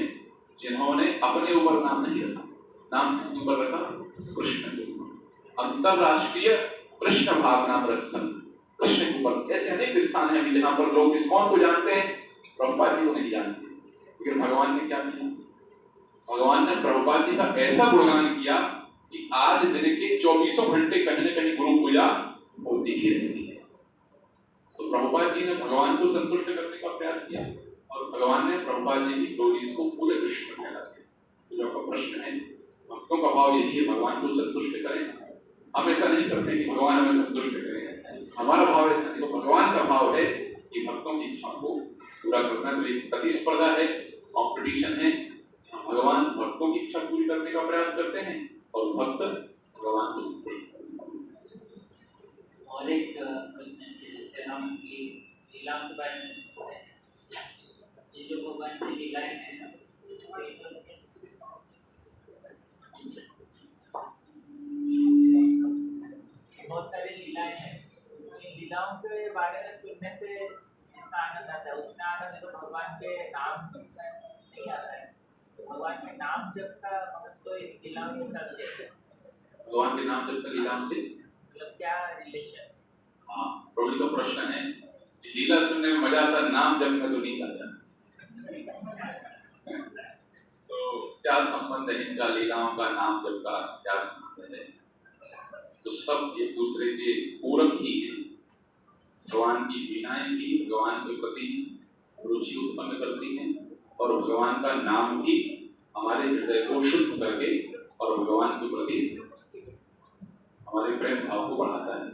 जिन्होंने अपने ऊपर नाम नहीं रखा। नाम किसके ऊपर रखा? कृष्ण के ऊपर। अंतरराष्ट्रीय कृष्ण भावना प्रसन्न, कृष्ण के ऊपर। ऐसे अनेक स्थान हैं जहाँ पर लोग इस्कॉन को जानते हैं, प्रभुपाद जी को नहीं जानते। लेकिन भगवान ने क्या किया? भगवान ने प्रभुपाद जी का ऐसा गुणगान किया कि आज दिन के 24 घंटे कहीं न कहीं गुरु पूजा होती ही रहती है। तो प्रभुपाद जी ने भगवान को संतुष्ट करने का प्रयास किया और भगवान ने प्रभुपाद जी की डोरीज को पूरे विश्व में फैला दिया। तो जो आपका प्रश्न है, भक्तों का भाव यही है, भगवान को संतुष्ट करें। हम ऐसा नहीं करते कि भगवान हमें संतुष्ट करें, हमारा भाव ऐसा नहीं, तो भगवान का भाव है कि भक्तों की इच्छा को पूरा करना। तो एक प्रतिस्पर्धा है, कॉम्पिटिशन है, भगवान भक्तों की इच्छा पूरी करने का प्रयास करते हैं और भक्त भगवान को संतुष्ट करते हैं। और एक प्रश्न है कि जैसे हम लीला के बारे में बोलते हैं, ये जो भगवान की लीलाएं हैं ना, बहुत सारी लीलाएं हैं, इन लीलाओं के बारे में सुनने से इतना आनंद आता है, उतना आनंद तो भगवान के नाम जपता नहीं आता है। तो भगवान के नाम जप का तो इस लीलाओं के साथ कैसे? भगवान के नाम जप का लीलाओं से मतलब क्या रिलेशन? हाँ, प्रभु का प्रश्न है, लीला सुनने में मजा आता है, नाम जप में तो नहीं आता। तो क्या संबंध है इनका, लीलाओं का नाम जप का क्या संबंध है? तो सब एक दूसरे के पूरक ही है। भगवान की लीलाएं भी भगवान के प्रति रुचि उत्पन्न करती हैं और भगवान का नाम भी हमारे हृदय को शुद्ध करके और भगवान के प्रति हमारे प्रेम भाव को बढ़ाता है।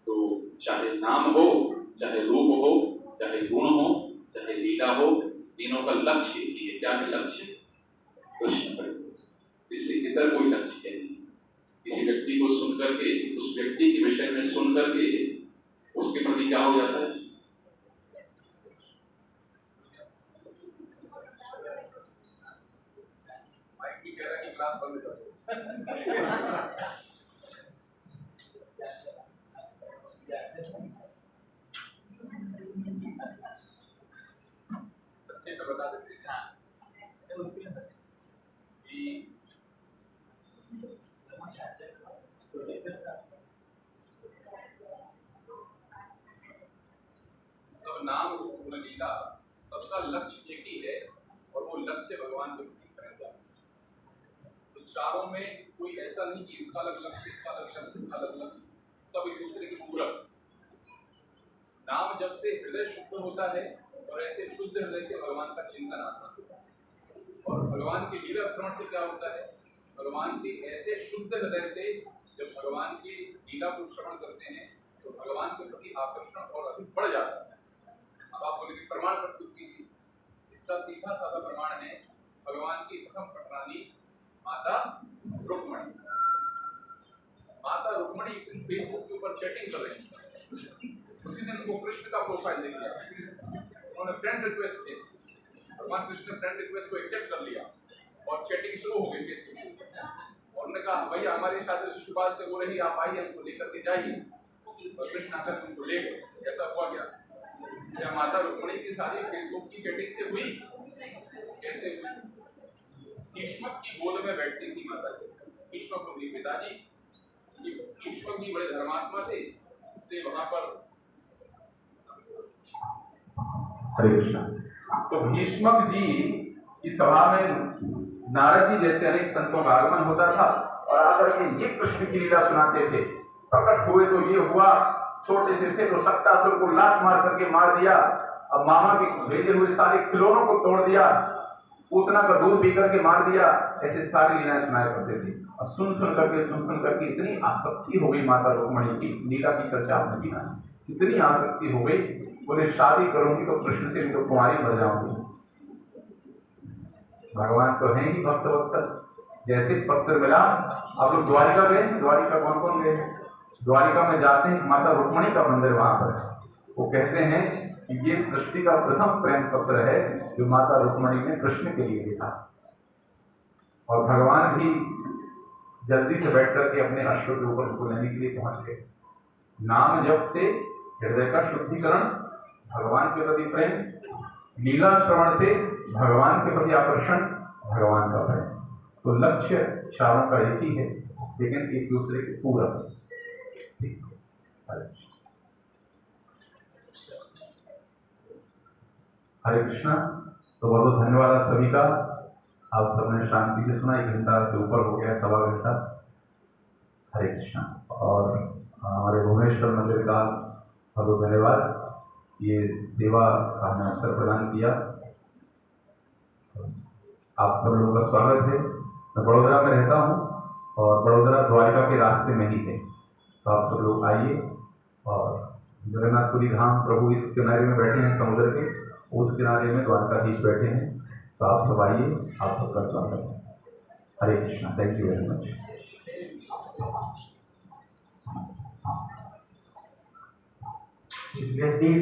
तो चाहे नाम हो, चाहे रूप हो, चाहे गुण हो, चाहे लीला हो, तीनों का लक्ष्य ही है। क्या है लक्ष्य? कृष्ण प्रेम। इससे इतर कोई लक्ष्य है नहीं। किसी व्यक्ति को सुन करके, उस व्यक्ति के विषय में सुन करके उसके प्रति क्या हो जाता है? माइक भी कह रहा है कि क्लास बंद कर दो। सच्चे में बता देते हैं कि सब नाम रूप लीला सबका लक्ष्य एक ही है और वो लक्ष्य भगवान के प्रति प्रेम है। तो चारों में कोई ऐसा नहीं कि इसका अलग लक्ष्य, इसका अलग लक्ष्य, इसका अलग लक्ष्य, सब एक दूसरे के पूरक। नाम जब से हृदय शुद्ध होता है और ऐसे शुद्ध हृदय से भगवान का चिंतन आसान होता है। और भगवान की लीला श्रवण से क्या होता है? भगवान के ऐसे शुद्ध हृदय से जब भगवान की लीला को श्रवण करते हैं तो भगवान के प्रति आकर्षण और अधिक बढ़ जाता है। अब आप बोलेंगे प्रमाण प्रस्तुत कीजिए। इसका सीधा साधा प्रमाण है भगवान की प्रथम पटरानी माता रुक्मणी। माता रुक्मणी फेसबुक के ऊपर चैटिंग कर रही है। उसी दिन उनको कृष्ण का प्रोफाइल दिख गया, उन्होंने फ्रेंड रिक्वेस्ट दी। भगवान कृष्ण ने फ्रेंड रिक्वेस्ट को एक्सेप्ट कर लिया और चैटिंग शुरू हो गई फेसबुक पर। और उन्होंने कहा भैया हमारी शादी शिशुपाल से हो रही, आप आइए हमको लेकर के जाइए। और कृष्ण आकर उनको ले गए। ऐसा हुआ क्या? क्या माता रुक्मणी की शादी फेसबुक की चैटिंग से हुई? कैसे हुई? ईश्वर की गोद में बैठती थी माता जी। ईश्वर को पिताजी, ईश्वर जी बड़े धर्मात्मा थे, इसलिए वहां पर हरे कृष्ण। तो भीष्मक जी की सभा में नारद जी जैसे अनेक संतों का आगमन होता था और आकर के ये कृष्ण की लीला सुनाते थे। प्रकट हुए तो ये हुआ, छोटे से थे तो सत्तासुर को लात मार करके मार दिया, अब मामा के भेजे हुए सारे खिलौनों को तोड़ दिया, पूतना का दूध पी करके मार दिया। ऐसे सारी लीलाएं सुनाया करते थे। और सुन सुन करके इतनी आसक्ति हो गई माता रुक्मणी की, लीला की चर्चा आपने की ना, इतनी आसक्ति हो गई, बोले शादी करूंगी तो कृष्ण से तो कुमारी मर जाऊंगी। भगवान तो है ही भक्त वत्सल। जैसे पत्र मिला, आप लोग द्वारिका गए? द्वारिका कौन कौन गए? द्वारिका में जाते हैं, माता रुक्मणी का मंदिर वहां पर है। वो कहते हैं कि ये सृष्टि का प्रथम प्रेम पत्र है जो माता रुक्मणी ने कृष्ण के लिए लिखा। और भगवान भी जल्दी से बैठ करके अपने अश्व के ऊपर उनको लेने के लिए पहुंच गए। नाम जप से हृदय का शुद्धिकरण, भगवान के प्रति प्रेम, लीला श्रवण से भगवान के प्रति आकर्षण, भगवान का प्रेम। तो लक्ष्य चारों का एक ही है, लेकिन एक दूसरे के पूरक। हरे कृष्णा। तो बहुत बहुत धन्यवाद आप सभी का। आप सबने शांति से सुना, 1 घंटा से ऊपर हो गया, 1.25 घंटा। हरे कृष्णा। और हमारे भुवनेश्वर मंदिर का बहुत बहुत धन्यवाद, ये सेवा का हमें अवसर प्रदान किया। आप सब लोगों का स्वागत है। मैं बड़ोदरा में रहता हूँ और बड़ोदरा द्वारका के रास्ते में ही है। तो आप सब लोग आइए और जगन्नाथपुरी धाम प्रभु इस किनारे में बैठे हैं समुद्र के, उस किनारे में द्वारकाधीश बैठे हैं। तो आप सब आइए, आप सबका स्वागत है। Hare Krishna. Thank you very much.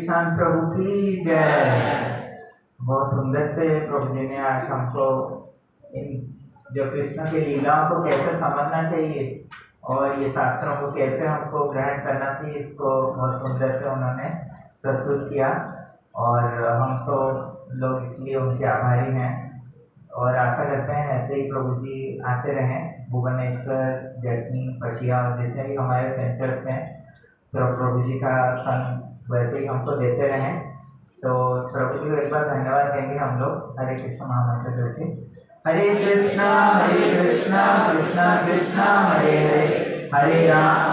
शांत प्रभु की जय। बहुत सुंदर से प्रभु जी ने आज हमको इन जो कृष्ण की लीलाओं को कैसे समझना चाहिए और ये शास्त्रों को कैसे हमको ग्रहण करना चाहिए, इसको बहुत सुंदर से उन्होंने प्रस्तुत किया और हम तो लोग इसलिए उनके आभारी हैं और आशा करते हैं ऐसे ही प्रभु जी आते रहें। भुवनेश्वर, जटनी, पटिया और जितने भी हमारे सेंटर्स हैं तो प्रभु जी का संग वैसे ही हमको देते रहें। तो प्रभु जी को एक बार धन्यवाद देंगे हम लोग हरे कृष्ण महामंत्र करके। हरे कृष्णा कृष्णा कृष्णा कृष्णा हरे हरे, हरे राम